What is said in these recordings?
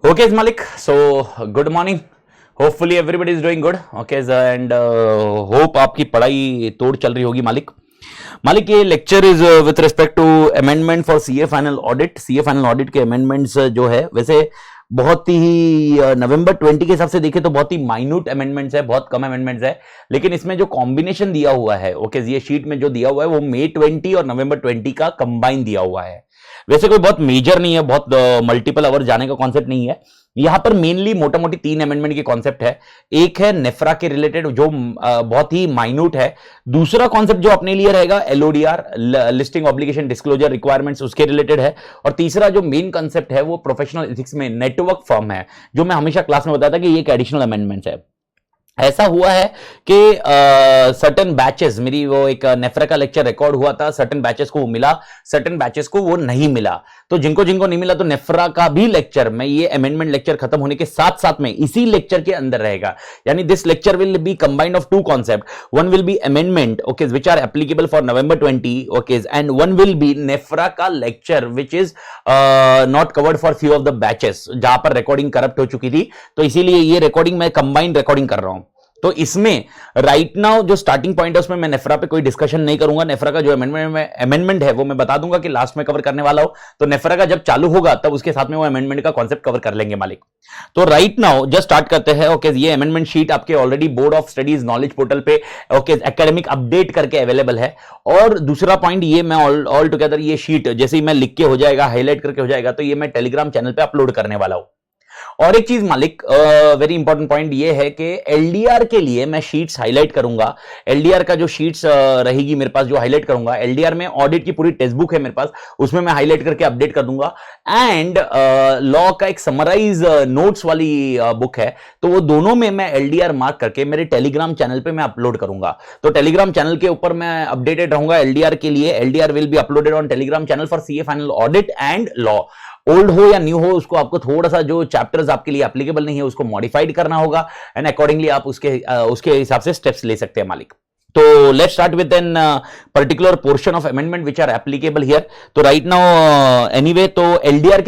Okay, Malik. So, good morning. Hopefully everybody is doing good. Okay, and hope आपकी पढ़ाई तोड़ चल रही होगी मालिक. मालिक ये lecture is with respect to amendment for CA final audit. CA final audit के अमेंडमेंट्स जो है वैसे बहुत ही नवंबर 20 के हिसाब से देखें तो बहुत ही माइन्यूट अमेंडमेंट्स है, बहुत कम अमेंडमेंट्स है. लेकिन इसमें जो कॉम्बिनेशन दिया हुआ है, ओके, ये शीट में जो दिया हुआ है वो मई 20 और नवंबर 20 का कंबाइन दिया हुआ है. वैसे कोई बहुत मेजर नहीं है, बहुत मल्टीपल आवर जाने का कॉन्सेप्ट नहीं है. यहां पर मेनली मोटा मोटी 3 अमेंडमेंट के कॉन्सेप्ट है. एक है नेफ्रा के रिलेटेड जो बहुत ही माइन्यूट है. दूसरा कॉन्सेप्ट जो अपने लिए रहेगा LODR, listing obligation disclosure requirements, उसके रिलेटेड है. और तीसरा जो मेन कॉन्सेप्ट है वो प्रोफेशनल एथिक्स में नेटवर्क फर्म है, जो मैं हमेशा क्लास में बताया था कि ये एक एडिशनल अमेंडमेंट है. ऐसा हुआ है कि सर्टेन बैचेस, मेरी वो एक नेफ्रा का लेक्चर रिकॉर्ड हुआ था, सर्टेन बैचेस को वो मिला, सर्टेन बैचेस को वो नहीं मिला. तो जिनको जिनको नहीं मिला तो नेफ्रा का भी लेक्चर में ये अमेंडमेंट लेक्चर खत्म होने के साथ साथ में इसी लेक्चर के अंदर रहेगा. यानी this lecture will be combined of 2 concept. One will be amendment, okay, which are applicable for November 20, okay, and one will be NFRA का lecture which is not covered for few of the batches, जहां पर recording corrupt हो चुकी थी. तो इसीलिए ये recording मैं कंबाइंड रिकॉर्डिंग कर रहा हूं. तो इसमें राइट नाउ जो स्टार्टिंग पॉइंट है उसमें मैं नेफ्रा पे कोई डिस्कशन नहीं करूंगा. नेफ्रा का जो अमेंडमेंट है वो मैं बता दूंगा कि लास्ट में कवर करने वाला हूं. तो नेफ्रा का जब चालू होगा तब उसके साथ में वो अमेंडमेंट का कॉन्सेप्ट कवर कर लेंगे मालिक. तो राइट नाउ जस्ट स्टार्ट करते हैं. ओके, ये अमेंडमेंट शीट आपके already board of studies knowledge portal पे, ओके, एकेडमिक अपडेट करके अवेलेबल है. और दूसरा पॉइंट ये मैं ऑल टुगेदर ये शीट जैसे ही मैं लिख के हो जाएगा, हाईलाइट करके हो जाएगा, तो ये मैं टेलीग्राम चैनल पे अपलोड करने वाला हूं. और एक चीज मालिक, वेरी इंपॉर्टेंट पॉइंट ये है कि एलडीआर के लिए मैं शीट्स हाईलाइट करूंगा. एलडीआर का जो शीट्स रहेगी मेरे पास, जो हाईलाइट करूंगा, एलडीआर में ऑडिट की पूरी टेक्स्ट बुक है मेरे पास, उसमें मैं हाईलाइट करके अपडेट कर दूंगा. एंड लॉ का एक समराइज नोट्स वाली बुक है, तो वो दोनों में मैं एलडीआर मार्क करके मेरे टेलीग्राम चैनल पे मैं अपलोड करूंगा. तो टेलीग्राम चैनल के ऊपर मैं अपडेटेड रहूंगा एलडीआर के लिए. LDR will be uploaded on Telegram channel for CA final audit and law. Old हो या न्यू हो, उसको आपको थोड़ा सा जो चैप्टर्स आपके लिए एप्लीकेबल नहीं है उसको मॉडिफाइड करना होगा, एंड अकॉर्डिंगली आप उसके हिसाब से स्टेप्स ले सकते हैं मालिक. तो let's start with an particular portion of amendment which are applicable here. तो राइट नाउ एनीवे, तो एलडीआर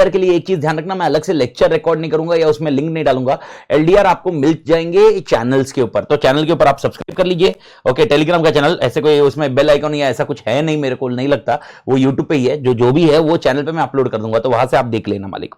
के लिए एक चीज ध्यान रखना, मैं अलग से लेक्चर रिकॉर्ड नहीं करूंगा या उसमें लिंक नहीं डालूंगा. एलडीआर आपको मिल जाएंगे चैनल्स के ऊपर, तो चैनल के ऊपर आप सब्सक्राइब कर लीजिए. ओके, टेलीग्राम का चैनल, ऐसे कोई उसमें बेल आइकन या ऐसा कुछ है नहीं, मेरे को नहीं लगता. वो यूट्यूब पे ही है, जो भी है वो चैनल पे मैं अपलोड कर दूंगा, तो वहां से आप देख लेना मालिक.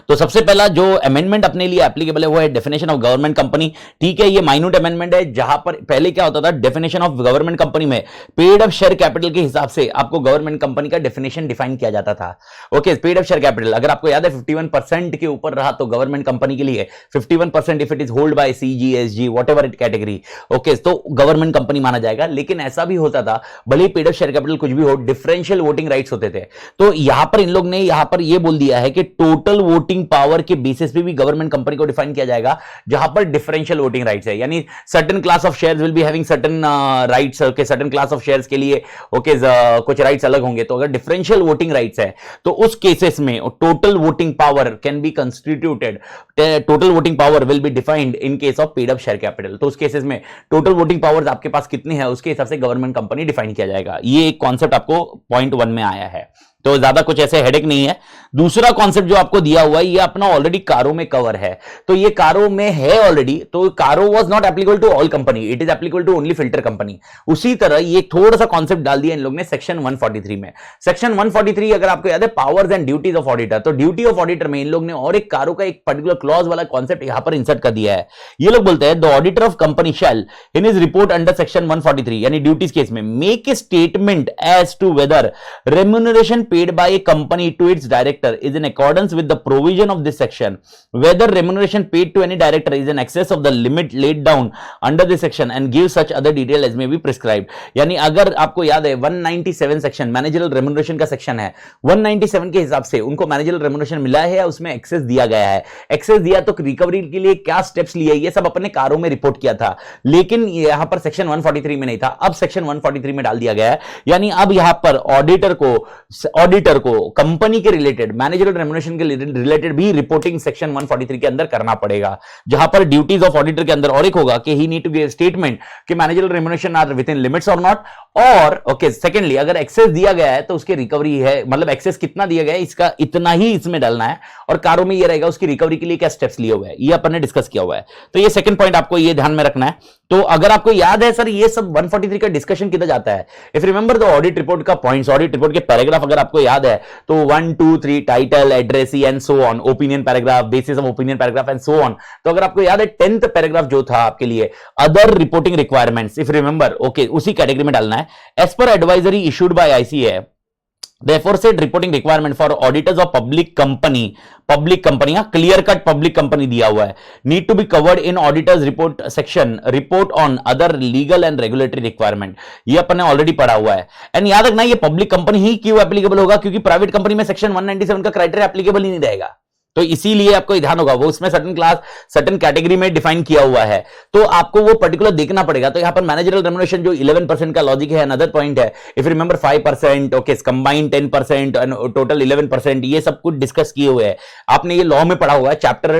तो सबसे पहला जो अमेंडमेंट अपने लिए एप्लीकेबल है वो है डेफिनेशन ऑफ गवर्नमेंट कंपनी. ठीक है, ये माइन्यूट अमेंडमेंट है, जहां पर पहले क्या होता था, डेफिनेशन ऑफ गवर्नमेंट कंपनी में पेड अप शेयर कैपिटल के हिसाब से आपको गवर्नमेंट कंपनी का डेफिनेशन डिफाइन किया जाता था. Okay, paid up share capital अगर आपको याद है 51% के ऊपर रहा तो गवर्नमेंट कंपनी के लिए 51% if it is hold by CG, SG, whatever it category, okay, तो गवर्नमेंट कंपनी माना जाएगा. लेकिन ऐसा भी होता था, भले पेड अप शेयर कैपिटल कुछ भी हो, डिफरेंशियल वोटिंग राइट्स होते थे. तो यहां पर इन लोग ने यहां पर यह बोल दिया है कि टोटल वोटिंग पावर के बेसिस पे भी गवर्नमेंट कंपनी को डिफाइन किया जाएगा, जहां पर डिफरेंशियल वोटिंग राइट्स है. यानी certain class of shares will be having certain rights, okay, certain class of shares के लिए ओके कुछ राइट्स अलग होंगे. तो अगर डिफरेंशियल वोटिंग राइट्स है तो उस केसेस में total voting power can be constituted, total voting power will be defined in case of paid up share capital. तो उस केसेस में टोटल वोटिंग पावर्स आपके पास कितनी है उसके हिसाब से गवर्नमेंट कंपनी डिफाइन किया जाएगा. ये एक कॉन्सेप्ट आपको पॉइंट 1 में आया है, तो ज्यादा कुछ ऐसे हेडेक नहीं है. दूसरा कॉन्सेप्ट जो आपको दिया हुआ है ये अपना ऑलरेडी कारो में कवर है, तो ये कारो में है ऑलरेडी. तो CARO was not applicable to all company, it is applicable to only filter company. उसी तरह ये थोड़ा सा कॉन्सेप्ट डाल दिया इन लोग ने सेक्शन 143 में. सेक्शन 143 अगर आपको याद है, powers and duties of auditor, तो ड्यूटी ऑफ ऑडिटर में इन लोग ने और एक कारो का एक पर्टिकुलर क्लॉज वाला कॉन्सेप्ट यहां पर इंसर्ट कर दिया है. ये लोग बोलते हैं the auditor of company shall in his report under section 143, यानी ड्यूटीज केस में, make a statement as to whether remuneration paid by a company to its director is in accordance with the provision of this section, whether remuneration paid to any director is in excess of the limit laid down under this section, and give such other detail as may be prescribed. यानी अगर आपको याद है 197 section managerial remuneration का section है, 197 के हिसाब से उनको मैनेजरल रेम्यूनरेशन मिला है या उसमें एक्सेस दिया गया है. एक्सेस दिया तो रिकवरी के लिए क्या स्टेप्स लिए, ये सब अपने कारों में रिपोर्ट किया था. लेकिन यहां पर सेक्शन 143 में नहीं था, अब सेक्शन 143 में डाल दिया गया है. यानी अब यहां पर ऑडिटर को ऑडिटर को कंपनी के रिलेटेड, मैनेजरियल रेम्युनरेशन के रिलेटेड भी रिपोर्टिंग सेक्शन 143 के अंदर करना पड़ेगा, जहां पर ड्यूटीज ऑफ ऑडिटर के अंदर और एक होगा कि he need to give statement कि managerial remuneration are with in limits और नॉट, और ओके सेकेंडली अगर एक्सेस दिया गया है तो उसकी रिकवरी है, मतलब एक्सेस कितना दिया गया है इसका इतना ही इसमें डालना है, और कारों में ये रहेगा उसकी रिकवरी के लिए क्या स्टेप्स लिए हुए हैं, ये अपन ने डिस्कस किया हुआ है। तो ये सेकंड पॉइंट आपको ये ध्यान में रखना है। तो अगर आपको याद है सर ये सब 143 का डिस्कशन किधर जाता है, if remember the audit report का पॉइंट्स, ऑडिट रिपोर्ट के पैराग्राफ अगर आपको याद है तो 1 2 3 title, addressee and so on, opinion paragraph, basis of opinion paragraph and so on. तो अगर आपको याद है 10th पैराग्राफ जो था आपके लिए other reporting requirements, if remember okay उसी कैटेगरी में डालना है। As per advisory issued by ICA, therefore said reporting requirement for auditors of public company clear cut public company दिया हुआ है, need to be covered in auditors report section, report on other legal and regulatory requirement, ये अपन ने already पढ़ा हुआ है। And याद रखना ये पब्लिक कंपनी ही क्यों एप्लीकेबल होगा, क्योंकि प्राइवेट कंपनी में सेक्शन 197 का क्राइटेरिया एप्लीकेबल ही नहीं रहेगा, तो इसीलिए आपको ध्यान होगा वो उसमें सर्टेन क्लास सर्टेन कैटेगरी में डिफाइन किया हुआ है, तो आपको वो पर्टिकुलर देखना पड़ेगा। तो यहां पर मैनेजरियल रेम्युनरेशन जो 11% का लॉजिक है, अनदर पॉइंट है, if remember 5%, okay combined 10% and total 11%, ये सब कुछ डिस्कस किए हुए हैं, आपने ये लॉ में पढ़ा हुआ है चैप्टर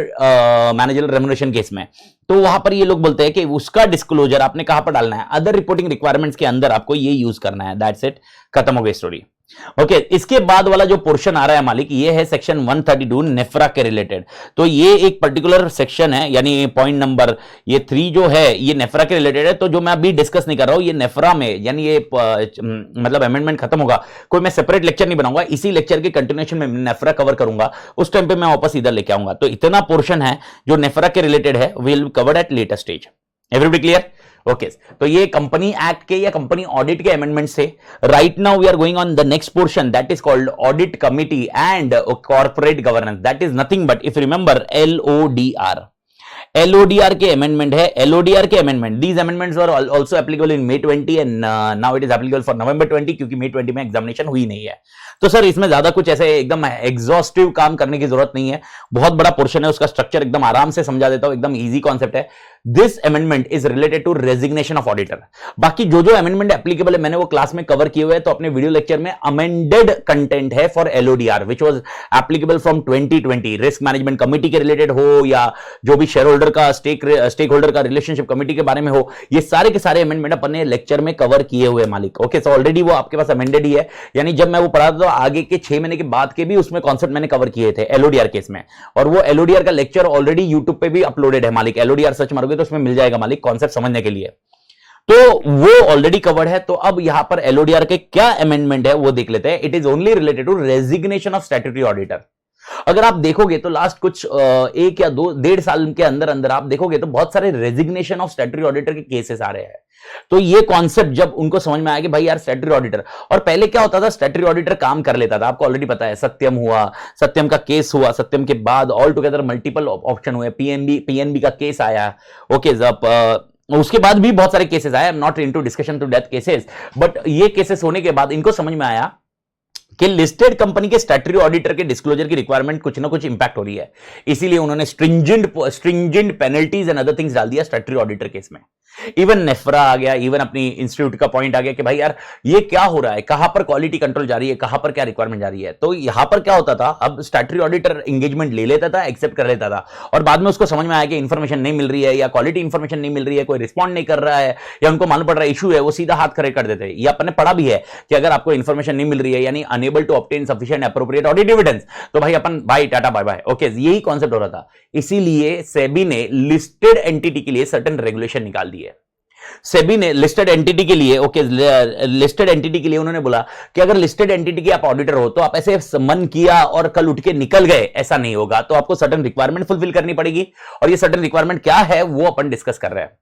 मैनेजरियल रेम्युनरेशन केस में। तो वहां पर ये लोग बोलते हैं कि उसका डिस्क्लोजर आपने कहां पर डालना है, अदर रिपोर्टिंग रिक्वायरमेंट्स के अंदर आपको ये यूज करना है, दैट्स इट, खत्म हो गई स्टोरी। ओके इसके बाद वाला जो पोर्शन आ रहा है मालिक, ये है सेक्शन 132 नेफ्रा के रिलेटेड। तो ये एक पर्टिकुलर सेक्शन है, यानी पॉइंट नंबर ये 3 जो है ये नेफ्रा के रिलेटेड है। तो जो मैं अभी डिस्कस नहीं कर रहा हूं ये नेफ्रा में, यानी ये मतलब अमेंडमेंट खत्म होगा, कोई मैं सेपरेट लेक्चर नहीं बनाऊंगा, इसी लेक्चर के कंटिन्यूएशन में नेफ्रा कवर करूंगा, उस टाइम पे मैं वापस इधर लेके आऊंगा। तो इतना पोर्शन है जो नेफ्रा के रिलेटेड है, will be covered at later stage. Everybody clear? Okay तो ये कंपनी एक्ट के या कंपनी ऑडिट के अमेंडमेंट से right now we are going on the next portion, that is called audit committee and corporate governance, that is nothing but if remember LODR के amendment है, LODR के amendment, these amendments were also applicable in May 20 and now it is applicable for November 20, क्योंकि May 20 में examination हुई नहीं है। तो sir इसमें ज्यादा कुछ ऐसे एकदम एग्जॉस्टिव काम करने की जरूरत नहीं है, बहुत बड़ा पोर्शन है, उसका स्ट्रक्चर एकदम आराम से समझा देता हूं, एकदम इजी कॉन्सेप्ट है। This amendment is related to resignation of auditor. बाकी जो जो अमेंडमेंट एप्लीकेबल है मैंने वो क्लास में कवर किए हुए हैं, तो अपने वीडियो लेक्चर में अमेंडेड कंटेंट है for LODR which was applicable from 2020, risk management committee के रिलेटेड हो या जो भी शेयर होल्डर का स्टेक होल्डर का रिलेशनशिप कमिटी के बारे में हो, ये सारे के सारे अमेंडमेंट अपने लेक्चर में कवर किए हुए मालिक। ओके सो ऑलरेडी वो आपके पास अमेंडेड ही है, यानी जब मैं वो पढ़ा था तो आगे के 6 महीने के बाद के भी उसमें कॉन्सेप्ट मैंने कवर किए थे LODR केस में, और वो LODR का लेक्चर ऑलरेडी यूट्यूब पे भी अपलोडेड है मालिक, LODR सर्च मारोगे तो उसमें मिल जाएगा मालिक कॉन्सेप्ट समझने के लिए, तो वो ऑलरेडी कवर्ड है। तो अब यहां पर LODR के क्या अमेंडमेंट है वो देख लेते हैं। It is only related to resignation of statutory auditor. अगर आप देखोगे तो लास्ट कुछ 1 या 1.5 साल के अंदर अंदर आप देखोगे तो बहुत सारे रेजिग्नेशन ऑफ स्टैट्यूटरी ऑडिटर के केसेस आ रहे हैं। तो ये कॉन्सेप्ट जब उनको समझ में आया कि भाई यार स्टैट्यूटरी ऑडिटर, और पहले क्या होता था स्टैट्यूटरी ऑडिटर काम कर लेता था, आपको ऑलरेडी पता है, सत्यम हुआ, सत्यम का केस हुआ, सत्यम के बाद ऑल टुगेदर मल्टीपल ऑप्शन हुए, पीएनबी का केस आया, ओके उसके बाद भी बहुत सारे केसेस आए, I am not into discussion to death cases, but ये केसेस होने के बाद इनको समझ में आया कि लिस्टेड कंपनी के स्टैट्यूटरी ऑडिटर के डिस्क्लोजर की रिक्वायरमेंट कुछ ना कुछ इंपैक्ट हो रही है, इसीलिए उन्होंने stringent penalties and other things डाल दिया स्टैट्यूटरी ऑडिटर केस में। इवन नेफ्रा आ गया, इवन अपनी इंस्टीट्यूट का पॉइंट आ गया कि भाई यार ये क्या हो रहा है, कहां पर क्वालिटी कंट्रोल जा रही है, कहां पर क्या रिक्वायरमेंट जा रही है। तो यहां पर क्या होता था, अब स्टैट्यूटरी ऑडिटर एंगेजमेंट ले लेता था, एक्सेप्ट कर लेता था, और बाद में उसको समझ में आया कि इंफॉर्मेशन नहीं मिल रही है या क्वालिटी इंफॉर्मेशन नहीं मिल रही है, कोई रिस्पॉन्ड नहीं कर रहा है या उनको मालूम पड़ रहा है इशू है, वो सीधा हाथ खड़े कर देते हैं। ये अपने पढ़ा भी है कि अगर आपको इंफॉर्मेशन नहीं मिल रही है यानी unable to obtain sufficient appropriate audit evidence, तो भाई अपन bye tata bye bye. Okay यही कॉन्सेप्ट हो रहा था, इसीलिए सेबी ने लिस्टेड एंटिटी के लिए सर्टेन रेगुलेशन निकाल दिए। सेबी ने लिस्टेड एंटिटी के लिए, ओके लिस्टेड एंटिटी के लिए उन्होंने बोला कि अगर लिस्टेड एंटिटी के आप ऑडिटर हो तो आप ऐसे मन किया और कल उठ के निकल गए ऐसा नहीं होगा, तो आपको सर्टेन रिक्वायरमेंट फुलफिल करनी पड़ेगी, और ये सर्टेन रिक्वायरमेंट क्या है वो अपन डिस्कस कर रहे हैं।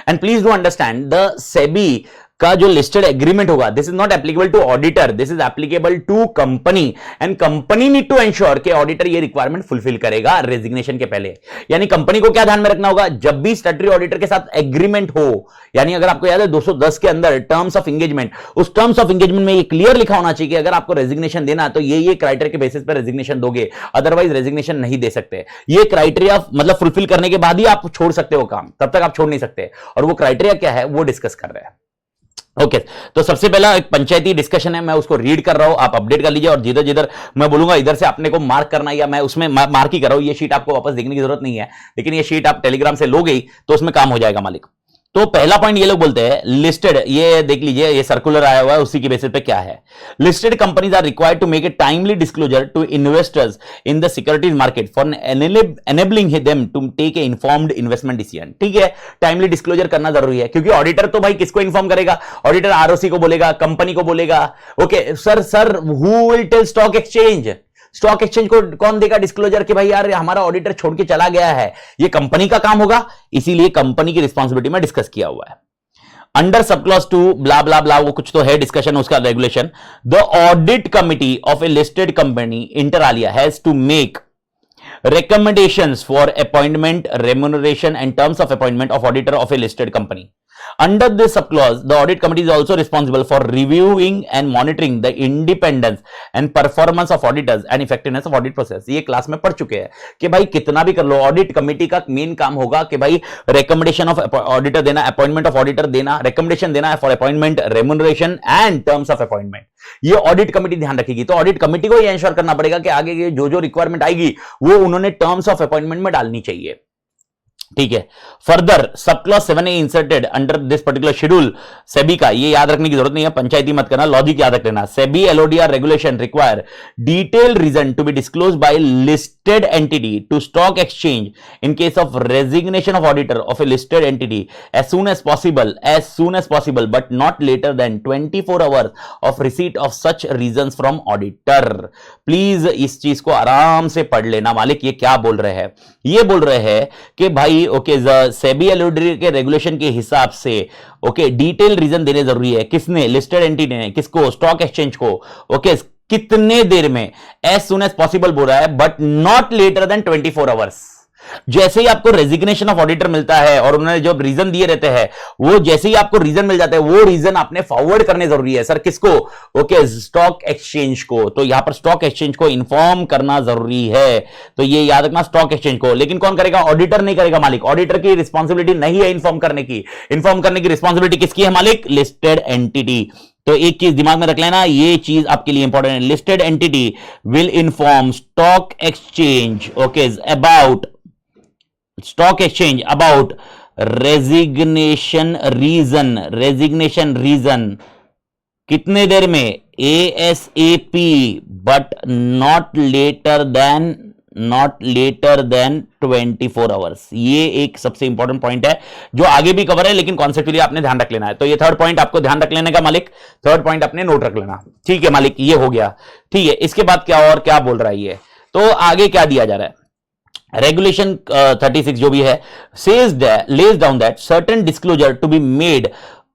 And please do understand the SEBI का जो लिस्टेड एग्रीमेंट होगा, this is not applicable to auditor, this is applicable to company, and company need to ensure कि ऑडिटर ये रिक्वायरमेंट फुलफिल करेगा रेजिग्नेशन के पहले। यानी कंपनी को क्या ध्यान में रखना होगा, जब भी स्टैट्यूटरी ऑडिटर के साथ एग्रीमेंट हो, यानी अगर आपको याद है 210 के अंदर टर्म्स ऑफ एंगेजमेंट, उस टर्म्स ऑफ एंगेजमेंट में ये क्लियर लिखा होना चाहिए कि अगर आपको रेजिग्नेशन देना है तो ये क्राइटेरिया के बेसिस पर रेजिग्नेशन दोगे, अदरवाइज रेजिग्नेशन नहीं दे सकते। ये क्राइटेरिया मतलब फुलफिल करने के बाद ही आप छोड़ सकते हो काम, तब तक आप छोड़ नहीं सकते, और वो क्राइटेरिया क्या है वो डिस्कस कर रहे हैं। ओके तो सबसे पहला एक पंचायती डिस्कशन है, मैं उसको रीड कर रहा हूं, आप अपडेट कर लीजिए और जिधर जिधर मैं बोलूंगा इधर से अपने को मार्क करना, या मैं उसमें मार्क ही कर रहा हूं, ये शीट आपको वापस देखने की जरूरत नहीं है, लेकिन ये शीट आप टेलीग्राम से लोगे तो उसमें काम हो जाएगा मालिक। तो पहला पॉइंट ये लोग बोलते हैं लिस्टेड, ये देख लीजिए, ये सर्कुलर आया हुआ है, उसी की बेसिस पे क्या है, listed companies are required to make a timely disclosure to investors in the securities market for enabling them to take a informed investment decision. ठीक है, टाइमली डिस्क्लोजर करना जरूरी है, क्योंकि ऑडिटर तो भाई किसको इन्फॉर्म करेगा, ऑडिटर आरओसी को बोलेगा, कंपनी को बोलेगा, okay sir who will tell stock exchange, stock exchange को कौन देगा डिस्क्लोजर कि भाई यार हमारा ऑडिटर छोड़ के चला गया है, ये कंपनी का काम होगा, इसीलिए कंपनी की रिस्पांसिबिलिटी में डिस्कस किया हुआ है। अंडर सब क्लॉज 2 ब्ला ब्ला ब्ला, वो कुछ तो है डिस्कशन उसका regulation, the audit committee of a listed company inter alia has to make recommendations for appointment, remuneration and terms of appointment of auditor of a listed company. Under this subclause, the audit committee is also responsible for reviewing and monitoring the independence and performance of auditors and effectiveness of audit process. ये class में पढ़ चुके हैं कि भाई कितना भी कर लो, ऑडिट कमेटी का मेन काम होगा कि भाई रिकमेंडेशन ऑफ ऑडिटर देना, अपॉइंटमेंट ऑफ ऑडिटर देना, रिकमेंडेशन देना है for appointment, remuneration and terms of appointment, ये ऑडिट कमेटी ध्यान रखेगी। तो ऑडिट कमेटी को ये इंश्योर करना पड़ेगा कि आगे की जो रिक्वायरमेंट आएगी वो उन्होंने टर्म्स ऑफ अपॉइंटमेंट में डालनी चाहिए। ठीक है, further sub clause 7A inserted under this particular schedule, SEBI का, ये याद रखने की जरूरत नहीं है, पंचायती मत करना, लॉजिक याद रख लेना। SEBI LODR regulation require detailed reason to be disclose by listed entity to stock exchange in case of resignation of auditor of a listed entity as soon as possible but not later than 24 hours of receipt of such reasons from auditor. Please इस चीज को आराम से पढ़ लेना मालिक, ये क्या बोल रहे हैं, ये बोल रहे हैं कि भाई ओके सेबी एलओडी के रेगुलेशन के हिसाब से ओके डिटेल रीजन देने जरूरी है, किसने, लिस्टेड एंटिटी ने, किसको, स्टॉक एक्सचेंज को, ओके कितने देर में, एज सुन एज पॉसिबल बोल रहा है but not later than 24 hours. जैसे ही आपको रेजिग्नेशन ऑफ ऑडिटर मिलता है और उन्होंने जो रीजन दिए रहते हैं, वो जैसे ही आपको रीजन मिल जाता है वो रीजन आपने फॉरवर्ड करने जरूरी है। सर किसको, ओके स्टॉक एक्सचेंज को, तो यहां पर स्टॉक एक्सचेंज को इन्फॉर्म करना जरूरी है, तो ये याद रखना स्टॉक एक्सचेंज को। लेकिन कौन करेगा, ऑडिटर नहीं करेगा मालिक, ऑडिटर की रिस्पॉन्सिबिलिटी नहीं है इन्फॉर्म करने की, इन्फॉर्म करने की रिस्पॉन्सिबिलिटी किसकी है मालिक, लिस्टेड एंटिटी। तो एक चीज दिमाग में रख लेना, ये चीज आपके लिए इंपॉर्टेंट है, listed entity will inform stock exchange okay about stock exchange about resignation reason कितने देर में, ASAP but not later than 24 hours. ये एक सबसे इंपॉर्टेंट पॉइंट है जो आगे भी कवर है, लेकिन कॉन्सेप्चुअली आपने ध्यान रख लेना है। तो ये थर्ड पॉइंट आपको ध्यान रख लेने का मालिक, थर्ड पॉइंट अपने नोट रख लेना। ठीक है मालिक, ये हो गया। ठीक है, इसके बाद क्या और क्या बोल रहा है ये, तो आगे क्या दिया जा रहा है, रेगुलेशन 36 जो भी है lays down that certain disclosure to be made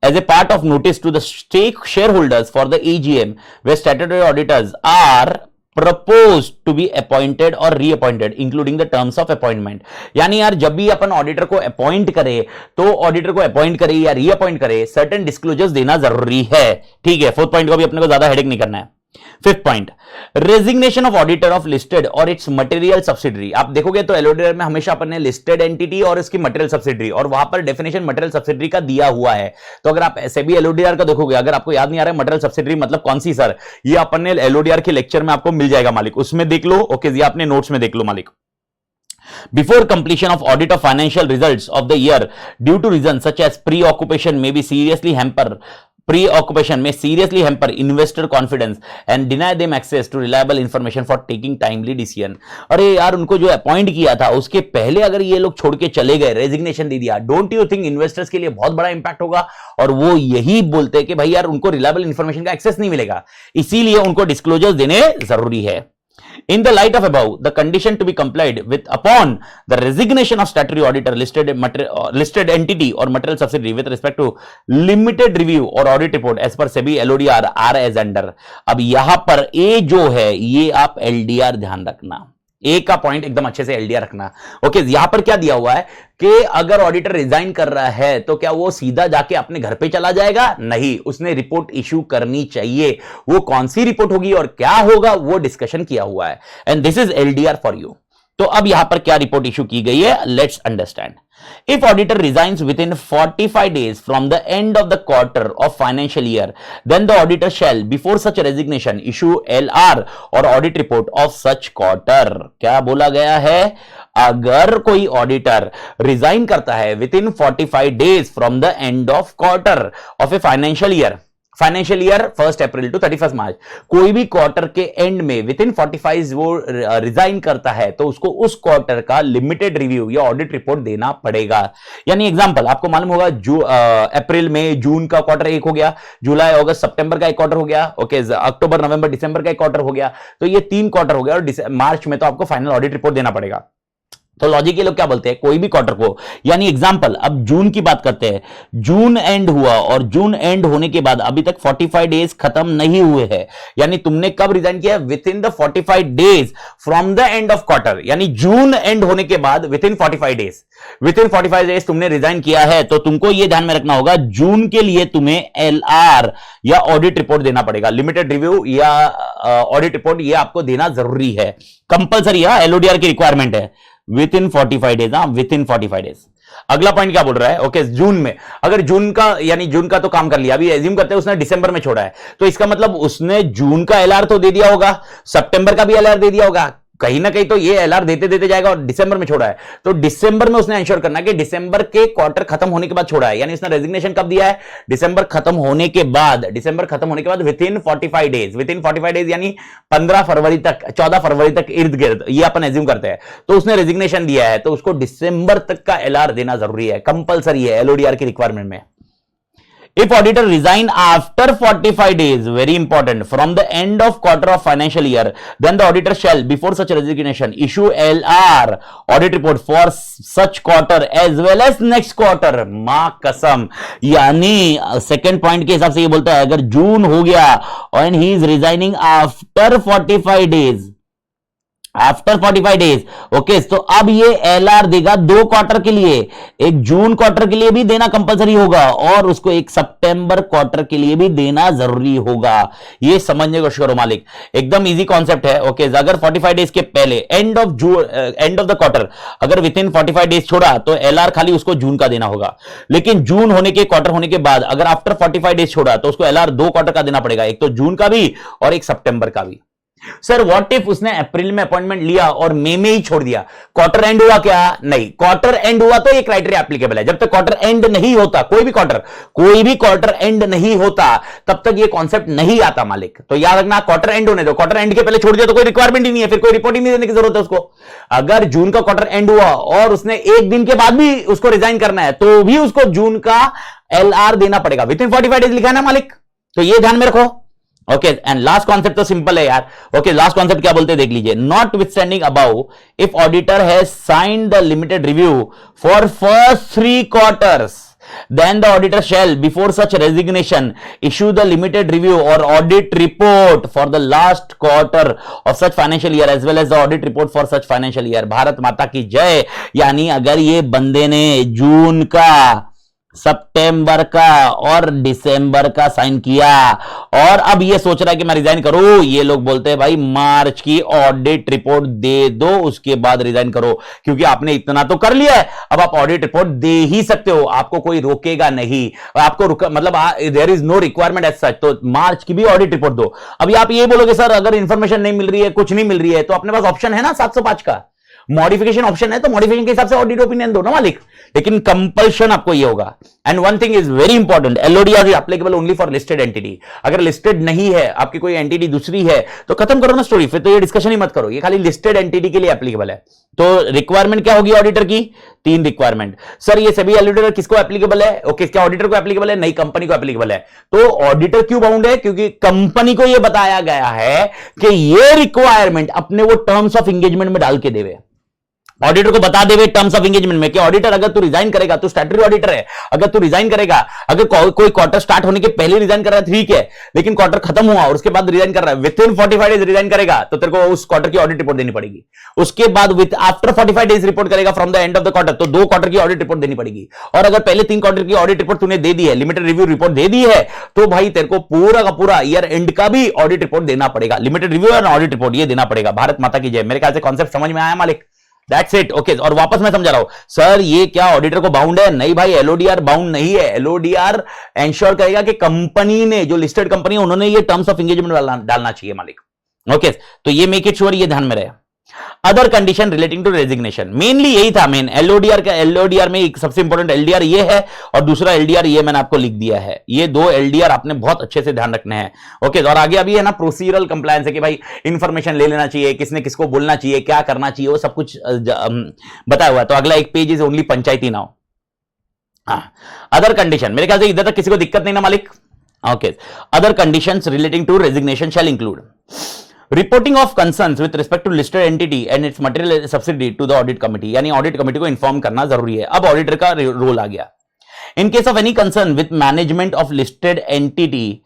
as a part of notice to the shareholders for the AGM where statutory auditors are proposed to be appointed or reappointed including the terms of appointment। यानी यार जब भी अपन auditor को appoint करे तो auditor को appoint करे या रीअपॉइंट करे, सर्टेन डिस्क्लोजर्स देना जरूरी है। ठीक है, फोर्थ पॉइंट को भी अपने को ज्यादा हेडेक नहीं करना है। Fifth point, resignation of auditor of listed और इट्स मटेरियल सब्सिडरी। आप देखोगे तो एलओडीआर में हमेशा अपन ने लिस्टेड एंटिटी और इसकी मटेरियल सब्सिडरी, और वहां पर डेफिनेशन मटेरियल सब्सिडरी का दिया हुआ है। तो अगर आप सेबी एलओडीआर का देखोगे, अगर आपको याद नहीं आ रहा है मटेरियल सब्सिडरी मतलब कौन सी सर, ये अपन ने एलओडीआर के लेक्चर में आपको मिल जाएगा मालिक, उसमें देख लो। ओके, ये आपने नोट्स में देख लो मालिक। Before completion of audit of financial results of the year due to reasons such as preoccupation may seriously hamper investor confidence and deny them access to reliable information for taking timely decision। अरे यार उनको जो appoint किया था उसके पहले अगर ये लोग छोड़ के चले गए, रेजिग्नेशन दे दिया, डोंट यू थिंक इन्वेस्टर्स के लिए बहुत बड़ा इंपैक्ट होगा। और वो यही बोलते हैं कि भाई यार उनको रिलायबल इंफॉर्मेशन का एक्सेस नहीं मिलेगा, इसीलिए उनको डिस्क्लोजर्स देने जरूरी है। In the light of above, the condition to be complied with upon the resignation of statutory auditor, listed entity or material subsidiary with respect to limited review or audit report as per SEBI LODR are as under। अब यहां पर A जो है ये आप LDR ध्यान रखना, ए का पॉइंट एकदम अच्छे से एलडीआर रखना। ओके, यहां पर क्या दिया हुआ है कि अगर ऑडिटर रिजाइन कर रहा है तो क्या वो सीधा जाके अपने घर पे चला जाएगा, नहीं, उसने रिपोर्ट इशू करनी चाहिए। वो कौन सी रिपोर्ट होगी और क्या होगा वो डिस्कशन किया हुआ है, and this is LDR for you. तो अब यहां पर क्या रिपोर्ट इशू की गई है, let's understand. If auditor resigns within 45 days from the end of the quarter of financial year, then the auditor shall, before such resignation, issue LR or audit report of such quarter. क्या बोला गया है? अगर कोई auditor resign करता है with in 45 days from the end of quarter of a financial year 1 April to 31 March, कोई भी क्वार्टर के एंड में विद इन 45 वो रिजाइन करता है तो उसको उस क्वार्टर का लिमिटेड रिव्यू या ऑडिट रिपोर्ट देना पड़ेगा. यानी एग्जांपल आपको मालूम होगा, अप्रैल में जून का क्वार्टर एक हो गया, जुलाई अगस्त सितंबर का एक क्वार्टर हो गया, ओके, अक्टूबर नवंबर दिसंबर का एक क्वार्टर हो गया, तो ये 3 क्वार्टर हो गया और मार्च में तो आपको फाइनल ऑडिट रिपोर्ट देना पड़ेगा. तो लॉजिक ये लोग क्या बोलते हैं, कोई भी क्वार्टर को, यानी एग्जांपल अब जून की बात करते हैं, जून एंड हुआ और जून एंड होने के बाद अभी तक 45 डेज खत्म नहीं हुए हैं, यानी तुमने कब रिजाइन किया, with in the 45 days from the end of quarter, यानी जून एंड होने के बाद विद इन 45 डेज तुमने रिजाइन किया है, तो तुमको यह ध्यान में रखना होगा जून के लिए तुम्हें LR या ऑडिट रिपोर्ट देना पड़ेगा, लिमिटेड रिव्यू या ऑडिट रिपोर्ट, यह आपको देना जरूरी है, कंपलसरी है, LODR की रिक्वायरमेंट है with in 45 days. With in 45 days. अगला पॉइंट क्या बोल रहा है, ओके, जून में, अगर जून का, यानी जून का तो काम कर लिया, अभी एज्यूम करते हैं उसने दिसंबर में छोड़ा है, तो इसका मतलब उसने जून का LR तो दे दिया होगा, सितंबर का भी LR दे दिया होगा, कहीं ना कहीं तो ये LR देते देते जाएगा, और दिसंबर में छोड़ा है तो दिसंबर में उसने इंश्योर करना कि दिसंबर के क्वार्टर खत्म होने के बाद छोड़ा है, यानी उसने रेजिग्नेशन कब दिया है, दिसंबर खत्म होने के बाद विद इन 45 डेज, यानी 15 फरवरी तक, 14 फरवरी तक इर्द गिर्द, ये अपन एज्यूम करते हैं, तो उसने रेजिग्नेशन दिया है, तो उसको दिसंबर तक का LR देना जरूरी है, कंपलसरी है LODR की रिक्वायरमेंट में. If auditor resign after 45 days, very important, from the end of quarter of financial year, then the auditor shall, before such resignation, issue LR audit report for such quarter as well as next quarter. मां कसम, यानी second point के हिसाब से ये बोलता है, अगर जून हो गया and he is resigning after 45 days, after 45 days, okay, तो अब ये LR देगा 2 क्वार्टर के लिए, एक जून क्वार्टर के लिए भी देना कंपलसरी होगा और उसको एक सितंबर क्वार्टर के लिए भी देना जरूरी होगा. ये समझने को करो मालिक, एकदम इजी कॉन्सेप्ट है, ओके. अगर 45 डेज के पहले एंड ऑफ द क्वार्टर अगर विद इन 45 डेज छोड़ा तो LR खाली उसको जून का देना होगा, लेकिन जून होने के क्वार्टर होने के बाद अगर आफ्टर 45 डेज छोड़ा तो उसको LR 2 क्वार्टर का देना पड़ेगा, एक तो जून का भी और एक सितंबर का भी. सर व्हाट इफ उसने अप्रैल में अपॉइंटमेंट लिया और मई में ही छोड़ दिया, क्वार्टर एंड हुआ क्या, नहीं, क्वार्टर एंड हुआ तो ये क्राइटेरिया एप्लीकेबल है. जब तक क्वार्टर एंड नहीं होता, कोई भी क्वार्टर एंड नहीं होता, तब तक ये कॉन्सेप्ट नहीं आता मालिक. तो याद रखना, क्वार्टर एंड होने दो, क्वार्टर एंड के पहले छोड़ दिया तो कोई रिक्वायरमेंट ही नहीं है, फिर कोई रिपोर्ट ही नहीं देने की जरूरत है उसको. अगर जून का क्वार्टर एंड हुआ और उसने एक दिन के बाद भी उसको रिजाइन करना है तो भी उसको जून का LR देना पड़ेगा, विद इन 45 डेज लिखा है ना मालिक, तो ये ध्यान में रखो. ओके, एंड लास्ट कॉन्सेप्ट तो सिंपल है यार. ओके, लास्ट कॉन्सेप्ट क्या बोलते हैं देख लीजिए. Not with standing above, if auditor has signed the limited review for first 3 quarters, then the auditor shall, before such resignation, issue the limited review or audit report for the last quarter of such financial year as well as the audit report for such financial year. Bharat माता की जय. यानी अगर ये बंदे ने जून का, सितंबर का और दिसंबर का साइन किया और अब ये सोच रहा है कि मैं रिजाइन करूं, ये लोग बोलते हैं भाई मार्च की ऑडिट रिपोर्ट दे दो, उसके बाद रिजाइन करो, क्योंकि आपने इतना तो कर लिया है, अब आप ऑडिट रिपोर्ट दे ही सकते हो, आपको कोई रोकेगा नहीं, आपको मतलब there is no requirement as such, तो मार्च की भी ऑडिट रिपोर्ट दो. अभी आप ये बोलोगे सर अगर इंफॉर्मेशन नहीं मिल रही है, कुछ नहीं मिल रही है, तो अपने पास ऑप्शन है ना 705 का मॉडिफिकेशन ऑप्शन है, तो मॉडिफिकेशन के हिसाब से ऑडिट ओपिनियन दो ना मालिक, लेकिन कंपल्शन आपको ये होगा. And one thing is very important, LODR is applicable only for listed entity. अगर लिस्टेड नहीं है, आपकी कोई एंटिटी दूसरी है, तो खत्म करो ना स्टोरी, फिर तो ये डिस्कशन ही मत करो, ये खाली लिस्टेड एंटिटी के लिए एप्लीकेबल है. तो रिक्वायरमेंट क्या होगी ऑडिटर की, 3 रिक्वायरमेंट. सर ये सभी ऑडिटर किसको एप्लीकेबल है, ओके, क्या ऑडिटर को एप्लीकेबल है, नहीं, कंपनी को एप्लीकेबल है. तो ऑडिटर क्यों बाउंड है, क्योंकि कंपनी को यह बताया गया है कि ये रिक्वायरमेंट अपने वो टर्म्स ऑफ एंगेजमेंट में डाल के देवे, ऑडिटर को बता देवे टर्म्स ऑफ एंगेजमेंट में कि ऑडिटर अगर तू रिजाइन करेगा, तू स्टैट्यूटरी ऑडिटर है, अगर तू रिजाइन करेगा, अगर कोई क्वार्टर स्टार्ट होने के पहले रिजाइन कर रहा है ठीक है, लेकिन क्वार्टर खत्म हुआ और उसके बाद रिजाइन कर रहा है, विद इन 45 डेज रिजाइन करेगा, तो तेरे को उस क्वार्टर की ऑडिट रिपोर्ट देनी पड़ेगी. उसके बाद विद आफ्टर 45 डेज रिपोर्ट करेगा from the end of the quarter, तो 2 क्वार्टर की ऑडिट रिपोर्ट देनी पड़ेगी. और अगर पहले 3 क्वार्टर की ऑडिट रिपोर्ट तूने दे दी है, लिमिटेड रिव्यू रिपोर्ट दे दी है, तो भाई तेरे को पूरा का पूरा ईयर एंड का भी ऑडिट रिपोर्ट देना पड़ेगा, लिमिटेड रिव्यू और ऑडिट रिपोर्ट ये देना पड़ेगा. भारत माता की जय. मेरे ख्याल से कॉन्सेप्ट समझ में आया मालिक. That's it. ओके, और वापस मैं समझा रहा हूं सर, ये क्या ऑडिटर को बाउंड है? नहीं भाई, एलओडीआर बाउंड नहीं है। एलओडीआर एंश्योर करेगा कि कंपनी ने, जो लिस्टेड कंपनी है, उन्होंने ये टर्म्स ऑफ एंगेजमेंट डालना चाहिए मालिक। ओके, तो ये मेक इट श्योर, ये ध्यान में रहे। Other condition relating to resignation, mainly यही था मेन एलओडीआर का। एलओडीआर में एक सबसे इंपॉर्टेंट एलडीआर ये है और दूसरा एलडीआर ये मैंने आपको लिख दिया है। ये दो एलडीआर आपने बहुत अच्छे से ध्यान रखने हैं। ओके, और आगे अभी है ना प्रोसीजरल कंप्लायंस है कि भाई इंफॉर्मेशन ले लेना चाहिए, किसने किसको बोलना चाहिए, क्या करना चाहिए, वो सब कुछ बताया हुआ है। तो अगला एक page is only Panchayati now. Other condition, मेरे ख्याल से इधर तक किसी को दिक्कत नहीं ना मालिक? Okay, other conditions relating to resignation shall include reporting of concerns with respect to listed entity and its material subsidy to the audit committee, यानी ऑडिट कमिटी को इन्फॉर्म करना जरूरी है। अब ऑडिटर का रोल आ गया। In case of any concern with management of listed entity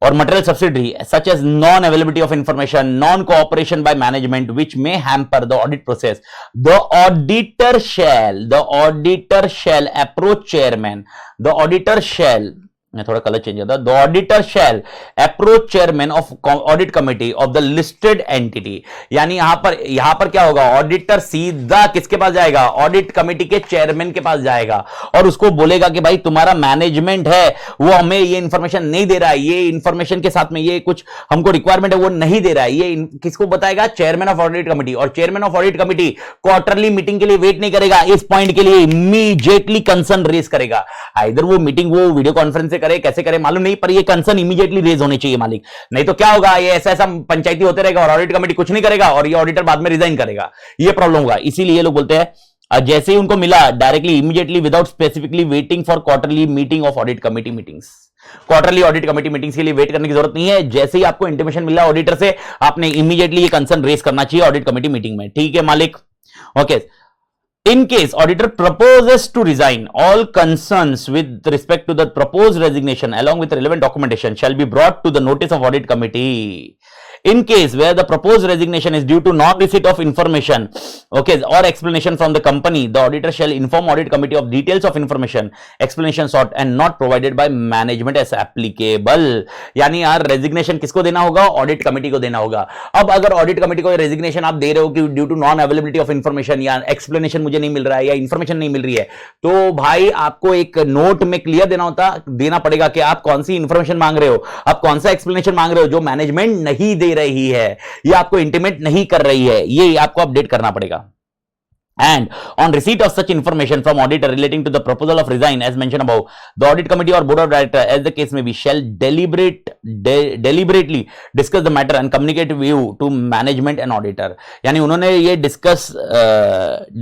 or material subsidiary such as non-availability of information, non-cooperation by management which may hamper the audit process, the auditor shall approach chairman, the auditor shall, मैं थोड़ा colour change होता है, the auditor shall approach chairman of audit committee of the listed entity, यानी यहां पर क्या होगा, auditor सीधा किसके पास जाएगा? ऑडिट कमेटी के चेयरमैन के पास जाएगा और उसको बोलेगा कि भाई तुम्हारा मैनेजमेंट है वो हमें ये इंफॉर्मेशन नहीं दे रहा है, ये इंफॉर्मेशन के साथ में ये कुछ हमको रिक्वायरमेंट है वो नहीं दे रहा है। ये किसको बताएगा? Chairman of audit committee. और chairman of audit committee quarterly meeting के लिए वेट नहीं करेगा, इस पॉइंट के लिए इमीडिएटली कंसर्न रेज करेगा। इधर वो मीटिंग वो वीडियो कॉन्फ्रेंस से करे, कैसे करे मालूम नहीं, पर ये कंसर्न इमीडिएटली रेज होने चाहिए मालिक। नहीं तो क्या होगा, ये ऐसा पंचायती होते रहेगा और ऑडिट कमेटी कुछ नहीं करेगा और ये ऑडिटर बाद में रिजाइन करेगा, ये प्रॉब्लम होगा। इसीलिए ये लोग बोलते हैं जैसे ही उनको मिला directly immediately without specifically waiting for quarterly meeting of audit committee meetings. Quarterly audit committee meetings के लिए वेट करने की जरूरत नहीं है। जैसे ही आपको इंटीमेशन मिला ऑडिटर से, आपने इमीडिएटली ये कंसर्न रेज करना चाहिए ऑडिट कमेटी मीटिंग में। ठीक है मालिक? Okay, in case auditor proposes to resign, all concerns with respect to the proposed resignation along with relevant documentation shall be brought to the notice of audit committee. In case where the proposed resignation is due to non-receipt of information, okay, or explanation from the company, the auditor shall inform audit committee of details of information, explanation sought and not provided by management as applicable. यानी यार resignation किसको देना होगा? Audit committee को देना होगा। अब अगर ऑडिट कमेटी को रेजिग्नेशन आप दे रहे हो कि due to non availability of information या एक्सप्लेनेशन मुझे नहीं मिल रहा है या इंफॉर्मेशन नहीं मिल रही है, तो भाई आपको एक नोट में क्लियर देना पड़ेगा कि आप कौन सी इंफॉर्मेशन मांग रहे हो, आप कौन सा एक्सप्लेनेशन मांग रहे हो जो मैनेजमेंट नहीं दे रही है, ये आपको इंटीमेट नहीं कर रही है, ये आपको अपडेट करना पड़ेगा। And on receipt of such information from auditor relating to the proposal of resign as mentioned above, the audit committee or board of director as the case may be shall deliberately discuss the matter and communicate view to management and auditor. यानी उन्होंने ये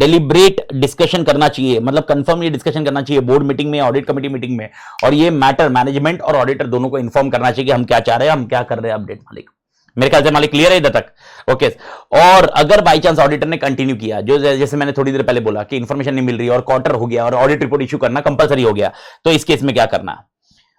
deliberate discussion करना चाहिए, मतलब confirm ये discussion करना चाहिए board meeting में, ऑडिट कमेटी मीटिंग में, और ये मैटर मैनेजमेंट और ऑडिटर दोनों को इन्फॉर्म करना चाहिए कि हम क्या चाह रहे हैं, हम क्या कर रहे हैं। अपडेट मालिक, मेरे ख्याल से मालिक क्लियर है इधर तक? ओके, और अगर बाई चांस ऑडिटर ने कंटिन्यू किया, जो जैसे मैंने थोड़ी देर पहले बोला कि इंफॉर्मेशन नहीं मिल रही और क्वार्टर हो गया और ऑडिट रिपोर्ट इश्यू करना कंपलसरी हो गया, तो इस केस में क्या करना?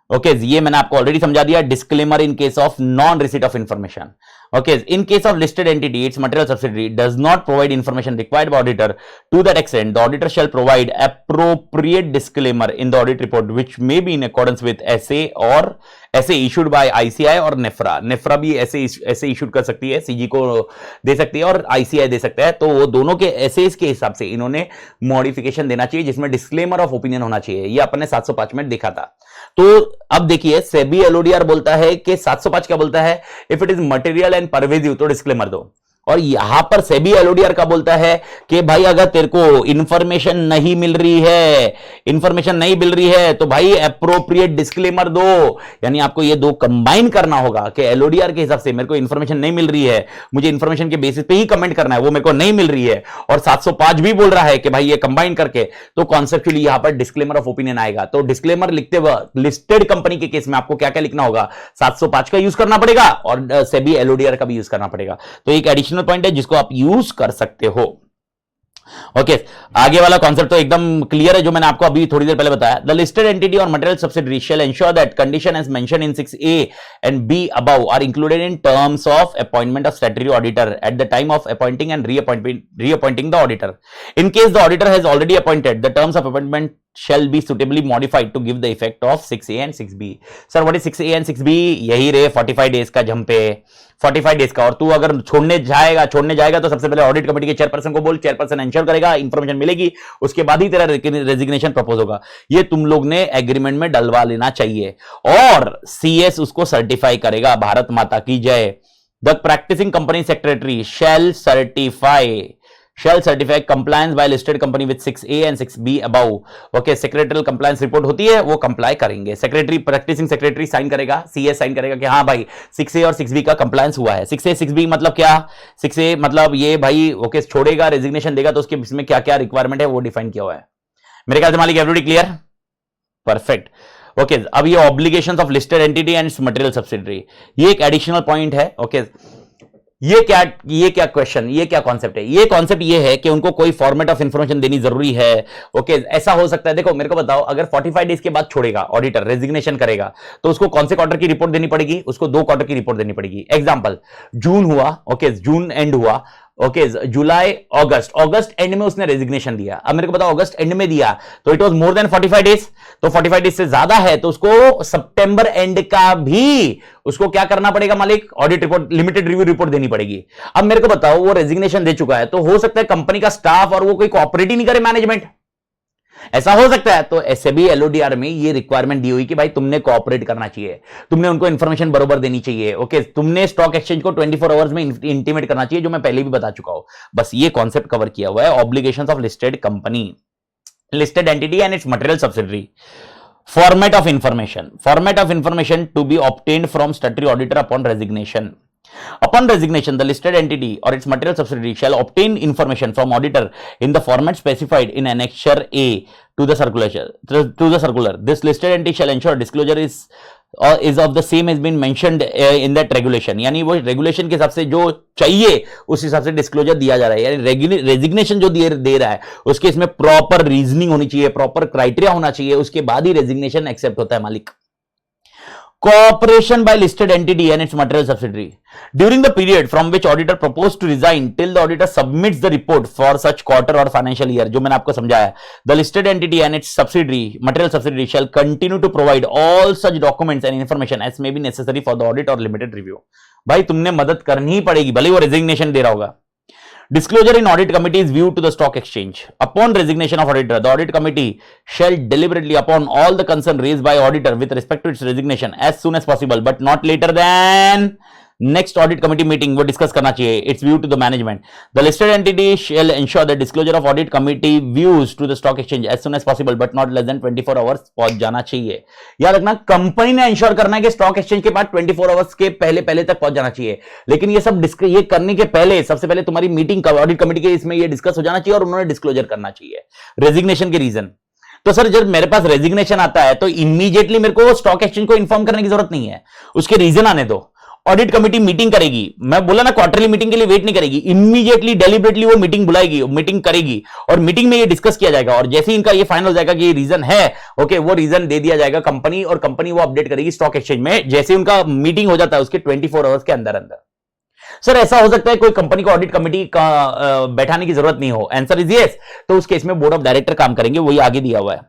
ओके, ये मैंने आपको ऑलरेडी समझा दिया। Disclaimer in case of non receipt of information. Okay, in case of listed entity, its material subsidiary does not provide information required by auditor, to that extent, the auditor shall provide appropriate disclaimer in the audit report, which may be in accordance with SA or SA issued by ICI और नेफ्रा। नेफ्रा भी ऐसे issued कर सकती है, CG को दे सकती है और ICI दे सकता है। तो वो दोनों के एसेस के हिसाब से इन्होंने मॉडिफिकेशन देना चाहिए जिसमें डिस्क्लेमर ऑफ ओपिनियन होना चाहिए। ये अपने 705 में देखा था। तो अब देखिए, सेबी एलओडीआर बोलता है कि 705 क्या बोलता है? If it is material and pervasive तो डिस्क्लेमर दो। और यहां पर सेबी एलओडीआर का बोलता है कि भाई अगर तेरे को इंफॉर्मेशन नहीं मिल रही है तो भाई एप्रोप्रिएट डिस्क्लेमर दो। यानी आपको ये दो कंबाइन करना होगा कि एलओडीआर के हिसाब से मेरे को इंफॉर्मेशन नहीं मिल रही है, मुझे इंफॉर्मेशन के बेसिस पे ही कमेंट करना है, वो मेरे को नहीं मिल रही है, और 705 भी बोल रहा है कि भाई ये कंबाइन करके, तो कॉन्सेप्चुअली यहां पर डिस्क्लेमर ऑफ ओपिनियन आएगा। तो डिस्क्लेमर लिखते वक्त लिस्टेड कंपनी के केस में आपको क्या क्या लिखना होगा? 705 का यूज करना पड़ेगा और सेबी एलओडीआर का भी यूज करना पड़ेगा। तो एक एडिशनल पॉइंट है जिसको आप यूज कर सकते हो। ओके, आगे वाला कॉन्सेप्ट तो एकदम क्लियर है जो मैंने आपको अभी थोड़ी देर पहले बताया। द लिस्टेड एंटिटी और material subsidiary shall ensure that condition as mention in 6A and B above are included in terms of appointment of statutory auditor at the time of appointing and reappointing the auditor. In case the auditor has already appointed, the terms of appointment shall be suitably modified to give the effect of 6A and 6B. Sir what is 6A and 6B? यही रे 45 days का jump पे, 45 days का। और तू अगर छोड़ने जाएगा तो सबसे पहले ऑडिट कमेटी के चेयरपर्सन को बोल, चेयरपर्सन इंश्योर करेगा, इंफॉर्मेशन मिलेगी, उसके बाद ही तेरा रेजिग्नेशन प्रपोज होगा। ये तुम लोग ने एग्रीमेंट में डलवा लेना चाहिए और CS उसको सर्टिफाई करेगा। भारत माता की जय। The practicing company secretary shall certify compliance by listed company with 6A and 6B above. Okay, secretarial compliance report होती है, वो कंप्लाई करेंगे। सेक्रेटरी, प्रैक्टिसिंग सेक्रेटरी साइन करेगा, CS साइन करेगा कि हाँ भाई 6A और 6B का कंप्लायंस हुआ है। 6A 6B मतलब क्या? 6A मतलब ये भाई ओके छोड़ेगा, रेजिग्नेशन देगा तो उसके इसमें क्या क्या रिक्वायरमेंट है वो डिफाइन किया हुआ है। मेरे ख्याल से मालिक एवरीबॉडी क्लियर? परफेक्ट। ओके, अब ये obligations of listed entity and material subsidiary, ये एक एडिशनल पॉइंट है। ओके, ये क्या क्वेश्चन, ये क्या कॉन्सेप्ट है? ये कॉन्सेप्ट ये है कि उनको कोई फॉर्मेट ऑफ इंफॉर्मेशन देनी जरूरी है। ओके, ऐसा हो सकता है, देखो मेरे को बताओ, अगर 45 डेज के बाद छोड़ेगा ऑडिटर, रेजिग्नेशन करेगा, तो उसको कौन से क्वार्टर की रिपोर्ट देनी पड़ेगी? उसको 2 क्वार्टर की रिपोर्ट देनी पड़ेगी। एग्जांपल, जून हुआ, ओके जून एंड हुआ, ओके जुलाई, अगस्त एंड में उसने रेजिग्नेशन दिया। अब मेरे को बताओ अगस्त एंड में दिया तो it was more than 45 days, तो 45 डेज से ज्यादा है तो उसको सितंबर एंड का भी उसको क्या करना पड़ेगा मालिक? Audit report, limited review report देनी पड़ेगी। अब मेरे को बताओ वो रेजिग्नेशन दे चुका है तो हो सकता है कंपनी का स्टाफ और वो कोई कोऑपरेट ही नहीं करे, मैनेजमेंट, ऐसा हो सकता है। तो SEBI LODR में ये रिक्वायरमेंट दी हुई कि भाई तुमने कोऑपरेट करना चाहिए, तुमने उनको इंफॉर्मेशन बरोबर देनी चाहिए। ओके, तुमने स्टॉक एक्सचेंज को 24 आवर्स में इंटीमेट करना चाहिए, जो मैं पहले भी बता चुका हूं। बस ये कॉन्सेप्ट कवर किया हुआ है, obligations of listed company, listed entity and its material subsidiary. Format of information to be obtained from statutory auditor upon resignation. Upon resignation, the listed entity or its material subsidiary shall obtain information from auditor in the format specified in Annexure A to the circular. This listed entity shall ensure disclosure is of the same has been mentioned in that regulation. यानी वो regulation के हिसाब से जो चाहिए उस हिसाब से डिस्क्लोजर दिया जा रहा है। यानी रेजिग्नेशन जो दे रहा है उसके इसमें प्रॉपर रीजनिंग होनी चाहिए, प्रॉपर क्राइटेरिया होना चाहिए, उसके बाद ही रेजिग्नेशन एक्सेप्ट होता है मालिक। Cooperation by listed entity and its material subsidiary during the period from which auditor proposed to resign till the auditor submits the report for such quarter or financial year, जो मैंने आपको समझाया, the listed entity and its material subsidiary shall continue to provide all such documents and information as may be necessary for the audit or limited review. भाई तुमने मदद करनी ही पड़ेगी, भले वो रेजिग्नेशन दे रहा होगा। Disclosure in audit committee is viewed to the stock exchange. Upon resignation of auditor, the audit committee shall deliberately upon all the concern raised by auditor with respect to its resignation as soon as possible, but not later than next audit committee meeting वो discuss करना चाहिए. It's viewed to the management. The listed entity shall ensure the disclosure of audit committee views to the stock exchange as soon as possible, but not less than 24 hours पहुंच जाना चाहिए. याद रखना, company ने ensure करना है कि stock exchange के बाद 24 आवर्स के पहले तक पहुंच जाना चाहिए, लेकिन ये सब ये करने के पहले सबसे पहले तुम्हारी मीटिंग ऑडिट कमेटी के इसमें ये डिस्कस हो जाना चाहिए और उन्होंने डिस्क्लोजर करना चाहिए रेजिग्नेशन के रीजन। तो सर जब मेरे पास रेजिग्नेशन आता है तो इमीडिएटली मेरे को स्टॉक एक्सचेंज को इन्फॉर्म करने की जरूरत नहीं है, उसके रीजन आने दो। ऑडिट कमेटी मीटिंग करेगी, मैं बोला ना क्वार्टरली मीटिंग के लिए वेट नहीं करेगी, इमीडिएटली डेलिबरेटली वो मीटिंग बुलाएगी, मीटिंग करेगी और मीटिंग में ये डिस्कस किया जाएगा और जैसे ही इनका ये फाइनल हो जाएगा कि ये रीजन है, ओके वो रीजन दे दिया जाएगा कंपनी और कंपनी वो अपडेट करेगी स्टॉक एक्सचेंज में जैसे उनका मीटिंग हो जाता है उसके 24 आवर्स के अंदर अंदर। सर ऐसा हो सकता है कोई कंपनी को ऑडिट कमेटी का बैठाने की जरूरत नहीं हो? Answer is yes. तो उस केस में बोर्ड ऑफ डायरेक्टर काम करेंगे, वही आगे दिया हुआ है।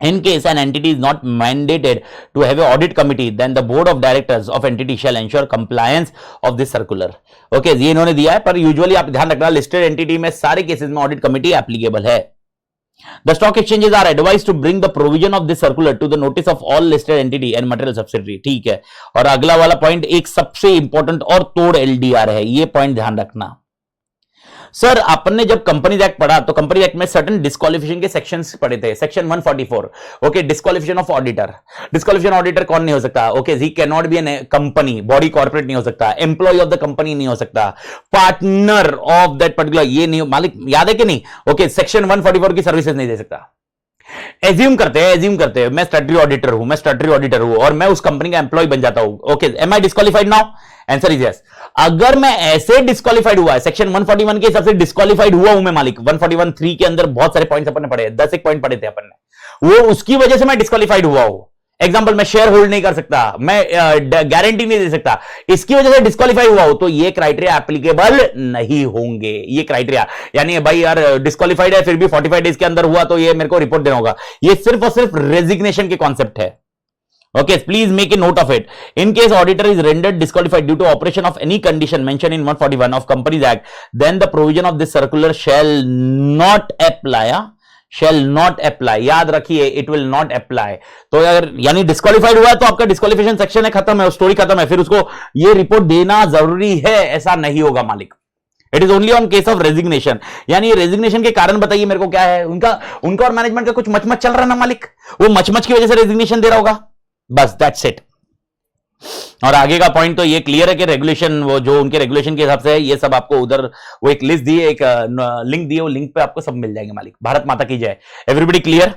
In case an entity is not mandated to have an audit committee, then the board of directors of entity shall ensure compliance of this circular. Okay, ये इन्होंने दिया है, पर यूजुअली आप ध्यान रखना लिस्टेड एंटिटी में सारे केसेस में ऑडिट कमेटी एप्लीकेबल है। The stock exchanges are advised to bring the provision of this circular to the notice of all listed entity and material subsidiary. ठीक है, और अगला वाला पॉइंट एक सबसे इंपॉर्टेंट और तोड़ LDR है, ये पॉइंट ध्यान रखना। सर आपने जब कंपनीज एक्ट पढ़ा तो कंपनी एक्ट में सर्टेन डिस्क्वालिफिकेशन के सेक्शंस पढ़े थे, section 144, okay disqualification of auditor. Disqualification auditor कौन नहीं हो सकता? Okay he can not be an company, body corporate नहीं हो सकता, एम्प्लॉय ऑफ द कंपनी नहीं हो सकता, पार्टनर ऑफ दैट पर्टिकुलर ये नहीं, मालिक याद है कि नहीं? ओके सेक्शन 144 की सर्विसेज नहीं दे सकता। एज्यूम करते हैं मैं स्टैट्यूटरी ऑडिटर हूं और मैं उस कंपनी का एम्प्लॉय बन जाता हूं, okay am I disqualified now? Answer is yes. अगर मैं ऐसे डिस्क्वालिफाइड हुआ है, सेक्शन 141 के हिसाब से डिस्क्वालिफाइड हुआ हूं मैं मालिक, 141(3) के अंदर बहुत सारे पॉइंट्स अपन ने पढ़े, 10 एक पॉइंट पढ़े थे अपन ने, वो उसकी वजह से मैं डिस्क्वालिफाइड हुआ हूं, एग्जाम्पल, मैं शेयर होल्ड नहीं कर सकता, मैं गारंटी नहीं दे सकता, इसकी वजह से डिस्क्वालीफाई हुआ हो, तो ये क्राइटेरिया एप्लीकेबल नहीं होंगे। ये क्राइटेरिया यानी भाई यार डिस्क्वालीफाइड है फिर भी 45 डेज के अंदर हुआ तो ये मेरे को रिपोर्ट देना होगा, ये सिर्फ और सिर्फ रेजिग्नेशन के कॉन्सेप्ट है। Okay, please make a note of it. In case auditor is rendered disqualified due to operation of any condition mentioned in 141 of Companies Act, then the provision of this circular shall not apply. Shall not apply. याद रखिए, it will not apply. तो अगर यानी disqualified हुआ है तो आपका disqualification section है, खत्म है, स्टोरी खत्म है, फिर उसको ये रिपोर्ट देना जरूरी है, ऐसा नहीं होगा मालिक। It is only on case of resignation. यानी रेजिग्नेशन के कारण बताइए मेरे को क्या है, उनका और मैनेजमेंट का कुछ मचमच चल रहा है ना मालिक, वो मचमच की वजह से रेजिग्नेशन दे रहा होगा, बस दैट्स इट। और आगे का पॉइंट तो ये क्लियर है कि रेगुलेशन, वो जो उनके रेगुलेशन के हिसाब से है, ये सब आपको उधर वो एक लिस्ट दी है, एक लिंक दी है, वो लिंक पे आपको सब मिल जाएंगे मालिक। भारत माता की जय। Everybody clear?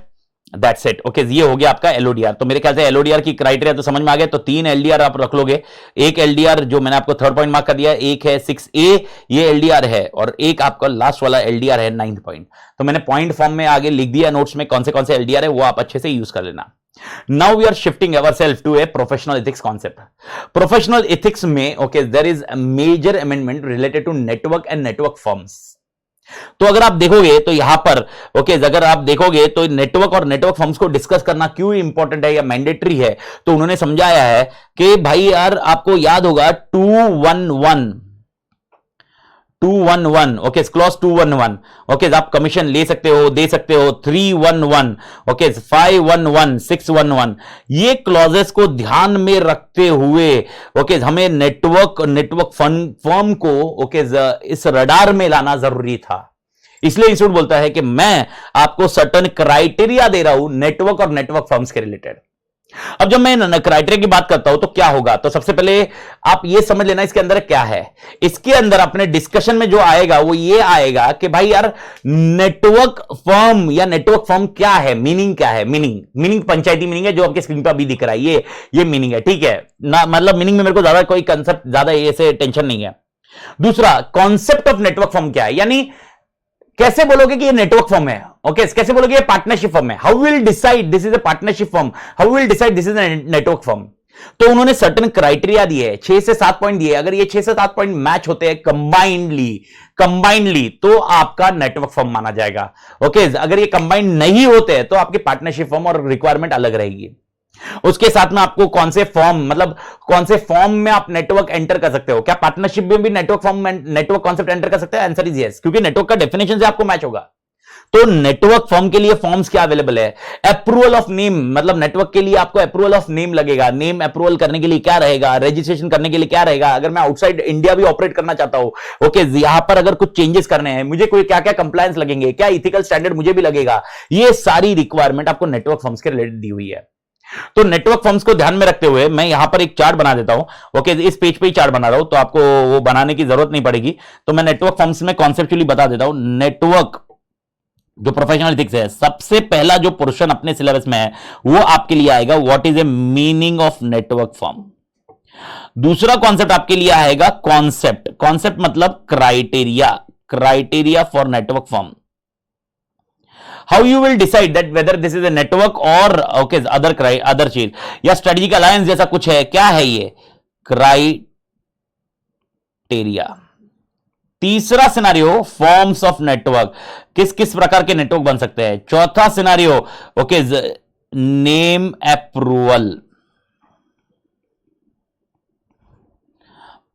That's it. Okay, ये हो गया आपका एलओडीआर। तो मेरे ख्याल से एलओडीआर की क्राइटेरिया तो समझ में आ गया। तो 3 एलडीआर आप रख लोगे, एक एलडीआर जो मैंने आपको थर्ड पॉइंट मार्क कर दिया, एक है 6A, ये एलडीआर है, और एक आपका लास्ट वाला एलडीआर है 9th पॉइंट। तो मैंने पॉइंट फॉर्म में आगे लिख दिया नोट्स में कौन से एलडीआर है, वो आप अच्छे से यूज कर लेना। Now we are shifting ourselves to a professional ethics concept. Professional ethics में, okay, there is a major amendment related to network and network firms. तो अगर आप देखोगे तो यहां पर अगर आप देखोगे तो नेटवर्क और नेटवर्क फर्म्स को डिस्कस करना क्यों इंपॉर्टेंट है या मैंडेटरी है, तो उन्होंने समझाया है कि भाई यार आपको याद होगा 211 ओके, क्लॉज 211 ओके, आप कमीशन ले सकते हो, दे सकते हो, 311 ओके, 511, 611, ये क्लॉजेस को ध्यान में रखते हुए हमें नेटवर्क फर्म को इस रडार में लाना जरूरी था। इसलिए इंस्टीट्यूट बोलता है कि मैं आपको सर्टेन क्राइटेरिया दे रहा हूं नेटवर्क और नेटवर्क फर्म्स के रिलेटेड। अब जब मैं क्राइटेरिया की बात करता हूं तो क्या होगा, तो सबसे पहले आप ये समझ लेना इसके अंदर क्या है। इसके अंदर अपने डिस्कशन में जो आएगा वो ये आएगा कि भाई यार नेटवर्क फर्म या नेटवर्क फर्म क्या है, मीनिंग क्या है। मीनिंग पंचायती मीनिंग है जो आपके स्क्रीन पर अभी दिख रहा है, ये मीनिंग है, ठीक है ना। मतलब मीनिंग में मेरे को ज्यादा कोई कंसेप्ट ज्यादा ऐसे टेंशन नहीं है। दूसरा, कॉन्सेप्ट ऑफ नेटवर्क फर्म क्या है, यानी कैसे बोलोगे कि ये नेटवर्क फर्म है, कैसे बोलोगे ये पार्टनरशिप फर्म है, how will decide this is a partnership firm, how will decide this is a network firm. तो उन्होंने सर्टेन क्राइटेरिया दिए, 6 से 7 पॉइंट दिए। अगर ये 6 से 7 पॉइंट मैच होते हैं कंबाइंडली तो आपका नेटवर्क फर्म माना जाएगा। अगर ये कंबाइंड नहीं होते हैं तो आपकी पार्टनरशिप फर्म और रिक्वायरमेंट अलग रहेगी। उसके साथ में आपको कौन से फॉर्म में आप नेटवर्क एंटर कर सकते हो, क्या पार्टनरशिप में भी नेटवर्क कॉन्सेप्ट एंटर कर सकते हैं? आंसर इज यस, क्योंकि नेटवर्क का डेफिनेशन से आपको मैच होगा। तो नेटवर्क फर्म के लिए फॉर्म्स क्या अवेलेबल है, अप्रूवल ऑफ नेम, मतलब नेटवर्क के लिए आपको अप्रूवल ऑफ नेम लगेगा, नेम अप्रूवल करने के लिए क्या रहेगा, रजिस्ट्रेशन करने के लिए क्या रहेगा, अगर मैं आउटसाइड इंडिया भी ऑपरेट करना चाहता हूं यहां पर अगर कुछ चेंजेस करने हैं, मुझे कोई क्या क्या कंप्लायंस लगेंगे, क्या इथिकल स्टैंडर्ड मुझे भी लगेगा, ये सारी रिक्वायरमेंट आपको नेटवर्क फर्म्स के रिलेटेड दी हुई है। तो नेटवर्क फर्म्स को ध्यान में रखते हुए मैं यहां पर एक चार्ट बना देता हूं। इस पेज पे ही चार्ट बना रहा हूं तो आपको वो बनाने की जरूरत नहीं पड़ेगी। तो मैं नेटवर्क फर्म्स में कॉन्सेप्चुअली बता देता हूं। नेटवर्क जो प्रोफेशनल एथिक्स है, सबसे पहला जो पोर्शन अपने सिलेबस में है वो आपके लिए आएगा, what is a meaning of network firm. दूसरा कॉन्सेप्ट आपके लिए आएगा कॉन्सेप्ट मतलब criteria for network firm. How you will decide that whether this is a network or other चीज या स्ट्रेटेजिक अलायंस जैसा कुछ है, क्या है ये क्राइटेरिया। तीसरा सिनारियो फॉर्म्स ऑफ नेटवर्क, किस किस प्रकार के नेटवर्क बन सकते हैं। चौथा सिनारियो नेम अप्रूवल।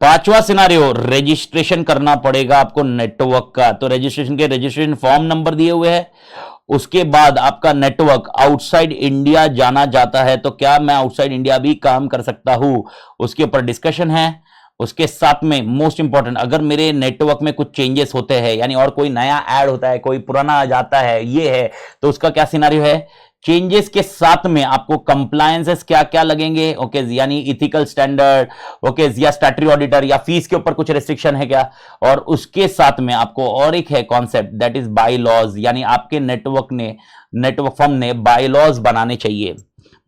पांचवा सिनारियो रजिस्ट्रेशन करना पड़ेगा आपको नेटवर्क का, तो रजिस्ट्रेशन फॉर्म नंबर दिए हुए हैं। उसके बाद आपका नेटवर्क आउटसाइड इंडिया जाना जाता है, तो क्या मैं आउटसाइड इंडिया भी काम कर सकता हूं, उसके ऊपर डिस्कशन है। उसके साथ में मोस्ट इंपॉर्टेंट, अगर मेरे नेटवर्क में कुछ चेंजेस होते हैं, यानी और कोई नया ऐड होता है, कोई पुराना आ जाता है, ये है, तो उसका क्या सिनारियो है। चेंजेस के साथ में आपको कंप्लायंसेस क्या क्या लगेंगे, यानी इथिकल स्टैंडर्ड या स्टैट्यूटरी ऑडिटर या फीस के ऊपर कुछ रेस्ट्रिक्शन है क्या। और उसके साथ में आपको और एक है concept, that is by laws, यानी आपके नेटवर्क फर्म ने बाय लॉज बनाने चाहिए।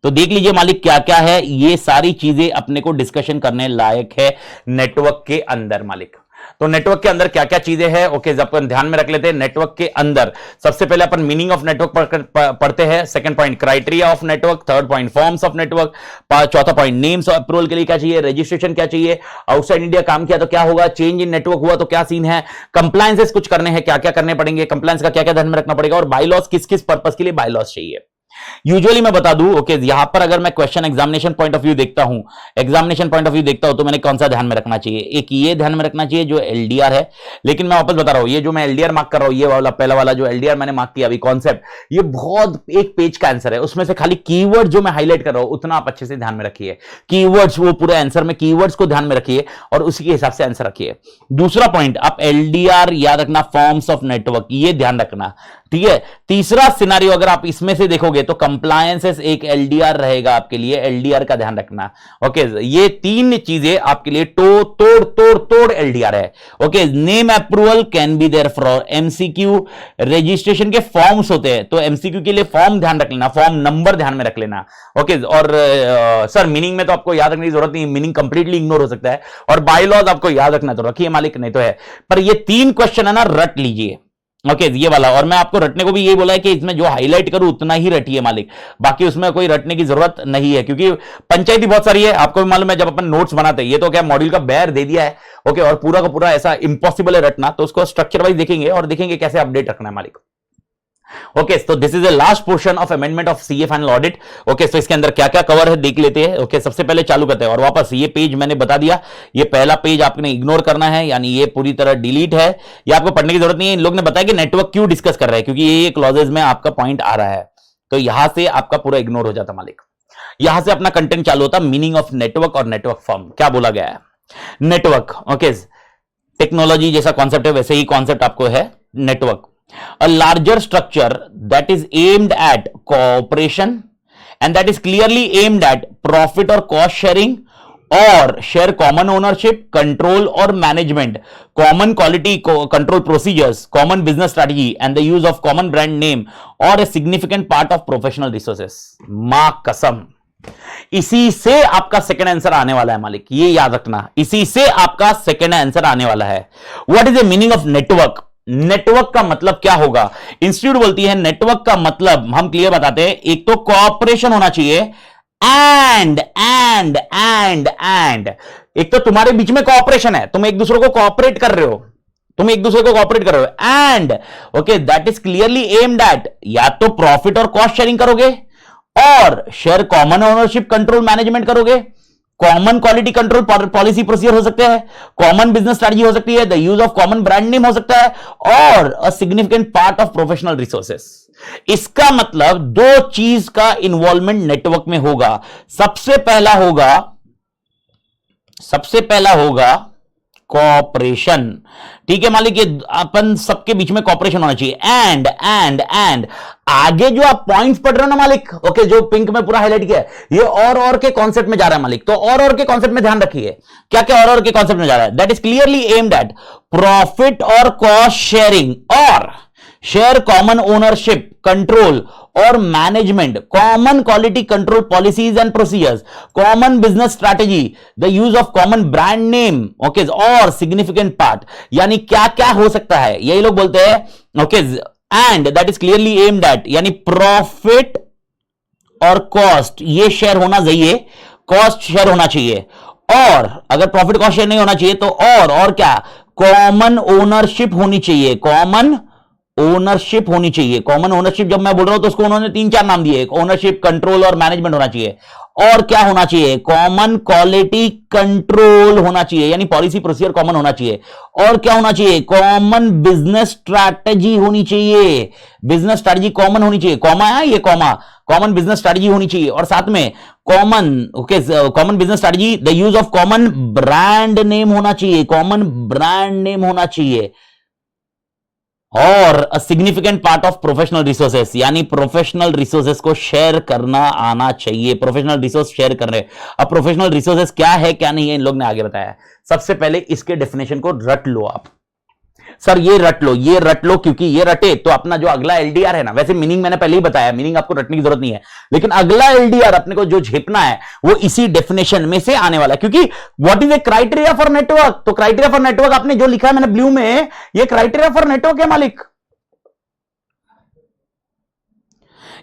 तो देख लीजिए मालिक क्या क्या है, ये सारी चीजें अपने को डिस्कशन करने लायक है नेटवर्क के अंदर मालिक। तो नेटवर्क के अंदर क्या क्या चीजें हैं, ओके, अपन ध्यान में रख लेते हैं। नेटवर्क के अंदर सबसे पहले अपन मीनिंग ऑफ नेटवर्क पढ़ते हैं, second point criteria of network, third point forms of network, चौथा पॉइंट नेम्स ऑफ अप्रूवल के लिए क्या चाहिए, रजिस्ट्रेशन क्या चाहिए, आउटसाइड इंडिया काम किया तो क्या होगा, चेंज इन नेटवर्क हुआ तो क्या सीन है, कंप्लायंसेस कुछ करने हैं, क्या क्या करने पड़ेंगे, कंप्लायंस का क्या क्या ध्यान में रखना पड़ेगा, और बायलॉज किस किस पर्पस के लिए बायलॉज चाहिए। यूजुअली मैं बता दूं, ओके, यहां पर अगर मैं question examination point of view देखता हूं, तो मैंने कौन सा ध्यान में रखना चाहिए, एक ये ध्यान में रखना चाहिए जो एलडीआर है। लेकिन मैं वापस बता रहा हूं, ये जो मैं एलडीआर मार्क कर रहा हूं, ये वाला पहला वाला जो एलडीआर मैंने मार्क किया अभी कॉन्सेप्ट, ये बहुत एक पेज का आंसर है, उसमें से खाली कीवर्ड जो मैं हाईलाइट कर रहा हूं उतना आप अच्छे से ध्यान में रखिए। कीवर्ड्स, वो पूरे आंसर में कीवर्ड्स को ध्यान में रखिए और उसी के हिसाब से आंसर रखिए। दूसरा पॉइंट, आप एलडीआर याद रखना, फॉर्म्स ऑफ नेटवर्क, ये ध्यान रखना, ठीक है। तीसरा सिनारियो अगर आप इसमें से देखोगे तो कंप्लायंसेस एक एलडीआर रहेगा आपके लिए, एलडीआर का ध्यान रखना, ओके। ये तीन चीजें आपके लिए तोड़ एलडीआर है, okay. Name approval can be there for MCQ, registration के फॉर्म्स होते हैं तो एमसीक्यू के लिए फॉर्म ध्यान रख लेना, फॉर्म नंबर ध्यान में रख लेना, ओके। और सर मीनिंग में तो आपको याद रखने की जरूरत नहीं, मीनिंग कंप्लीटली इग्नोर हो सकता है, और बायलॉज आपको याद रखना तो रखिए मालिक, नहीं तो है। पर ये तीन क्वेश्चन है ना, रट लीजिए, ओके, ये वाला। और मैं आपको रटने को भी ये बोला है कि इसमें जो हाईलाइट करूं उतना ही रटिए मालिक, बाकी उसमें कोई रटने की जरूरत नहीं है, क्योंकि पंचायती बहुत सारी है, आपको भी मालूम है। जब अपन नोट्स बनाते हैं, ये तो क्या मॉड्यूल का बैर दे दिया है, ओके, और पूरा का पूरा ऐसा इंपॉसिबल है रटना, तो उसको स्ट्रक्चर वाइज देखेंगे और देखेंगे कैसे अपडेट रखना है मालिक। ओके, तो this is the last portion of amendment of CA final audit. Okay, तो इसके अंदर क्या क्या कवर है देख लेते हैं। ओके, सबसे पहले चालू करते हैं, और वापस ये पेज मैंने बता दिया, ये पहला पेज आपने इग्नोर करना है, यानी ये पूरी तरह डिलीट है, ये आपको पढ़ने की जरूरत नहीं है। इन लोग ने बताया कि नेटवर्क क्यों डिस्कस कर रहे हैं, क्योंकि ये क्लॉजेज में आपका पॉइंट आ रहा है, तो यहां से आपका पूरा इग्नोर हो जाता मालिक। यहां से अपना कंटेंट चालू होता, मीनिंग ऑफ नेटवर्क और नेटवर्क फॉर्म क्या बोला गया है। नेटवर्क, ओके, टेक्नोलॉजी जैसा कॉन्सेप्ट है वैसे ही कॉन्सेप्ट आपको है network. A larger structure that is aimed at cooperation and that is clearly aimed at profit or cost sharing or share common ownership, control or management, common quality control procedures, common business strategy and the use of common brand name or a significant part of professional resources। मां कसम, इसी से आपका second answer आने वाला है मालिक, ये याद रखना, इसी से आपका सेकंड आंसर आने वाला है। What is the meaning of network? Network का मतलब क्या होगा? इंस्टीट्यूट बोलती है नेटवर्क का मतलब, हम क्लियर बताते हैं, एक तो कोऑपरेशन होना चाहिए, एंड एक तो तुम्हारे बीच में कोऑपरेशन है, तुम एक दूसरे को कोऑपरेट कर रहे हो, and okay, that is clearly aimed at, या तो प्रॉफिट और कॉस्ट शेयरिंग करोगे, और share common ownership control management करोगे, common quality control policy procedure हो सकते हैं, कॉमन बिजनेस स्ट्रेटजी हो सकती है, the use of common brand name हो सकता है, और a significant part of professional resources. इसका मतलब दो चीज का इन्वॉल्वमेंट नेटवर्क में होगा। सबसे पहला होगा कॉपरेशन, ठीक है मालिक, ये अपन सबके बीच में कॉपरेशन होना चाहिए। एंड आगे जो आप पॉइंट्स पढ़ रहे हो ना मालिक, ओके, जो पिंक में पूरा हाईलाइट किया है, ये और के कॉन्सेप्ट में जा रहा है मालिक, तो और के कॉन्सेप्ट में ध्यान रखिए, क्या क्या और के कॉन्सेप्ट में जा रहा है। That is clearly aimed eight profit और कॉस्ट शेयरिंग, और शेयर कॉमन ओनरशिप कंट्रोल और management, common quality control policies and procedures, common business strategy, the use of common brand name, okay, और सिग्निफिकेंट पार्ट, यानी क्या क्या हो सकता है, यही लोग बोलते हैं, okay. And that is clearly aimed eight, यानी प्रॉफिट और कॉस्ट ये शेयर होना चाहिए, कॉस्ट शेयर होना चाहिए, और अगर प्रॉफिट कॉस्ट शेयर नहीं होना चाहिए तो और क्या, कॉमन ओनरशिप होनी चाहिए, कॉमन ओनरशिप होनी चाहिए। कॉमन ओनरशिप जब मैं बोल रहा हूं तो उसको उन्होंने 3-4 नाम दिए, ओनरशिप, कंट्रोल और मैनेजमेंट होना चाहिए, और क्या होना चाहिए, कॉमन क्वालिटी कंट्रोल होना चाहिए, यानी पॉलिसी प्रोसीजर कॉमन होना चाहिए, और क्या होना चाहिए, कॉमन बिजनेस स्ट्रैटेजी होनी चाहिए, बिजनेस स्ट्रैटेजी कॉमन होनी चाहिए, कॉमा है ये, कॉमन बिजनेस स्ट्रैटेजी होनी चाहिए, और साथ में common, okay, common business strategy, the use of common brand name होना चाहिए, कॉमन ब्रांड नेम होना चाहिए, और a significant part of professional resources, यानी प्रोफेशनल रिसोर्सेस को शेयर करना आना चाहिए, प्रोफेशनल रिसोर्स शेयर कर रहे हैं। अब प्रोफेशनल रिसोर्सेस क्या है क्या नहीं है, इन लोग ने आगे बताया। सबसे पहले इसके डेफिनेशन को रट लो आप। सर ये रट लो क्योंकि ये रटे तो अपना जो अगला एलडीआर है ना, वैसे मीनिंग मैंने पहले ही बताया, मीनिंग आपको रटने की जरूरत नहीं है, लेकिन अगला एलडीआर अपने को जो झेपना है वो इसी डेफिनेशन में से आने वाला है। क्योंकि what is a criteria for network, तो क्राइटेरिया फॉर नेटवर्क आपने जो लिखा है मैंने ब्लू में, ये क्राइटेरिया फॉर नेटवर्क है मालिक,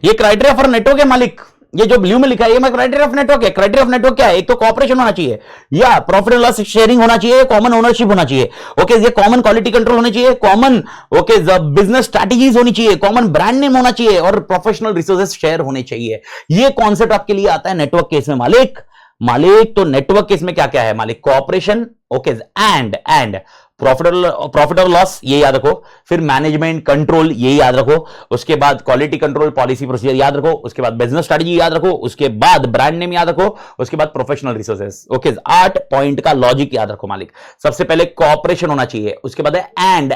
ये क्राइटेरिया फॉर नेटवर्क है मालिक, ये जो ब्लू में लिखा है ये क्राइटेरिया ऑफ नेटवर्क है। क्राइटेरिया ऑफ नेटवर्क क्या है? एक तो कॉपरेशन होना चाहिए, या प्रॉफिट एंड लॉस शेयरिंग होना चाहिए, कॉमन ओनरशिप होना चाहिए, ओके, ये कॉमन क्वालिटी कंट्रोल होना चाहिए, कॉमन ओके बिजनेस स्ट्रैटेजीज होनी चाहिए, कॉमन ब्रांड नेम होना चाहिए और प्रोफेशनल रिसोर्सेज शेयर होने चाहिए। ये कॉन्सेप्ट आपके लिए आता है नेटवर्क केस में मालिक। तो नेटवर्क केस में क्या क्या है मालिक? कॉपरेशन, ओके, एंड प्रॉफिट और लॉस, ये याद रखो, फिर मैनेजमेंट कंट्रोल, ये याद रखो, उसके बाद क्वालिटी कंट्रोल पॉलिसी प्रोसीजर याद रखो, उसके बाद बिजनेस स्ट्रेटजी याद रखो, उसके बाद ब्रांड नेम याद रखो, उसके बाद प्रोफेशनल रिसोर्सेज। ओके, 8 पॉइंट का लॉजिक याद रखो मालिक। सबसे पहले कॉपरेशन होना चाहिए, उसके बाद है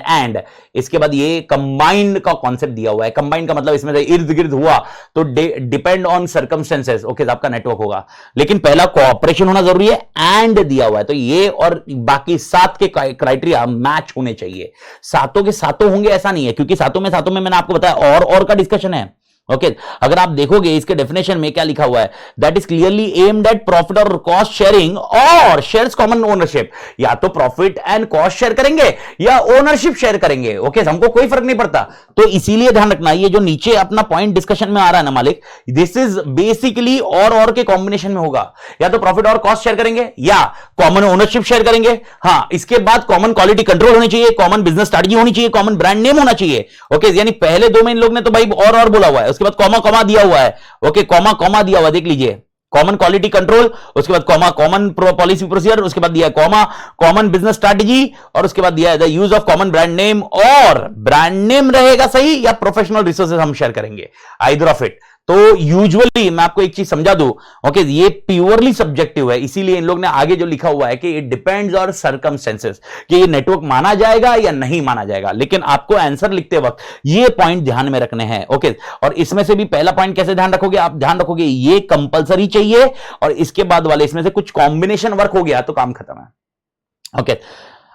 एंड, इसके बाद ये कंबाइंड का कॉन्सेप्ट दिया हुआ है। कंबाइंड का मतलब इसमें से इर्द गिर्द हुआ तो डिपेंड ऑन सर्कमस्टेंसेस, ओके, आपका नेटवर्क होगा, लेकिन पहला कॉपरेशन होना जरूरी है, एंड दिया हुआ है, तो ये और बाकी 7 के क्राइटेरिया मैच होने चाहिए। सातों के सातों होंगे ऐसा नहीं है, क्योंकि सातों में मैंने आपको बताया और का डिस्कशन है। ओके, अगर आप देखोगे इसके डेफिनेशन में क्या लिखा हुआ है, that is clearly aimed eight profit और कॉस्ट शेयरिंग और शेयर्स कॉमन ओनरशिप। या तो प्रॉफिट एंड कॉस्ट शेयर करेंगे या ओनरशिप शेयर करेंगे, ओके, हमको कोई फर्क नहीं पड़ता। तो इसीलिए ध्यान रखना, ये जो नीचे अपना पॉइंट डिस्कशन में आ रहा है ना मालिक, दिस इज बेसिकली और के कॉम्बिनेशन में होगा। या तो प्रॉफिट और कॉस्ट शेयर करेंगे या कॉमन ओनरशिप शेयर करेंगे। हाँ, इसके बाद कॉमन क्वालिटी कंट्रोल होनी चाहिए, कॉमन बिजनेस स्ट्रेटजी होनी चाहिए, कॉमन ब्रांड नेम होना चाहिए। ओके, यानी पहले 2 में इन लोग ने तो भाई और बोला हुआ है, उसके बाद कॉमा दिया हुआ है, ओके, कॉमा दिया हुआ है, देख लीजिए, कॉमन क्वालिटी कंट्रोल, उसके बाद कॉमन पॉलिसी प्रोसीजर, उसके बाद दिया कॉमन बिजनेस स्ट्रैटेजी, और उसके बाद दिया है the use of common brand name, और ब्रांड नेम रहेगा सही या प्रोफेशनल रिसोर्सेज हम शेयर करेंगे, आइदर ऑफ इट। तो यूजुअली मैं आपको एक चीज समझा दूं, ओके, ये प्योरली सब्जेक्टिव है, इसीलिए इन लोग ने आगे जो लिखा हुआ है कि इट डिपेंड्स ऑन सर्कमस्टेंसेस, कि ये नेटवर्क माना जाएगा या नहीं माना जाएगा, लेकिन आपको आंसर लिखते वक्त ये पॉइंट ध्यान में रखने हैं। ओके, और इसमें से भी पहला पॉइंट कैसे ध्यान रखोगे? आप ध्यान रखोगे ये कंपलसरी चाहिए, और इसके बाद वाले इसमें से कुछ कॉम्बिनेशन वर्क हो गया तो काम खत्म है। ओके,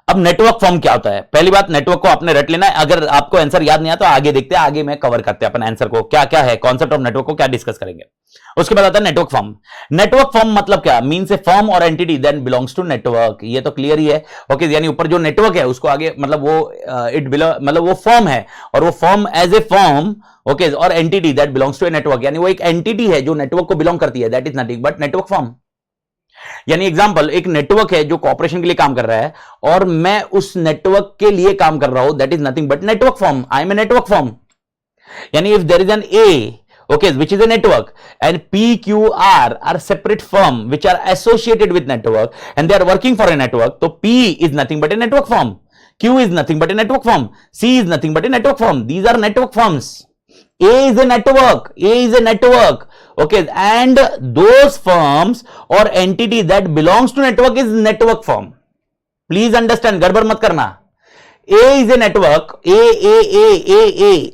अब नेटवर्क फॉर्म क्या होता है? पहली बात, नेटवर्क को आपने रट लेना है। अगर आपको आंसर याद नहीं आया तो आगे देखते हैं, आगे में कवर करते हैं अपन आंसर को, क्या क्या है कॉन्सेप्ट ऑफ नेटवर्क को क्या डिस्कस करेंगे। उसके बाद आता है नेटवर्क फॉर्म। नेटवर्क फॉर्म मतलब क्या? Means a firm or entity that belongs to network, ये तो क्लियर ही है। ओके, यानी ऊपर जो नेटवर्क है उसको आगे मतलब वो फर्म है, और वो firm as a firm, okay, और entity that belongs to a network, यानी वो एक एंटिटी है जो नेटवर्क को बिलोंग करती है, that is nothing but network firm. यानी एग्जांपल, एक नेटवर्क है जो कॉर्पोरेशन के लिए काम कर रहा है और मैं उस नेटवर्क के लिए काम कर रहा हूं, that is nothing but network firm, I am a network firm. यानी if there is an a, okay, which is a network, and PQR are separate firm which are associated with network and they are working for a network, so P is nothing but a network firm, Q is nothing but a network firm, C is nothing but a network firm. These are network firms. A is a network, okay, and those firms or entity that belongs to network is network firm. Please understand, गड़बड़ मत करना। A is a network, A,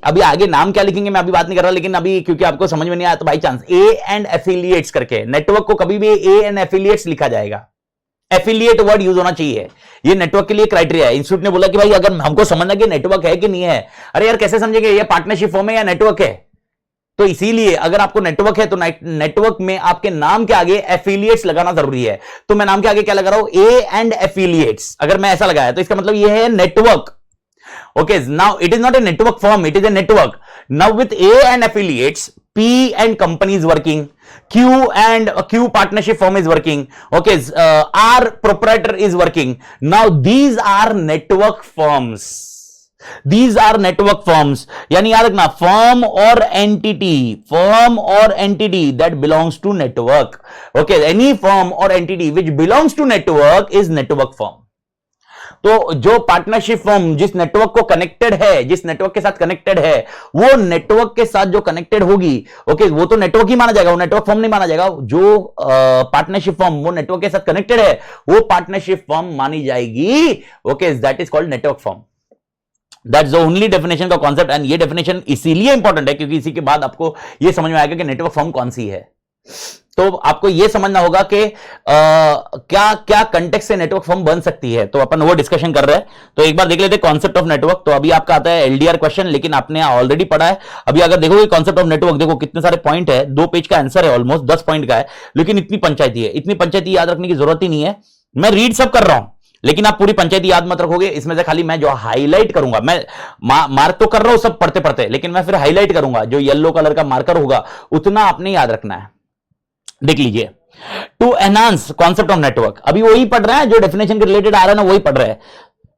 अभी आगे नाम क्या लिखेंगे मैं अभी बात नहीं कर रहा, लेकिन अभी क्योंकि आपको समझ में नहीं आया तो by chance A and affiliates करके, नेटवर्क को कभी भी A and affiliates लिखा जाएगा, एफिलिएट वर्ड यूज होना चाहिए, ये नेटवर्क के लिए क्राइटेरिया है। इंस्टीट्यूट ने बोला कि भाई अगर हमको समझना कि नेटवर्क है कि नहीं है, अरे यार कैसे समझेंगे ये पार्टनरशिप फॉर्म है या नेटवर्क है? तो इसीलिए अगर आपको नेटवर्क है तो नेटवर्क में आपके नाम के आगे एफिलिएट्स लगाना जरूरी है। तो मैं नाम के आगे क्या लगा रहा हूं? A and affiliates. अगर मैं ऐसा लगाया तो इसका मतलब ये है network. Okay, now it is not a network firm, it is a network. Now with A and affiliates, P and company is working, Q partnership firm is working, okay, R proprietor is working. Now these are network firms. These are network firms. यानी याद रखना, firm or entity that belongs to network. Okay, any firm or entity which belongs to network is network firm. तो जो partnership firm जिस network को connected है, जिस network के साथ कनेक्टेड है, वो नेटवर्क के साथ जो कनेक्टेड होगी, ओके, वो तो नेटवर्क ही माना जाएगा, वो नेटवर्क फर्म नहीं माना जाएगा। जो पार्टनरशिप फर्म वो नेटवर्क के साथ कनेक्टेड है, वो पार्टनरशिप फर्म मानी जाएगी। Okay, that is called network firm. That's the only definition का कॉन्सेप्ट, एंड ये डेफिनेशन इसीलिए इंपॉर्टेंट है क्योंकि इसी के बाद आपको ये समझ में आएगा कि नेटवर्क फर्म कौन सी है। तो आपको यह समझना होगा कि क्या क्या कंटेक्स्ट से नेटवर्क फॉर्म बन सकती है, तो अपन वो डिस्कशन कर रहे हैं। तो एक बार देख लेते हैं कॉन्सेप्ट ऑफ नेटवर्क। तो अभी आपका आता है एलडीआर क्वेश्चन, लेकिन आपने ऑलरेडी पढ़ा है। अभी अगर देखोगे कॉन्सेप्ट ऑफ नेटवर्क, देखो कितने सारे पॉइंट है, 2 पेज का आंसर है, ऑलमोस्ट 10 पॉइंट का है, लेकिन इतनी पंचायती है, इतनी पंचायती याद रखने की जरूरत ही नहीं है। मैं रीड सब कर रहा हूं, लेकिन आप पूरी पंचायती याद मत रखोगे। इसमें से खाली मैं जो हाईलाइट करूंगा, मैं मार्क तो कर रहा हूं सब पढ़ते पढ़ते, लेकिन मैं फिर हाईलाइट करूंगा, जो येलो कलर का मार्कर होगा उतना आपने याद रखना है। देख लीजिए, to enhance concept of network, अभी वही पढ़ रहे हैं जो डेफिनेशन के रिलेटेड आ रहा है ना, वही पढ़ रहे हैं।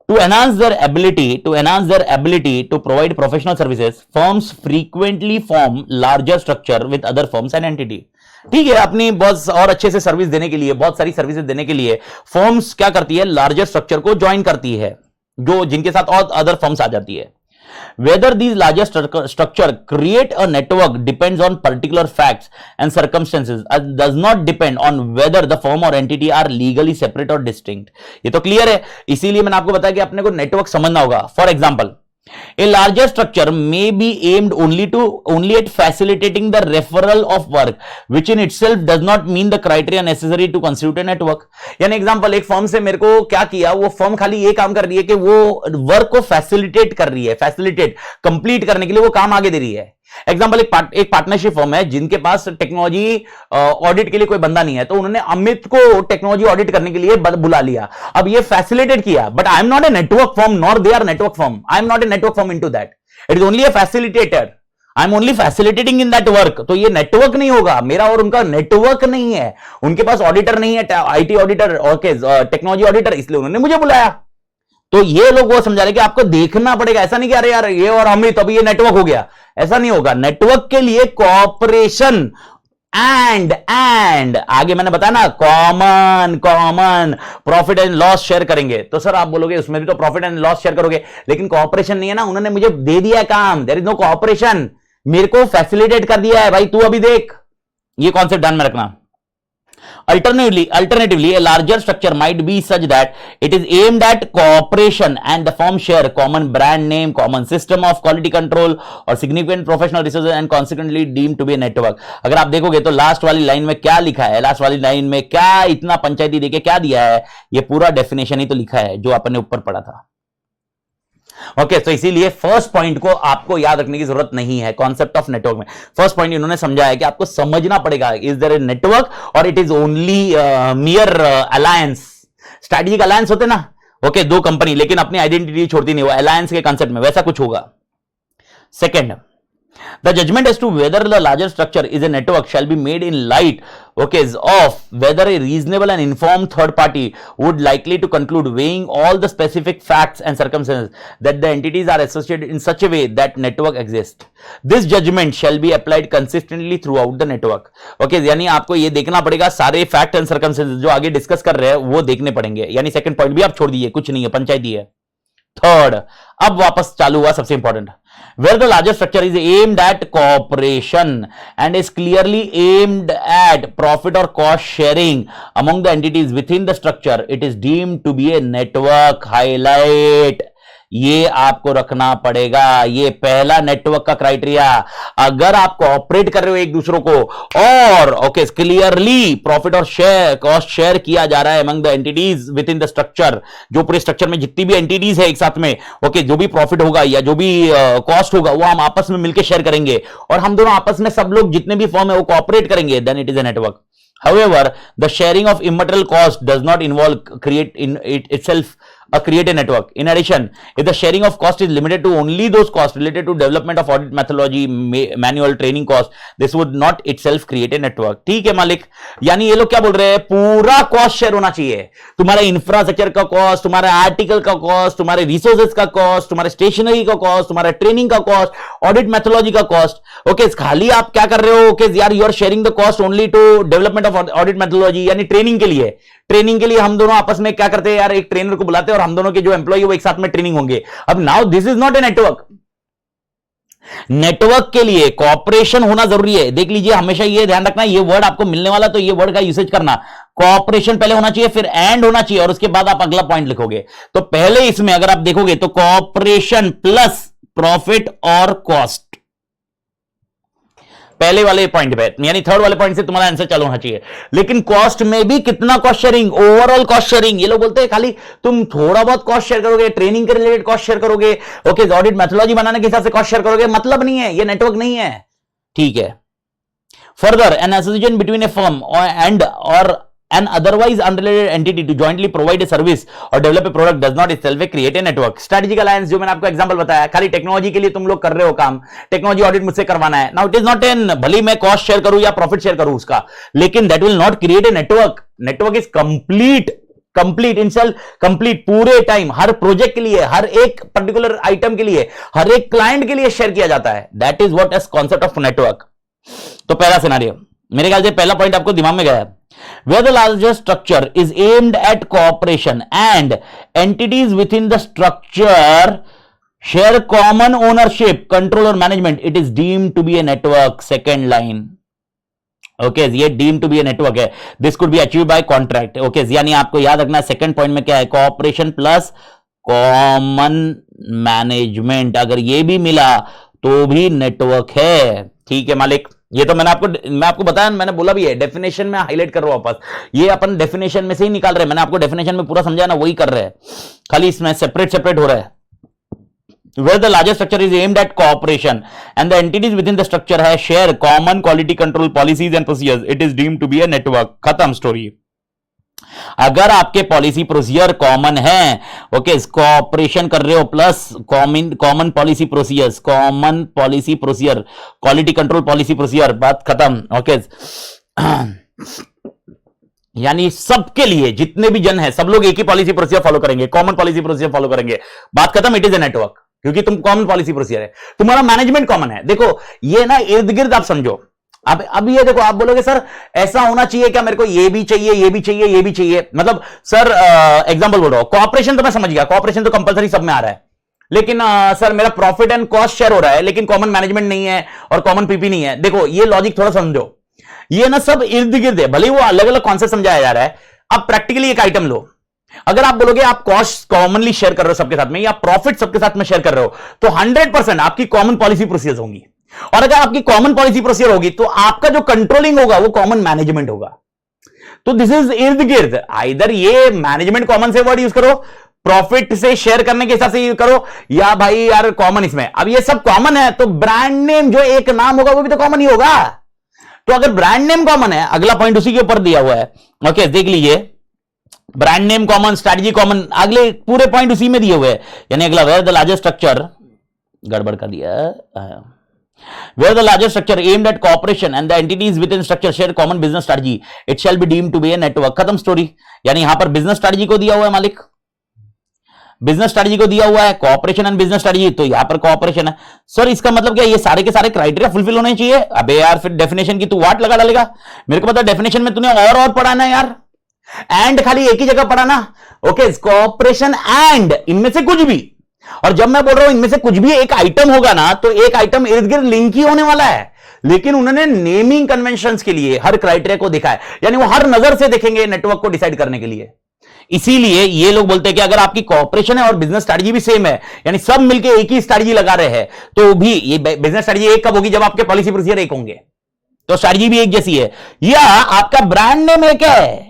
To enhance their ability to provide professional services, firms frequently form larger structure with other firms and entity. ठीक है, अपनी बहुत और अच्छे से सर्विस देने के लिए, बहुत सारी सर्विसेज देने के लिए फर्म्स क्या करती है, लार्जर स्ट्रक्चर को ज्वाइन करती है, जो जिनके साथ और अदर फर्म्स आ जाती है। Whether these larger structure create a network depends on particular facts and circumstances and does not depend on whether the firm or entity are legally separate or distinct. ये तो क्लियर है, इसीलिए मैंने आपको बताया कि अपने को नेटवर्क समझना होगा। For example, a larger structure may be aimed only at facilitating the referral of work, which in itself does not mean the criteria necessary to constitute a network. यानी एग्जांपल, एक फर्म से मेरे को क्या किया, वो फर्म खाली ये काम कर रही है कि वो वर्क को फैसिलिटेट कर रही है, फैसिलिटेट कंप्लीट करने के लिए वो काम आगे दे रही है। एग्जांपल, एक पार्टनरशिप फर्म है जिनके पास टेक्नोलॉजी ऑडिट के लिए कोई बंदा नहीं है, तो उन्होंने अमित को टेक्नोलॉजी ऑडिट करने के लिए बुला लिया। अब ये फैसिलिटेट किया, but I am not a network firm nor they are network firm, I am not a network firm into that, it is only a facilitator, I am only facilitating in that work. तो ये network नहीं होगा, मेरा और उनका network नहीं है। उनके पास ऑडिटर नहीं है, IT auditor, okay, technology auditor, इसलिए उन्होंने मुझे बुलाया। तो ये लोग वो समझा रहे कि आपको देखना पड़ेगा, ऐसा नहीं कि अरे यार ये और हम ही तो अभी ये नेटवर्क हो गया, ऐसा नहीं होगा। नेटवर्क के लिए कॉपरेशन एंड आगे मैंने बताया ना, common profit and loss share करेंगे। तो सर आप बोलोगे उसमें भी तो प्रॉफिट एंड लॉस शेयर करोगे, लेकिन कॉपरेशन नहीं है ना, उन्होंने मुझे दे दिया काम, देयर इज नो कॉपरेशन, मेरे को फैसिलिटेट कर दिया है, भाई तू अभी देख। ये कॉन्सेप्ट ध्यान में रखना। Alternatively, a larger structure might be such that it is aimed at cooperation and the firm share common brand name, common system of quality control or significant professional resources and consequently deemed to be a network. अगर आप देखोगे तो last वाली line में क्या लिखा है, last वाली लाइन में क्या इतना पंचायती देके क्या दिया है, ये पूरा डेफिनेशन ही तो लिखा है जो अपन ने ऊपर पढ़ा था। ओके, तो इसीलिए फर्स्ट पॉइंट को आपको याद रखने की जरूरत नहीं है। कॉन्सेप्ट ऑफ नेटवर्क में फर्स्ट पॉइंट इन्होंने समझा है कि आपको समझना पड़ेगा, इज देयर ए नेटवर्क और it is only मियर alliance. Strategic alliance होते ना, ओके, दो कंपनी लेकिन अपनी आइडेंटिटी छोड़ती नहीं, वो अलायंस के कॉन्सेप्ट में वैसा कुछ होगा। Second, the judgment as to whether the larger structure is a network shall be made in light, okay, of whether a reasonable and informed third party would likely to conclude, weighing all the specific facts and circumstances, that the entities are associated in such a way that network exists. This judgment shall be applied consistently throughout the network. Okay, यानी आपको ये देखना पड़ेगा, सारे fact and circumstances जो आगे discuss कर रहे हैं वो देखने पड़ेंगे। यानी सेकंड पॉइंट भी आप छोड़ दीजिए, कुछ नहीं है, पंचायती है। थर्ड, अब वापस चालू हुआ सबसे important, where the larger structure is aimed at cooperation and is clearly aimed at profit or cost sharing among the entities within the structure, it is deemed to be a network. Highlight, ये आपको रखना पड़ेगा, ये पहला network का criteria. अगर आप cooperate कर रहे हो एक दूसरों को और ओके क्लियरली प्रॉफिट और शेयर कॉस्ट शेयर किया जा रहा है among the entities with in the structure, जो पूरे स्ट्रक्चर में जितनी भी एंटिटीज है एक साथ में, ओके, जो भी प्रॉफिट होगा या जो भी कॉस्ट होगा वो हम आपस में मिलकर शेयर करेंगे और हम दोनों आपस में सब लोग जितने भी फर्म है वो कोऑपरेट करेंगे, then it is a network. However, the sharing of immaterial cost does not involve create in it itself create a network. In addition, if the sharing of cost is limited to only those costs related to development of audit methodology, manual training cost, this would not itself create a network. ठीक है मालिक, यानी ये लोग क्या बोल रहे हैं, पूरा कॉस्ट शेयर होना चाहिए। तुम्हारे इंफ्रास्ट्रक्चर का कॉस्ट, तुम्हारे आर्टिकल का कॉस्ट, तुम्हारे रिसोर्सेज का कॉस्ट, तुम्हारे स्टेशनरी का कॉस्ट, तुम्हारे ट्रेनिंग का कॉस्ट, ऑडिट मेथोलॉजी का कॉस्ट। ओके, खाली आप क्या कर रहे हो, ओके यार, you are sharing the cost only to development of audit methodology, यानी ट्रेनिंग के लिए। ट्रेनिंग के लिए हम दोनों आपस में क्या करते हैं यार, एक ट्रेनर को बुलाते हैं और हम दोनों के जो एम्प्लॉय वो एक साथ में ट्रेनिंग होंगे। अब now this is not a network. Network के लिए कॉपरेशन होना जरूरी है। देख लीजिए, हमेशा ये ध्यान रखना, ये वर्ड आपको मिलने वाला तो ये वर्ड का यूसेज करना, कॉपरेशन पहले होना चाहिए, फिर एंड होना चाहिए और उसके बाद आप अगला पॉइंट लिखोगे। तो पहले इसमें अगर आप देखोगे तो कॉपरेशन प्लस प्रॉफिट और कॉस्ट, पहले वाले पॉइंट पे, यानी थर्ड वाले पॉइंट से तुम्हारा आंसर चालू होना चाहिए। लेकिन कॉस्ट में भी कितना cost sharing, overall cost sharing. ये लोग बोलते हैं खाली तुम थोड़ा बहुत कॉस्ट शेयर करोगे, ट्रेनिंग के रिलेटेड कॉस्ट शेयर करोगे, ओके, ऑडिट मेथोडोलॉजी बनाने के हिसाब से कॉस्ट शेयर करोगे, मतलब नहीं है, ये नेटवर्क नहीं है, ठीक है। Further, an association between A firm and और an otherwise unrelated entity to jointly provide a service or develop a product does not itself create a network. Strategic alliance, जो मैंने आपको एग्जांपल बताया, खाली टेक्नोलॉजी के लिए तुम लोग कर रहे हो काम, टेक्नोलॉजी ऑडिट मुझसे करवाना है। Now it is not an, भले मैं कॉस्ट शेयर करूं या प्रॉफिट शेयर करूं उसका, लेकिन that will not create a network. Network is complete incel, complete पूरे टाइम, हर प्रोजेक्ट के लिए, हर एक पर्टिकुलर आइटम के लिए, हर एक क्लाइंट के लिए शेयर किया जाता है। That is what is concept of network. तो पहला सिनेरियो, मेरे ख्याल से पहला पॉइंट आपको दिमाग में गया है। Where the larger structure is aimed at cooperation and entities within the structure share common ownership, control or management, it is deemed to be a network. Second line, okay, ये deemed to be a network है। This could be achieved by contract, okay, यानी आपको याद रखना है second point में क्या है, cooperation plus common management, अगर ये भी मिला तो भी नेटवर्क है, ठीक है मालिक। ये तो मैं आपको बताया, मैंने बोला भी है, डेफिनेशन में हाईलाइट कर रहा हूं वापस, ये अपन डेफिनेशन में से ही निकाल रहे हैं, मैंने आपको डेफिनेशन में पूरा समझाया ना, वही कर रहे हैं, खाली इसमें सेपरेट हो रहा है। Where the larger structure is aimed at cooperation and the entities within the structure have share common quality control policies and procedures, it is deemed to be a network. खत्म स्टोरी। अगर आपके policy procedure common है, okay, cooperation कर रहे हो, plus common policy procedures, common policy procedure, quality control policy procedure, बात खत्म, okay. यानी सबके लिए, जितने भी जन है, सब लोग एक ही पॉलिसी प्रोसीजर फॉलो करेंगे, कॉमन पॉलिसी प्रोसीजर फॉलो करेंगे, बात खत्म। इट इज ए नेटवर्क, क्योंकि तुम कॉमन पॉलिसी प्रोसीजर है, तुम्हारा मैनेजमेंट कॉमन है। देखो ये ना इर्द गिर्द आप समझो। अब ये देखो, आप बोलोगे सर ऐसा होना चाहिए क्या, मेरे को ये भी चाहिए, ये भी चाहिए, ये भी चाहिए, मतलब सर एग्जांपल बोल रहा हूं, कॉपरेशन तो मैं समझ गया, कॉपरेशन तो कंपलसरी सब में आ रहा है, लेकिन सर मेरा प्रॉफिट एंड कॉस्ट शेयर हो रहा है, लेकिन कॉमन मैनेजमेंट नहीं है और कॉमन पीपी नहीं है। देखो ये लॉजिक थोड़ा समझो, ये ना सब इर्द गिर्द है, भले वो अलग अलग कॉन्सेप्ट समझाया जा रहा है। अब प्रैक्टिकली एक आइटम लो, अगर आप बोलोगे आप कॉस्ट कॉमनली शेयर कर रहे हो सबके साथ में, या प्रॉफिट सबके साथ में शेयर कर रहे हो, तो 100% आपकी कॉमन पॉलिसी प्रोसीजर होंगी, और अगर आपकी कॉमन पॉलिसी प्रोसीजर होगी तो आपका जो कंट्रोलिंग होगा वो कॉमन मैनेजमेंट होगा। तो दिस इज इर्द गिर्द, आइदर ये मैनेजमेंट कॉमन से वर्ड यूज करो, प्रॉफिट से शेयर करने के हिसाब से यूज करो, या भाई यार कॉमन इसमें। अब ये सब कॉमन है तो ब्रांड नेम जो एक नाम होगा वो भी तो कॉमन ही होगा। तो अगर ब्रांड नेम कॉमन है, अगला पॉइंट उसी के ऊपर दिया हुआ है, ओके, देख लीजिए, brand name common, strategy common, अगले पूरे पॉइंट उसी में दिए हुए हैं। यानी अगला, वेयर द लार्जेस्ट स्ट्रक्चर, गड़बड़ कर दिया, where the larger structure aimed at cooperation and the entities within structure share common business strategy, it shall be deemed to be a network. खत्म स्टोरी। यानी यहां पर बिजनेस स्ट्रेटजी को दिया हुआ है मालिक, बिजनेस स्ट्रेटजी को दिया हुआ है, कॉपरेशन एंड बिजनेस स्ट्रेटजी, तो यहां पर कॉपरेशन है। सर इसका मतलब क्या, ये सारे के सारे क्राइटेरिया फुलफिल होने चाहिए? अबे यार फिर डेफिनेशन की तू वाट लगा डालेगा, मेरे को पता डेफिनेशन में तूने और पढ़ाना है यार, एंड खाली एक ही जगह पढ़ाना, ओके, कॉपरेशन एंड इनमें से कुछ भी। और जब मैं बोल रहा हूं इनमें से कुछ भी एक आइटम होगा ना, तो एक आइटम इर्द गिर्द लिंक ही होने वाला है, लेकिन उन्होंने नेमिंग कन्वेंशंस के लिए हर क्राइटेरिया को देखा है, यानी वो हर नजर से देखेंगे नेटवर्क को डिसाइड करने के लिए। इसीलिए ये लोग बोलते हैं कि अगर आपकी कॉपरेशन है और बिजनेस स्ट्रेटजी भी सेम है, यानी सब मिलकर एक ही स्ट्रेटजी लगा रहे हैं, तो भी ये बिजनेस स्ट्रेटजी एक कब होगी, जब आपके पॉलिसी प्रोसीजर एक होंगे, तो स्ट्रेटजी भी एक जैसी है। या आपका ब्रांड नेम एक है,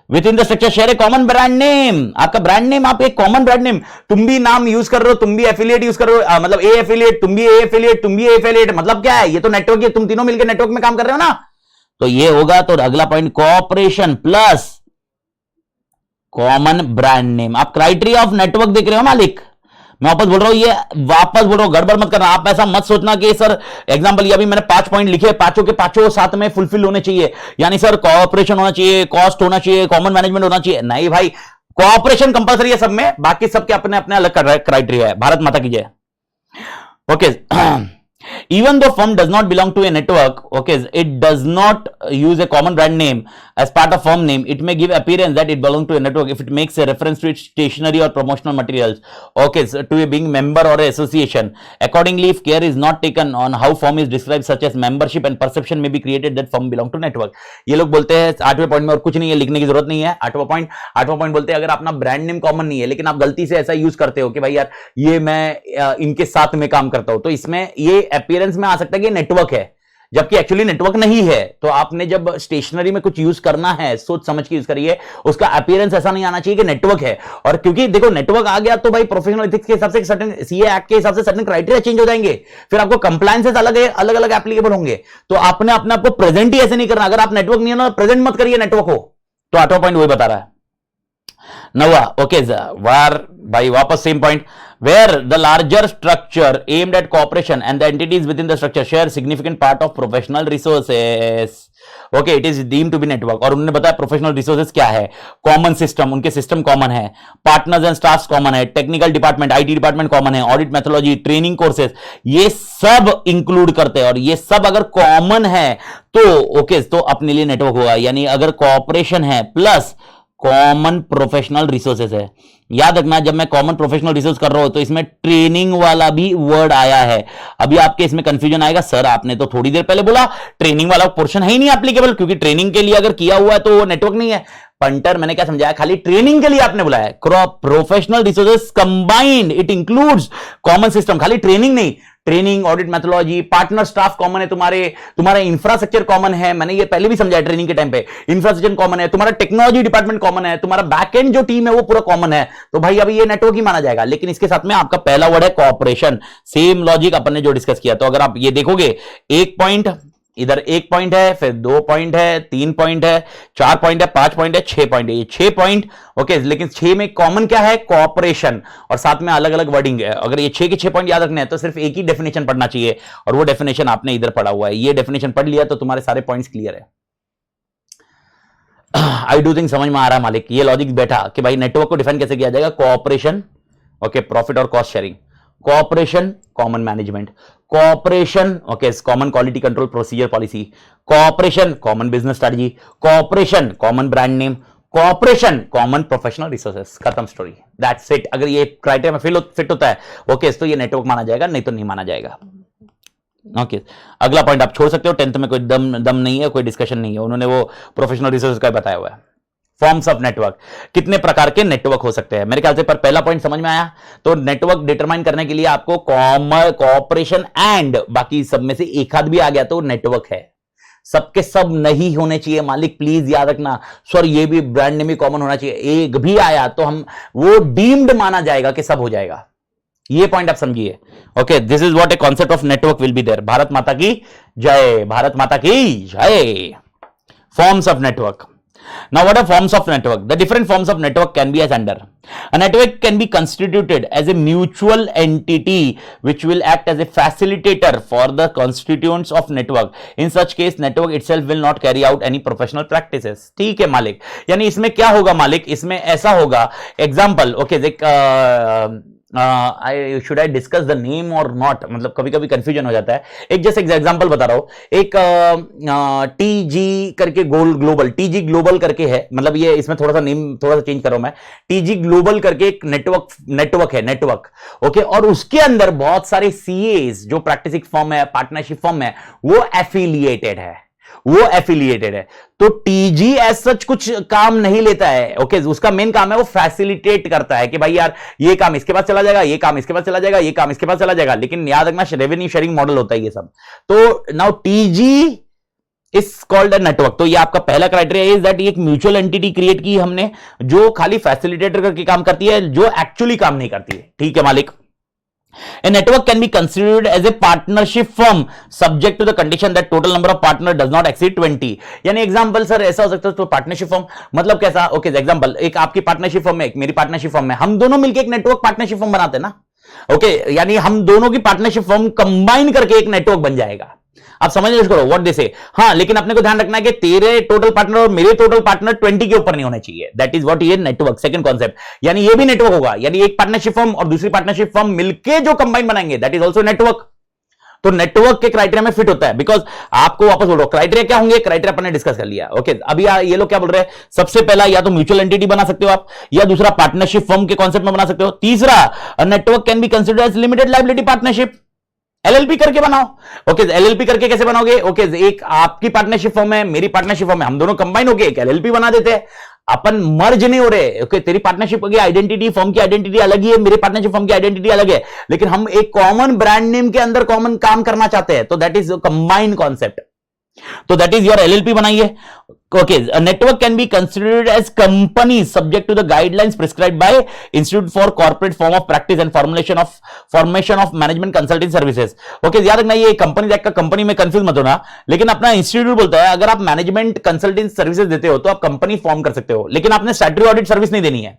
with in the structure share A common brand name, आपका ब्रांड नेम, आप एक कॉमन ब्रांड नेम, तुम भी नाम यूज कर रहे हो, तुम भी एफिलिएट यूज कर रहे हो, मतलब ए एफिलिएट, तुम भी ए एफिलिएट, तुम भी ए एफिलिएट, मतलब क्या है, ये तो नेटवर्क है, तुम तीनों मिलकर नेटवर्क में काम कर रहे हो ना, तो ये होगा। तो अगला point, cooperation plus common brand name. आप क्राइटेरिया ऑफ नेटवर्क देख रहे हो मालिक, मैं वापस बोल रहा हूं, ये वापस बोल रहा हूं, गड़बड़ मत करना। आप ऐसा मत सोचना कि सर एग्जांपल, ये अभी मैंने 5 पॉइंट लिखे, पांचों के पांचों साथ में फुलफिल होने चाहिए, यानी सर कोऑपरेशन होना चाहिए, कॉस्ट होना चाहिए, कॉमन मैनेजमेंट होना चाहिए। नहीं भाई, कोऑपरेशन कंपलसरी है सब में, बाकी सबके अपने अपने अलग क्राइटेरिया है। भारत माता की जय। Okay, even though firm does not belong to a network, okay, it does not use a common brand name as part of firm name, it may give appearance that it belongs to a network if it makes a reference to its stationery or promotional materials, okay, so to a being member or a association. Accordingly, if care is not taken on how firm is described, such as membership and perception may be created that firm belong to network. ये लोग बोलते हैं 8वें point में, और कुछ नहीं है, लिखने की जरूरत नहीं है। 8वां पॉइंट बोलते हैं, अगर अपना ब्रांड नेम कॉमन नहीं है, लेकिन आप गलती से ऐसा यूज करते हो कि भाई यार ये मैं इनके साथ में काम करता हूं, तो इसमें ये अपीयरेंस में आ सकता है कि नेटवर्क है। जबकि एक्चुअली नेटवर्क नहीं है। तो आपने जब स्टेशनरी में कुछ यूज करना है, सोच समझ के यूज करिए, उसका अपीयरेंस ऐसा नहीं आना चाहिए कि नेटवर्क है। और क्योंकि देखो नेटवर्क आ गया तो भाई प्रोफेशनल एथिक्स के हिसाब से सर्टेन सीए एक्ट के हिसाब से सर्टेन क्राइटेरिया चेंज हो जाएंगे, फिर आपको कंप्लायंसेस अलग है, अलग अलग एप्लीकेबल होंगे। तो आपने अपने आपको प्रेजेंट ही ऐसे नहीं करना। अगर आप नेटवर्क नहीं है ना, प्रेजेंट मत करिए नेटवर्क हो। तो 8वां पॉइंट वही बता रहा है। नवा, ओके वार भाई वापस same point, where the larger structure aimed at cooperation and the entities within the structure share significant part of professional resources. Okay, it is deemed to be network. और उन्होंने बताया प्रोफेशनल रिसोर्सेज क्या है, common system, उनके system common है, partners and staff common है, technical department IT department common है, audit methodology, training courses, ये सब इंक्लूड करते हैं। और ये सब अगर कॉमन है तो ओके, तो अपने लिए नेटवर्क होगा। यानी अगर कॉपरेशन है प्लस कॉमन प्रोफेशनल रिसोर्सेज है। याद रखना, जब मैं कॉमन प्रोफेशनल रिसोर्स कर रहा हूं तो इसमें ट्रेनिंग वाला भी वर्ड आया है। अभी आपके इसमें कंफ्यूजन आएगा, सर आपने तो थोड़ी देर पहले बोला ट्रेनिंग वाला पोर्शन है ही नहीं एप्लीकेबल, क्योंकि ट्रेनिंग के लिए अगर किया हुआ है तो वो नेटवर्क नहीं है। पंटर, मैंने क्या समझाया, खाली ट्रेनिंग के लिए आपने बुलाया। Professional resources combined, it includes common system, खाली ट्रेनिंग नहीं, training, audit methodology, partner staff common है, तुम्हारा इंफ्रास्ट्रक्चर कॉमन है। मैंने ये पहले भी समझाया ट्रेनिंग के टाइम पे, इंफ्रास्ट्रक्चर कॉमन है, तुम्हारा टेक्नोलॉजी डिपार्टमेंट कॉमन है, तुम्हारा बैकएंड जो टीम है वो पूरा कॉमन है। तो भाई अभी ये नेटवर्क ही माना जाएगा। लेकिन इसके साथ में आपका पहला वर्ड है कॉपरेशन, सेम लॉजिक अपन ने जो डिस्कस किया। तो अगर आप ये देखोगे, एक पॉइंट इधर, एक पॉइंट है, फिर 2 पॉइंट है, 3 पॉइंट है, 4 पॉइंट है, 5 पॉइंट है, 6 पॉइंट है, ये 6 पॉइंट ओके। लेकिन 6 में कॉमन क्या है, कॉपरेशन, और साथ में अलग अलग वर्डिंग है। अगर ये 6 के 6 पॉइंट याद रखने हैं तो सिर्फ एक ही डेफिनेशन पढ़ना चाहिए, और वो डेफिनेशन आपने इधर पढ़ा हुआ है। ये डेफिनेशन पढ़ लिया तो तुम्हारे सारे पॉइंट्स क्लियर है। आई डू थिंक समझ में आ रहा है मालिक, ये लॉजिक बैठा कि भाई नेटवर्क को डिफाइन कैसे किया जाएगा, कोऑपरेशन ओके, प्रॉफिट और cost sharing, cooperation common management, cooperation okay common quality control procedure policy, cooperation common business strategy, cooperation common brand name, cooperation common professional resources, खत्म स्टोरी, दैट्स इट। अगर ये criteria में fit होता है okay, तो ये network माना जाएगा, नहीं तो नहीं माना जाएगा। ओके अगला पॉइंट आप छोड़ सकते हो, 10th में कोई दम नहीं है, कोई डिस्कशन नहीं है, उन्होंने वो प्रोफेशनल रिसोर्सेज का बताया हुआ है। फॉर्म्स ऑफ नेटवर्क, कितने प्रकार के नेटवर्क हो सकते हैं, मेरे ख्याल से पर पहला पॉइंट समझ में आया। तो नेटवर्क डिटरमाइन करने के लिए आपको कोऑपरेशन एंड बाकी सब में से एक आध भी आ गया तो नेटवर्क है। सबके सब नहीं होने चाहिए मालिक, प्लीज याद रखना। सर ये भी ब्रांड नेम भी कॉमन होना चाहिए, एक भी आया तो हम वो डीम्ड माना जाएगा कि सब हो जाएगा। ये पॉइंट आप समझिए। Okay, this is what a concept of network will be there. Bharat माता की जय, भारत माता की जय। Forms of network. Now, what are forms of network? The different forms of network can be as under. A network can be constituted as a mutual entity which will act as a facilitator for the constituents of network. In such case, network itself will not carry out any professional practices. ठीक है मालिक, यानी इसमें क्या होगा मालिक, इसमें ऐसा होगा, example okay, should I discuss the name और नॉट, मतलब कभी कभी कंफ्यूजन हो जाता है। एक जैसे एग्जांपल बता रहा हूं, एक टीजी करके ग्लोबल, टीजी ग्लोबल करके है, मतलब ये इसमें थोड़ा सा नेम थोड़ा सा चेंज कर रहा हूं मैं। टीजी ग्लोबल करके एक नेटवर्क है, नेटवर्क ओके, और उसके अंदर बहुत सारे सीएस जो प्रैक्टिसिंग फर्म है, पार्टनरशिप फर्म है, वो एफिलिएटेड है, वो एफिलिएटेड है। तो टीजी एज सच कुछ काम नहीं लेता है ओके, उसका मेन काम है वो फैसिलिटेट करता है कि भाई यार ये काम इसके पास चला जाएगा, ये काम इसके पास चला जाएगा, ये काम इसके पास चला जाएगा। लेकिन याद रखना रेवेन्यू शेयरिंग मॉडल होता है ये सब। तो now TG is called a network. तो ये आपका पहला क्राइटेरिया इज दैट एक म्यूचुअल एंटिटी क्रिएट की हमने जो खाली फैसिलिटेटर करके काम करती है, जो एक्चुअली काम नहीं करती है। ठीक है मालिक। A network can be considered as a partnership firm subject to the condition that total number of partner does not exceed 20। यानी एग्जांपल सर ऐसा हो सकता है, तो पार्टनरशिप फर्म मतलब कैसा, ओके एग्जांपल, एक आपकी पार्टनरशिप फर्म है, एक मेरी पार्टनरशिप फर्म है, हम दोनों मिलकर एक नेटवर्क पार्टनरशिप फर्म बनाते हैं ना ओके, यानी हम दोनों की पार्टनरशिप फर्म कंबाइन करके एक नेटवर्क बन जाएगा। आप समझ करो व्हाट दे से। हाँ, लेकिन अपने को ध्यान रखना है कि तेरे टोटल पार्टनर और मेरे टोटल पार्टनर 20 के ऊपर नहीं होने चाहिए। दैट इज व्हाट ये नेटवर्क, सेकंड कॉन्सेप्ट। यानी ये भी नेटवर्क होगा, यानी एक पार्टनरशिप फर्म और दूसरी पार्टनरशिप फर्म मिलके जो कंबाइन बनाएंगे, दैट इज ऑल्सो नेटवर्क। तो नेटवर्क के क्राइटेरिया में फिट होता है। बिकॉज आपको वापस बोल रहा हूं, क्राइटेरिया क्या होंगे, क्राइटेरिया अपन ने डिस्कस कर लिया ओके। अभी ये लोग क्या बोल रहे हैं, सबसे पहला या तो म्यूचुअल एंटिटी बना सकते हो आप, या दूसरा पार्टनरशिप फर्म के कॉन्सेप्ट में बना सकते हो। तीसरा, network can be considered as limited liability partnership, LLP करके बनाओ ओके। एलएलपी करके कैसे बनाओगे ओके, एक आपकी पार्टनरशिप फर्म है, मेरी पार्टनरशिप फर्म है, हम दोनों कंबाइन होके एक एलएलपी बना देते हैं। अपन मर्ज नहीं हो रहे। ओके, तेरी पार्टनरशिप की आइडेंटिटी, फर्म की आइडेंटिटी अलग ही है, मेरी पार्टनरशिप फर्म की आइडेंटिटी अलग है, लेकिन हम एक कॉमन ब्रांड नेम के अंदर कॉमन काम करना चाहते हैं, तो दैट इज कंबाइंड कॉन्सेप्ट। तो दैट इज योर एलएलपी बनाइए। Okay, a network can be considered as company subject to the guidelines prescribed by Institute for Corporate Form of Practice and formation of Management Consulting Services. Okay, याद रखना, ये company act का company में confuse मत होना, लेकिन अपना institute बोलता है अगर आप मैनेजमेंट कंसल्टिंग सर्विसेज देते हो तो आप कंपनी फॉर्म कर सकते हो, लेकिन आपने स्टैट्यूटरी ऑडिट सर्विस नहीं देनी है।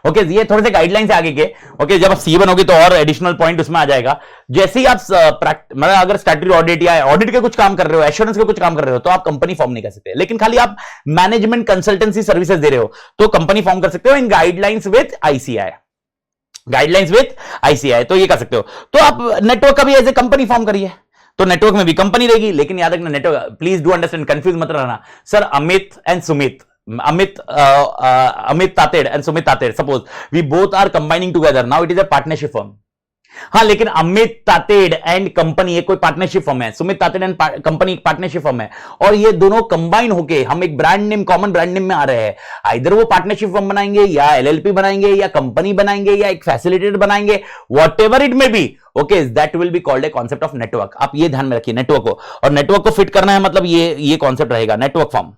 ओके, ये थोड़े से गाइडलाइंस है आगे के। ओके, जब आप सी बनोगे तो और एडिशनल पॉइंट उसमें आ जाएगा। जैसे ही आप मतलब अगर स्टैट्यूटरी ऑडिट या ऑडिट के कुछ काम कर रहे हो, एश्योरेंस के कुछ काम कर रहे हो, तो आप कंपनी फॉर्म नहीं कर सकते, लेकिन खाली आप मैनेजमेंट कंसल्टेंसी सर्विसेज दे रहे हो तो कंपनी फॉर्म कर सकते हो in guidelines with ICI. Guidelines with ICI, तो ये कर सकते हो। तो आप नेटवर्क का भी एज ए कंपनी फॉर्म करिए, तो नेटवर्क में भी कंपनी रहेगी। लेकिन याद रखना, network, please do understand, confuse मत रहना। Sir Amit and Sumit, Amit Tated and Sumit Tated, suppose we both are combining together, now it is a partnership firm। हाँ, लेकिन अमित तातेड एंड कंपनी एक कोई पार्टनरशिप फर्म है, सुमित तातेड एंड कंपनी एक पार्टनरशिप फर्म है, और ये दोनों कंबाइन होके हम एक brand name, common brand name में आ रहे हैं। आइदर वो पार्टनरशिप फर्म बनाएंगे या एलएलपी बनाएंगे या कंपनी बनाएंगे या एक फैसिलिटेटर बनाएंगे, whatever it may be. Okay, that will be called a concept of network. आप ये ध्यान में रखिए, नेटवर्क को, और नेटवर्क को फिट करना है, मतलब ये कॉन्सेप्ट रहेगा नेटवर्क फर्म।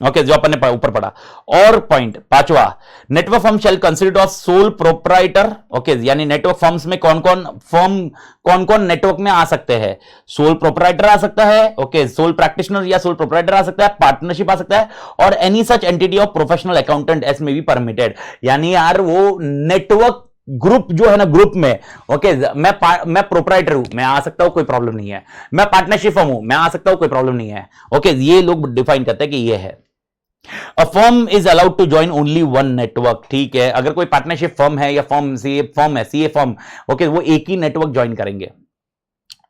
ओके, जो अपन ने ऊपर पढ़ा। और पॉइंट पांचवा, network firm shall consider of sole proprietor. Okay, यानी नेटवर्क फर्म्स में कौन कौन नेटवर्क में आ सकते हैं? सोल प्रोप्राइटर आ सकता है, ओके, सोल प्रैक्टिशनर या सोल प्रोप्राइटर आ सकता है, पार्टनरशिप आ सकता है, और any such entity of professional accountant S में बी परमिटेड। यानी यार वो नेटवर्क ग्रुप जो है ना, ग्रुप में, ओके, मैं प्रोप्राइटर हूं, मैं आ सकता हूं, कोई प्रॉब्लम नहीं है। मैं पार्टनरशिप फर्म हूं, मैं आ सकता हूं, कोई प्रॉब्लम नहीं है। ओके, ये लोग डिफाइन करते हैं कि ये है। A firm is allowed to join only one network. ठीक है, अगर कोई पार्टनरशिप फर्म है या सीए फर्म, ओके, वो एक ही नेटवर्क ज्वाइन करेंगे।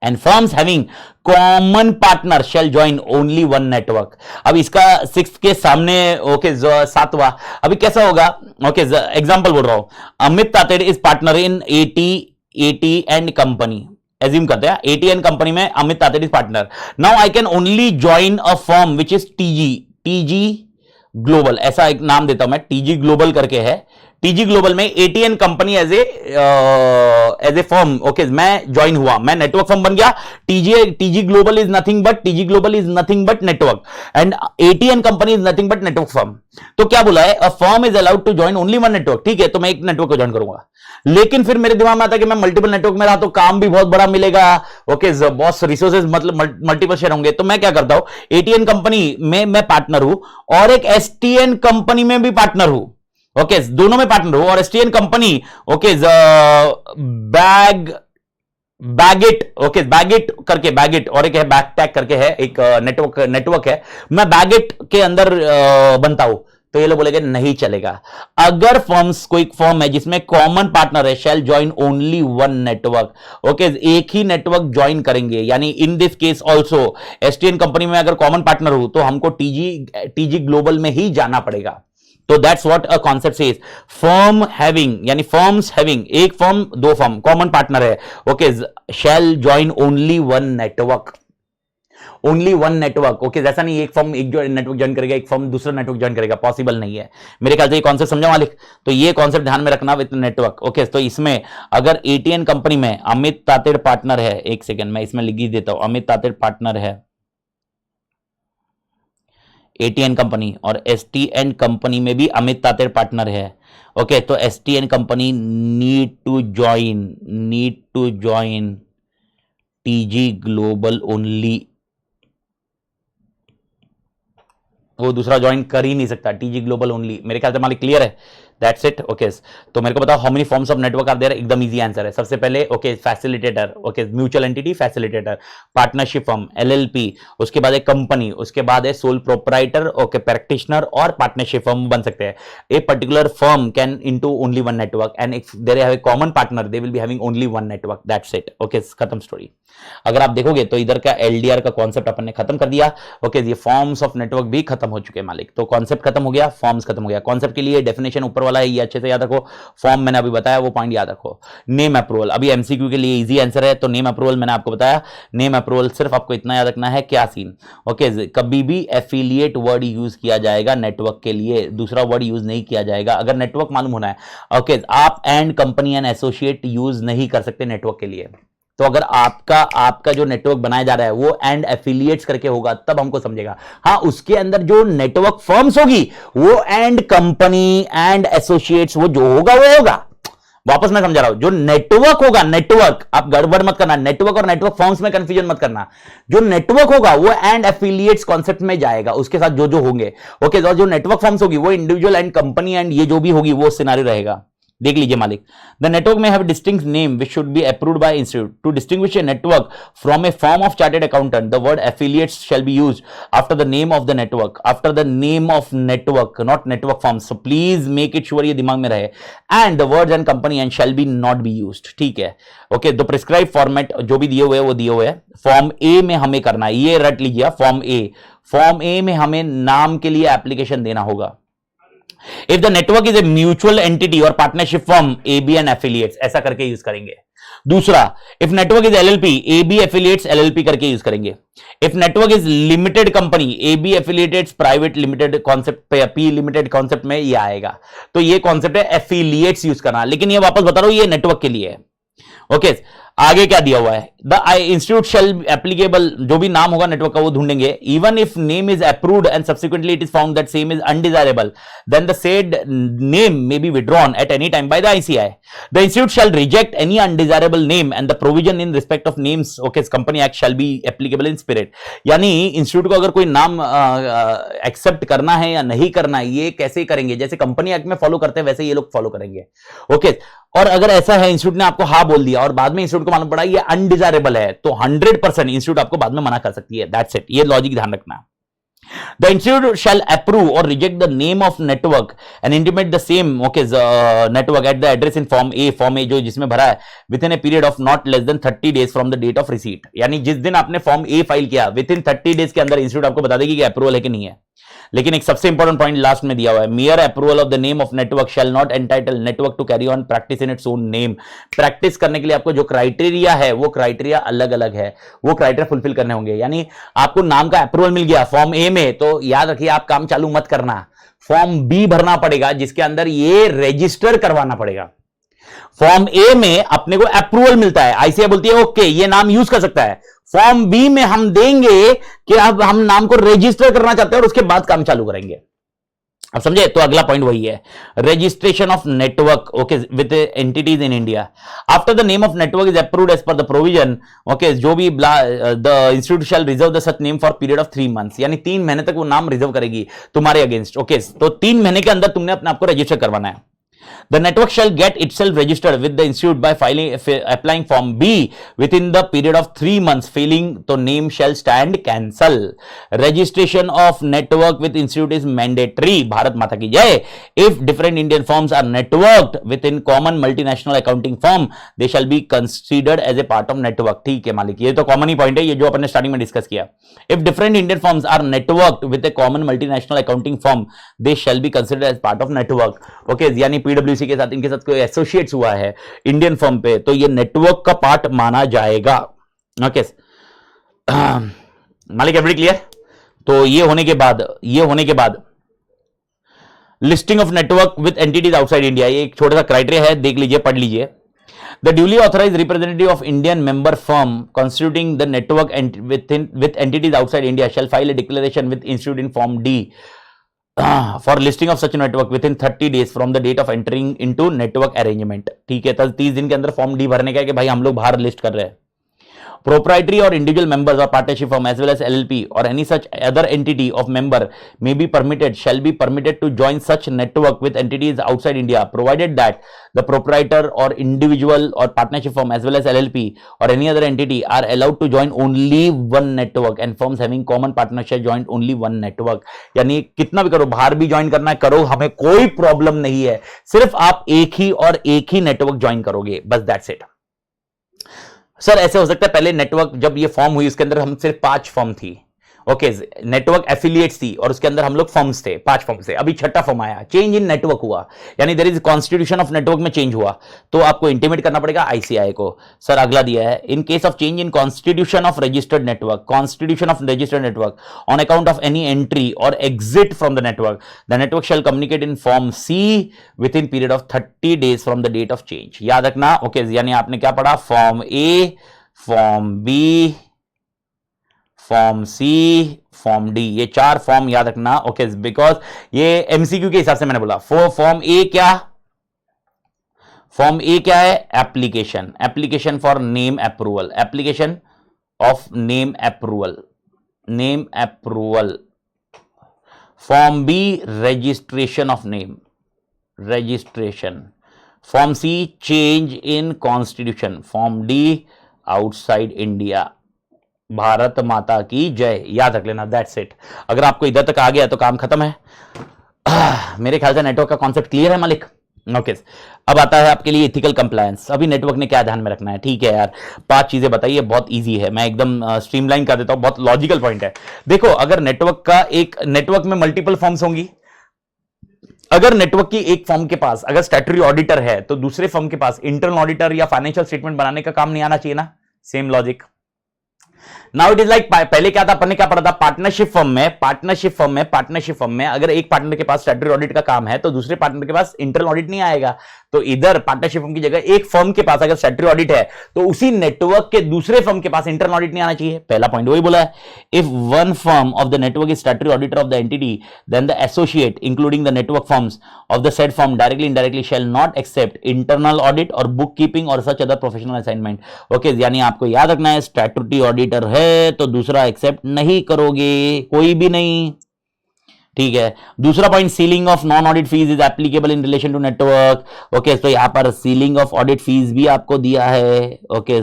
And firms having common partner shall join only one network. अब इसका 6 के सामने, ओके, 7वां अभी कैसा होगा? ओके, एग्जांपल बोल रहा हूं, Amit Tated is partner in AT and company. Assume करते हैं एटी एंड कंपनी में Amit Tated is partner. Now I can only join a firm which is TG global, ऐसा एक नाम देता हूं मैं, टीजी ग्लोबल करके है। टीजी ग्लोबल में ATN company as a firm, okay, मैं ज्वाइन हुआ, मैं नेटवर्क फर्म बन गया। TG global is nothing but network, and ATN company is nothing but network firm. तो क्या बोला है? A firm is allowed to join only one network. ठीक है, तो मैं एक नेटवर्क को ज्वाइन करूंगा, लेकिन फिर मेरे दिमाग में आता है कि मैं मल्टीपल नेटवर्क में रहा तो काम भी बहुत बड़ा मिलेगा, ओके, बहुत रिसोर्सेज, मतलब मल्टीपल शेयर होंगे। तो मैं क्या करता हूं, एटीएन कंपनी में मैं पार्टनर हूं और एक एसटीएन कंपनी में भी पार्टनर हूं। ओके, दोनों में पार्टनर हो, और STN company, okay, Baggit, okay, Baggit करके, बैगिट और एक है बैकटैग करके है, एक नेटवर्क है, मैं बैगिट के अंदर बनता हूं, तो ये लोग बोलेंगे नहीं चलेगा। अगर फर्म्स, कोई फर्म है जिसमें कॉमन पार्टनर है, shall join only one network. Okay, एक ही नेटवर्क ज्वाइन करेंगे, यानी in this case also STN company में अगर कॉमन पार्टनर हो तो हमको टीजी ग्लोबल में ही जाना पड़ेगा। तो that's what a concept says. Firm having, यानी फर्म्स हैविंग, एक फर्म दो फर्म कॉमन पार्टनर है, okay, shall join only one network. Only one network, okay, जैसा नहीं एक फर्म एक जो नेटवर्क ज्वाइन करेगा, एक फर्म दूसरा नेटवर्क ज्वाइन करेगा, पॉसिबल नहीं है। मेरे ख्याल से ये कॉन्सेप्ट समझा मालिक? तो ये कॉन्सेप्ट ध्यान में रखना विद नेटवर्क। ओके, तो इसमें अगर एटीएन कंपनी में अमित तातेड़ पार्टनर है, एक सेकेंड मैं इसमें लिख ही देता हूं, अमित तातेड़ पार्टनर है एटीएन कंपनी, और एसटीएन कंपनी में भी अमित तातेड़ पार्टनर है। ओके, तो STN company need to join TG global only. वो दूसरा ज्वाइन कर ही नहीं सकता, टीजी ग्लोबल ओनली। मेरे ख्याल से मालिक क्लियर है? That's it. ओके, तो मेरे को बताओ how many forms of network are there? एकदम इजी आंसर है। सबसे पहले okay, facilitator, okay, mutual entity facilitator, partnership firm LLP, उसके बाद है कंपनी, उसके बाद है सोल प्रोप्राइटर, ओके, प्रैक्टिशनर और पार्टनरशिप फर्म बन सकते हैं। A particular firm can into only one network, and if there have a common partner they will be having only one network. That's it. Okay, खत्म story. अगर आप देखोगे तो इधर का एलडीआर का कॉन्सेप्ट अपन ने खत्म कर दिया। ओके, ये फॉर्म्स ऑफ नेटवर्क भी खत्म हो चुके हैं मालिक। तो कॉन्सेप्ट खत्म हो गया, फॉर्म्स खत्म हो गया। कॉन्सेप्ट के लिए डेफिनेशन ऊपर वाला है, ये अच्छे से याद रखो। फॉर्म मैंने अभी बताया, वो पॉइंट याद रखो। नेम अप्रूवल, अभी एमसीक्यू के लिए इजी आंसर है, तो नेम अप्रूवल मैंने आपको बताया। नेम अप्रूवल सिर्फ आपको इतना याद रखना है, क्या सीन, ओके, कभी भी एफिलिएट वर्ड यूज किया जाएगा नेटवर्क के लिए, दूसरा वर्ड यूज नहीं किया जाएगा। अगर नेटवर्क मालूम होना है, ओके, आप and company and associate use नहीं कर सकते नेटवर्क के लिए। तो अगर आपका जो नेटवर्क बनाया जा रहा है वो एंड एफिलिएट्स करके होगा, तब हमको समझेगा। हाँ, उसके अंदर जो नेटवर्क फर्म्स होगी वो एंड कंपनी एंड एसोसिएट्स, वो जो होगा वो होगा। वापस मैं समझा रहा हूं, जो नेटवर्क होगा, नेटवर्क, आप गड़बड़ मत करना, नेटवर्क और नेटवर्क फर्म्स में कंफ्यूजन मत करना। जो नेटवर्क होगा वो एंड एफिलिएट्स कॉन्सेप्ट में जाएगा, उसके साथ जो जो होंगे, ओके। और जो नेटवर्क फर्म्स होगी वो इंडिविजुअल एंड कंपनी एंड ये जो भी होगी वो सिनारियो रहेगा। देख लीजिए मालिक, द नेटवर्क में have distinct name which should be approved by institute to distinguish a network from a form of chartered accountant. The word affiliates shall be used after the name of the network, after the name of network, not network form. So please make it sure ये दिमाग में रहे। And the words and company and shall be not be used, ठीक है, okay. The prescribe format जो भी दिए हुए हैं वो दिए हुए हैं। फॉर्म ए में हमें करना है, ये रट लीजिए, फॉर्म ए में हमें नाम के लिए एप्लीकेशन देना होगा। If the network is a mutual entity or partnership firm, AB and affiliates, ऐसा करके यूज करेंगे। दूसरा, if network is LLP, AB affiliates LLP करके यूज करेंगे। If network is limited company, AB affiliates private limited concept, P limited concept में ये आएगा। तो ये कॉन्सेप्ट है affiliates यूज करना, लेकिन ये वापस बता रहा हूं ये नेटवर्क के लिए है, ओके। आगे क्या दिया हुआ है, द इंस्टीट्यूट शेल एप्लीकेबल, जो भी नाम होगा नेटवर्क का वो ढूंढेंगे। Even if name is approved and subsequently it is found that same is undesirable, then the said name may be withdrawn at any time by the ICI. The institute shall reject any undesirable name and the provision in respect of names, okay, company act shall be applicable in spirit. यानी institute को अगर कोई नाम accept करना है या नहीं करना है, ये कैसे करेंगे, जैसे कंपनी एक्ट में फॉलो करते हैं वैसे ये लोग फॉलो करेंगे, ओके। और अगर ऐसा है इंस्टीट्यूट ने आपको हाँ बोल दिया और बाद में इंस्टीट्यूट को मालूम पड़ा ये अनडिजायरेबल है, तो 100% इंस्टीट्यूट आपको बाद में मना कर सकती है। दैट्स इट, ये लॉजिक ध्यान रखना। The institute shall approve or reject the name of network and intimate the same, okay, network at the address in form A जो जिसमें भरा है, within a period of not less than 30 days from the date of receipt। यानी जिस दिन आपने form A file किया, within 30 days के अंदर इंस्टीट्यूट आपको बता देगी कि अप्रूवल है कि नहीं है। लेकिन एक सबसे इंपॉर्टेंट पॉइंट लास्ट में दिया हुआ है, mere approval of the name of network shall not entitle network to carry on practice in its own name. Practice करने के लिए आपको जो क्राइटेरिया है वो क्राइटेरिया अलग अलग है, वो क्राइटेरिया फुलफिल करने होंगे। यानी आपको नाम का अप्रूवल मिल गया फॉर्म ए में, तो याद रखिए आप काम चालू मत करना, फॉर्म बी भरना पड़ेगा जिसके अंदर ये रजिस्टर करवाना पड़ेगा। फॉर्म ए में अपने को अप्रूवल मिलता है, आईसीआई बोलती है ओके ये नाम यूज कर सकता है। फॉर्म बी में हम देंगे कि अब हम नाम को रजिस्टर करना चाहते हैं और उसके बाद काम चालू करेंगे। अब समझे, तो अगला पॉइंट वही है, registration of network, okay, with entities in India after the name of network is approved as per the provision, okay, जो भी the institute shall reserve the such name for period of 3 months, यानी 3 महीने तक वो नाम reserve करेगी तुम्हारे against, okay. तो 3 महीने के अंदर तुमने अपने आपको रजिस्टर करवाना है। The network shall get itself registered with the institute by applying form B within the period of 3 months. Failing, तो name shall stand cancel. Registration of network with institute is mandatory. Bharat माता की जय। If different Indian firms are networked within common multinational accounting firm, they shall be considered as a part of network. ठीक है मालिक, ये तो common ही point है, ये जो अपन ने स्टार्टिंग में डिस्कस किया। If different Indian firms are networked with a common multinational accounting firm, they shall be considered as part of network. Okay, यानी PwC के साथ इनके साथ कोई एसोसिएट्स हुआ है इंडियन फर्म पे, तो ये नेटवर्क का पार्ट माना जाएगा, ओके। मालिक एवरी क्लियर? तो ये होने के बाद listing of network with entities outside India, ये एक छोटा सा क्राइटेरिया है, देख लीजिए, पढ़ लीजिए। The duly authorized representative of Indian member firm constituting the network with entities outside India shall file a declaration with institute in form D for listing of such network within 30 days from the date of entering into network arrangement। ठीक है, 30 दिन के अंदर form D भरने का है कि भाई हम लोग बाहर लिस्ट कर रहे हैं। Proprietary or individual members or partnership firm as well as LLP or any such other entity of member shall be permitted to join such network with entities outside India, provided that the proprietor or individual or partnership firm as well as LLP or any other entity are allowed to join only one network and firms having common partnership join only one network। यानी कितना भी करो, बाहर भी join करना है करो, हमें कोई प्रॉब्लम नहीं है, सिर्फ आप एक ही नेटवर्क ज्वाइन करोगे, बस दैट्स इट। सर ऐसे हो सकता है पहले नेटवर्क जब ये फॉर्म हुई उसके अंदर हम सिर्फ 5 फॉर्म थी, ओके, नेटवर्क एफिलिएट्स थी और उसके अंदर हम लोग फर्म्स थे, 5 फर्म्स थे, अभी छठा फर्म आया, चेंज इन नेटवर्क हुआ, यानी there is constitution of network में चेंज हुआ, तो आपको इंटीमेट करना पड़ेगा आईसीआई को। सर अगला दिया है, in case of change in constitution of registered network, constitution of registered network on account of any entry और exit from the network shall communicate in form C within period of 30 days from the date of change. याद रखना, okay, यानी आपने क्या पढ़ा, form A, form B, form C, form D, ये 4 form याद रखना, ओके, बिकॉज ये एमसीक्यू के हिसाब से मैंने बोला। फॉर्म ए क्या, फॉर्म ए क्या है, application, application for name approval, application of name approval, name approval. Form B registration of name, registration. Form C change in constitution. Form D outside India. Bharat माता की जय, याद रख लेना, दैट्स इट। अगर आपको इधर तक आ गया तो काम खत्म है। मेरे ख्याल से नेटवर्क का कॉन्सेप्ट क्लियर है मालिक। ओके, अब आता है आपके लिए इथिकल कंप्लायंस। अभी नेटवर्क ने क्या ध्यान में रखना है, ठीक है यार, 5 चीजें बताइए, बहुत इजी है, मैं एकदम स्ट्रीमलाइन कर देता हूं, बहुत लॉजिकल पॉइंट है। देखो, अगर नेटवर्क का एक नेटवर्क में मल्टीपल फॉर्म्स होंगी, अगर नेटवर्क की एक फर्म के पास अगर स्टैट्यूटरी ऑडिटर है तो दूसरे फर्म के पास इंटरनल ऑडिटर या फाइनेंशियल स्टेटमेंट बनाने का काम नहीं आना चाहिए ना, same logic. Now it is like, पहले क्या था, अपन ने क्या पढ़ा था, पार्टनरशिप फर्म में अगर एक पार्टनर के पास स्टैट्यूटरी ऑडिट का काम है तो दूसरे पार्टनर के पास इंटरनल ऑडिट नहीं आएगा। तो इधर पार्टनरशिप फर्म की जगह एक फर्म के पास अगर स्टैट्यूटरी ऑडिट है तो उसी नेटवर्क के दूसरे फर्म के पास इंटरनल ऑडिट नहीं आना चाहिए। पहला पॉइंट वही बोला है, if one firm of the network is statutory auditor of the entity then the associate including the network firms of the said firm directly indirectly shall not accept internal audit और book keeping और such other professional assignment. Okay, यानी आपको याद रखना है, statutory auditor है तो दूसरा एक्सेप्ट नहीं करोगे, कोई भी नहीं, ठीक है। दूसरा point, ceiling of non audit fees is applicable in relation to network. Okay, तो यहां पर सीलिंग ऑफ ऑडिट फीस भी आपको दिया है। ओके,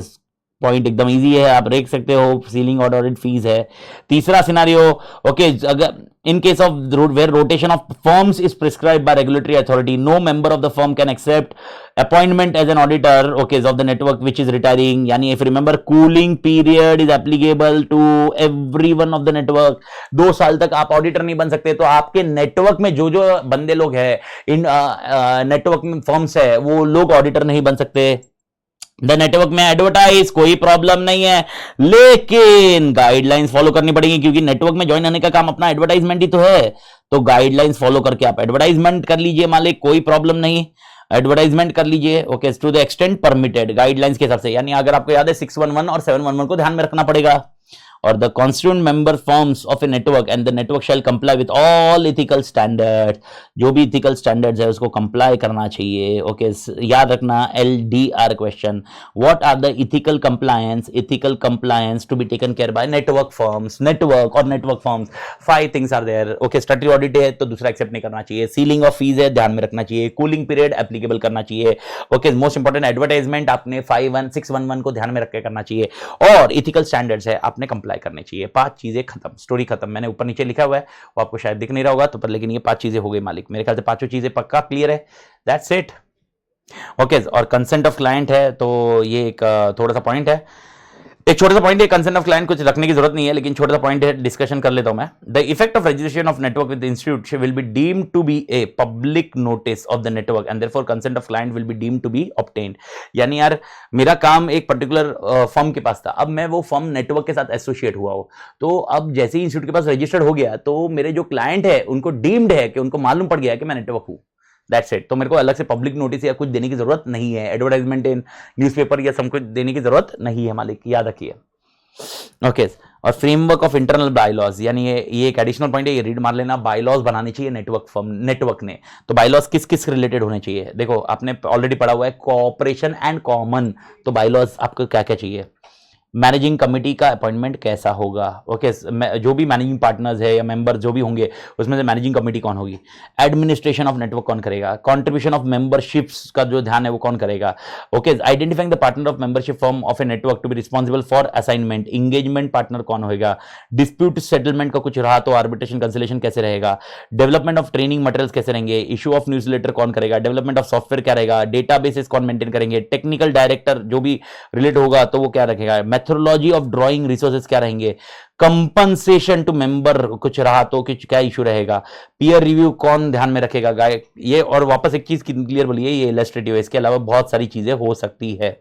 पॉइंट एकदम इजी है, आप देख सकते हो, सीलिंग और ऑडिट फीस है। तीसरा सिनारियो, ओके, अगर in case of where rotation of firms is prescribed by regulatory authority, no member of the firm can accept appointment as an auditor, okay, of the network which is retiring. Yani if you remember, cooling period is applicable to everyone of the network. 2 साल तक आप auditor नहीं बन सकते, तो आपके network में जो जो बंदे लोग हैं, इन नेटवर्क में फर्म्स है, वो लोग ऑडिटर नहीं बन सकते। द नेटवर्क में एडवर्टाइज, कोई प्रॉब्लम नहीं है, लेकिन गाइडलाइंस फॉलो करनी पड़ेगी, क्योंकि नेटवर्क में ज्वाइन होने का काम अपना एडवर्टाइजमेंट ही तो है। तो गाइडलाइंस फॉलो करके आप एडवर्टाइजमेंट कर लीजिए मालिक, कोई प्रॉब्लम नहीं, एडवर्टाइजमेंट कर लीजिए। Okay, to the extent permitted, guidelines के हिसाब से। यानी अगर आपको याद है 611 और 711 को ध्यान में रखना पड़ेगा। और the constituent member firms of a network and the network shell comply with all ethical standards, जो भी इथिकल स्टैंडर्ड्स है उसको कंप्लाई करना चाहिए। ओके, याद रखना, LDR question, what are the ethical compliance to be taken care by network firms, network और network firms, 5 things are there. Okay, statutory audit है तो दूसरा एक्सेप्ट नहीं करना चाहिए, सीलिंग ऑफ फीस है ध्यान में रखना चाहिए, कूलिंग पीरियड एप्लीकेबल करना चाहिए। ओके, मोस्ट इंपॉर्टेंट एडवर्टाइजमेंट आपने 611 को ध्यान में रख के करना चाहिए, और इथिकल स्टैंडर्ड्स है आपने कंप्लाई करनी चाहिए। 5 चीजें खत्म, स्टोरी खत्म। मैंने ऊपर नीचे लिखा हुआ है, वो आपको शायद दिख नहीं रहा होगा तो पर, लेकिन ये 5 चीजें हो गई मालिक। मेरे ख्याल से 5 चीजें पक्का क्लियर है, दैट्स इट। ओके, और कंसेंट ऑफ क्लाइंट है तो ये एक थोड़ा सा पॉइंट है, एक छोटा सा पॉइंट है। कंसेंट ऑफ क्लाइंट कुछ रखने की जरूरत नहीं है, लेकिन छोटा सा पॉइंट है, डिस्कशन कर लेता हूं मैं। The effect of registration of network with institute will be deemed to be a public notice of the network and therefore consent of client will be deemed to be obtained. यानी यार, मेरा काम एक particular firm के पास था, अब मैं वो फर्म नेटवर्क के साथ एसोसिएट हुआ हो, तो अब जैसे ही इंस्टीट्यूट के पास रजिस्टर्ड हो गया तो मेरे जो क्लाइंट है उनको डीम्ड है कि उनको मालूम पड़ गया कि मैं नेटवर्क हूं, दैट्स इट। तो मेरे को अलग से पब्लिक नोटिस या कुछ देने की जरूरत नहीं है, एडवर्टाइजमेंट इन न्यूज़पेपर या सब कुछ देने की जरूरत नहीं है मालिक, याद रखिए। ओके, और फ्रेमवर्क ऑफ इंटरनल बायलॉज, यानी ये एक एडिशनल पॉइंट है, ये रीड मार लेना। बायलॉज बनानी चाहिए नेटवर्क ने, तो बायलॉज किस किस रिलेटेड होने चाहिए? देखो, आपने ऑलरेडी पढ़ा हुआ है कोऑपरेशन एंड कॉमन, तो बायलॉज आपको क्या क्या चाहिए? मैनेजिंग कमेटी का अपॉइंटमेंट कैसा होगा? ओके, जो भी मैनेजिंग पार्टनर्स है या मेंबर जो भी होंगे उसमें से मैनेजिंग कमेटी कौन होगी? एडमिनिस्ट्रेशन ऑफ नेटवर्क कौन करेगा? कंट्रीब्यूशन ऑफ मेंबरशिप्स का जो ध्यान है वो कौन करेगा? Okay, identifying the partner of membership form of a network to be responsible for assignment, engagement partner कौन होगा? डिस्प्यूट सेटलमेंट का कुछ रहा तो आर्बिट्रेशन कंसिलेशन कैसे रहेगा? डेवलपमेंट ऑफ ट्रेनिंग मटेरियल्स कैसे रहेंगे? इशू ऑफ न्यूज़लेटर कौन करेगा? डेवलपमेंट ऑफ सॉफ्टवेयर क्या रहेगा? डेटाबेसेस कौन मेंटेन करेंगे? टेक्निकल डायरेक्टर जो भी रिलेट होगा तो वो क्या रखेगा? मेथोडोलॉजी ऑफ ड्रॉइंग रिसोर्सेज क्या रहेंगे, कंपनसेशन टू मेंबर कुछ रहा तो कुछ क्या इशू रहेगा, पीयर रिव्यू कौन ध्यान में रखेगा गाय ये, और वापस एक चीज क्लियर बोलिए, ये इलस्ट्रेटिव है, इसके अलावा बहुत सारी चीजें हो सकती है।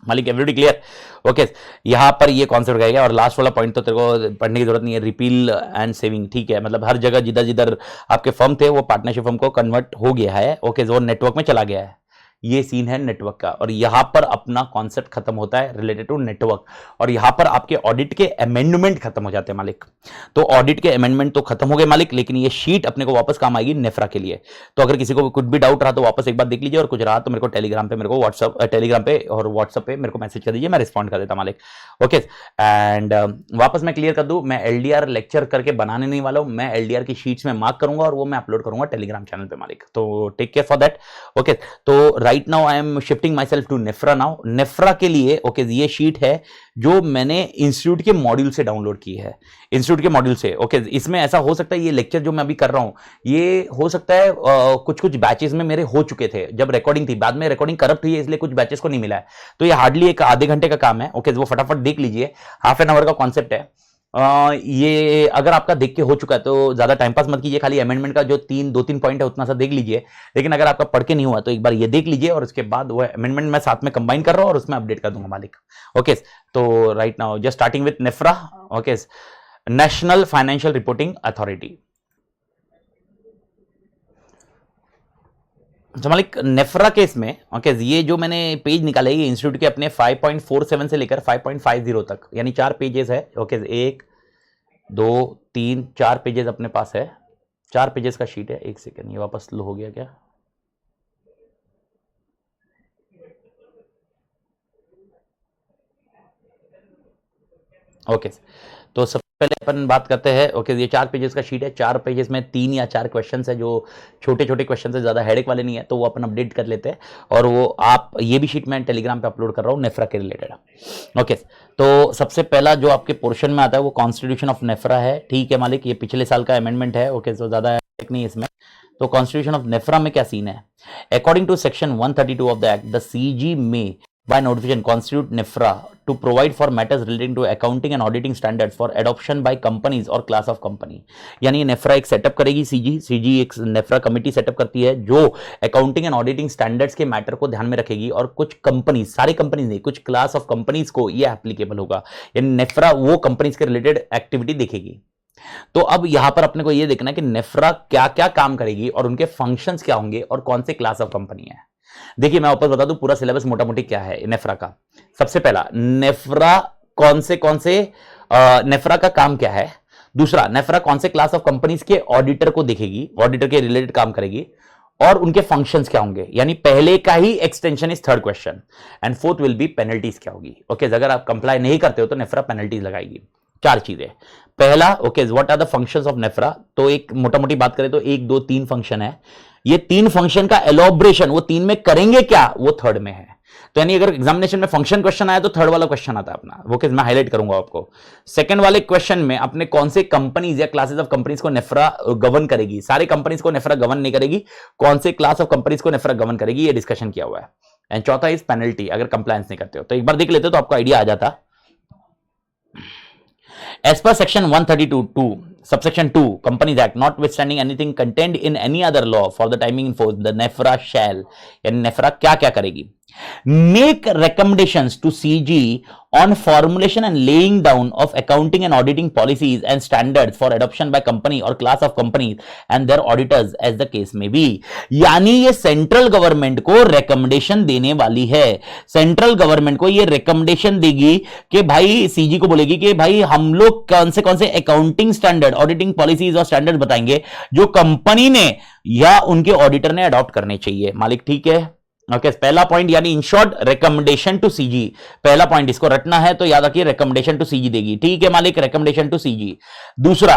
मालिक एवरीबडी क्लियर? ओके, यहां पर ये कॉन्सेप्ट रहेगा। और लास्ट वाला पॉइंट तो तेरे को पढ़ने की जरूरत नहीं है, रिपील एंड सेविंग, ठीक है, मतलब हर जगह जिधर जिधर आपके फर्म थे वो पार्टनरशिप फर्म को कन्वर्ट हो गया है, ओके, वो नेटवर्क में चला गया है। ये सीन है नेटवर्क का, और यहां पर अपना कॉन्सेप्ट खत्म होता है रिलेटेड टू नेटवर्क, और यहां पर आपके ऑडिट के अमेंडमेंट खत्म हो जाते हैं मालिक। तो ऑडिट के अमेंडमेंट तो खत्म हो गए मालिक, लेकिन ये शीट अपने को वापस काम आएगी नेफ्रा के लिए। तो अगर किसी को कुछ भी डाउट रहा तो वापस एक बार देख लीजिए, और कुछ रहा तो मेरे को टेलीग्राम पे, मेरे को टेलीग्राम पे और व्हाट्सएप पे मेरे को मैसेज कर दीजिए, मैं रिस्पॉन्ड कर देता मालिक। ओके, एंड वापस मैं क्लियर कर दूं, मैं एलडीआर लेक्चर करके बनाने नहीं वाला हूं, मैं एलडीआर की शीट्स में मार्क करूंगा और वो मैं अपलोड करूंगा टेलीग्राम चैनल पे मालिक। तो take care for that. Okay, तो right now I am shifting my self to NFRA now. NFRA के लिए ओके, ये शीट है जो मैंने इंस्टीट्यूट के मॉड्यूल से डाउनलोड की है, इंस्टीट्यूट के मॉड्यूल से। ओके, इसमें ऐसा हो सकता है ये लेक्चर जो मैं अभी कर रहा हूं, ये हो सकता है कुछ कुछ बैचेस में मेरे हो चुके थे जब रिकॉर्डिंग थी, बाद में रिकॉर्डिंग करप्ट हुई है इसलिए कुछ बैचेस को नहीं मिला है। तो ये हार्डली एक आधे घंटे का काम है। ओके, वो फटाफट देख लीजिए, हाफ एन आवर का कॉन्सेप्ट है। ये अगर आपका देख के हो चुका है तो ज्यादा टाइम पास मत कीजिए, खाली अमेंडमेंट का जो दो तीन पॉइंट है उतना सा देख लीजिए। लेकिन अगर आपका पढ़ के नहीं हुआ तो एक बार ये देख लीजिए, और उसके बाद वो अमेंडमेंट मैं साथ में कंबाइन कर रहा हूं और उसमें अपडेट कर दूंगा मालिक। ओके, तो right now just starting with NFRA. Okay, national financial reporting authority. मालिक नेफ्रा केस में ओके, ये जो मैंने पेज निकाले ये इंस्टीट्यूट के अपने 5.47 से लेकर 5.50 तक, यानी 4 पेजेस है। ओके, 1 2 3 4 पेजेस अपने पास है, 4 पेजेस का शीट है। एक सेकेंड, ये वापस स्लो हो गया क्या? ओके, तो सबसे पहले अपन बात करते हैं। ओके, ये 4 पेजेस का शीट है, 4 पेजेस में 3 या 4 क्वेश्चंस है जो छोटे छोटे क्वेश्चंस है, ज्यादा हेडेक वाले नहीं है, तो वो अपन अपडेट कर लेते हैं। और वो आप ये भी शीट मैं टेलीग्राम पे अपलोड कर रहा हूँ नेफ्रा के रिलेटेड। ओके, तो सबसे पहला जो आपके पोर्शन में आता है वो कॉन्स्टिट्यूशन ऑफ नेफ्रा है, ठीक है मालिक, ये पिछले साल का अमेंडमेंट है। ओके, तो ज्यादा नहीं इसमें। तो कॉन्स्टिट्यूशन ऑफ नेफ्रा में क्या सीन है? According to section 132 of the act, the CG में by notification constitute NEFRA to provide for matters relating to accounting and auditing standards for adoption by companies or class of company। यानी नेफ्रा एक setup करेगी, CG एक NEPRA committee setup करती है जो accounting and auditing standards के matter को ध्यान में रखेगी, और कुछ कंपनीज, सारी कंपनीज नहीं, कुछ क्लास ऑफ कंपनीज को ये एप्लीकेबल होगा, यानी नेफ्रा वो कंपनीज के रिलेटेड एक्टिविटी देखेगी। तो अब यहां पर अपने को यह देखना है कि नेफ्रा क्या क्या काम करेगी और उनके फंक्शंस क्या होंगे और कौन से क्लास ऑफ कंपनी है। देखिए, मैं वापस बता दूं पूरा सिलेबस मोटा मोटी क्या है नेफ्रा का। सबसे पहला, नेफ्रा कौन से नेफ्रा का काम क्या है। दूसरा, नेफ्रा कौन से क्लास ऑफ कंपनीज के ऑडिटर को देखेगी, ऑडिटर के रिलेटेड काम करेगी, और उनके फंक्शंस क्या होंगे, यानी पहले का ही extension is third question. And fourth will be penalties क्या होगी। ओके, अगर आप कंप्लाई नहीं करते हो तो नेफ्रा पेनल्टीज लगाएगी। 4 चीजें। पहला, okay, what are the functions of NFRA. तो एक मोटा मोटी बात करें तो 1 2 3 फंक्शन है। ये 3 फंक्शन का एलोब्रेशन वो 3 में करेंगे क्या, वो थर्ड में है। तो यानी अगर एग्जामिनेशन में फंक्शन क्वेश्चन आया तो थर्ड वाला क्वेश्चन आता है अपना, वो मैं हाईलाइट करूंगा आपको। सेकंड वाले क्वेश्चन में अपने कौन से कंपनीज या क्लासेस ऑफ कंपनीज को नेफ्रा गवर्न करेगी, सारे कंपनीज को नेफ्रा गवर्न नहीं करेगी, कौन से क्लास ऑफ कंपनीज को नेफ्रा गवर्न करेगी, ये डिस्कशन किया हुआ है। एंड चौथा इज पेनल्टी, अगर कंप्लायंस नहीं करते हो। तो एक बार देख लेते हो तो आपको आइडिया आ जाता। As per section 132(2), subsection 2, Companies Act, notwithstanding anything contained in any other law for the timing in force, the NEFRA shall, यानी नेफ्रा क्या क्या करेगी, make recommendations to CG on formulation and laying down of accounting and auditing policies and standards for adoption by company or class of companies and their auditors as the case may be। यानी ये central government को recommendation देने वाली है। Central government को ये recommendation देगी कि भाई, सीजी को बोलेगी कि भाई हम लोग कौन से अकाउंटिंग स्टैंडर्ड, ऑडिटिंग पॉलिसीज और स्टैंडर्ड बताएंगे जो कंपनी ने या उनके ऑडिटर ने अडॉप्ट करने चाहिए मालिक, ठीक है। ओके, पहला पॉइंट यानी in short recommendation to CG, पहला पॉइंट इसको रटना है तो याद रखिए रिकमेंडेशन टू सीजी देगी, ठीक है मालिक, रिकमेंडेशन टू सीजी। दूसरा,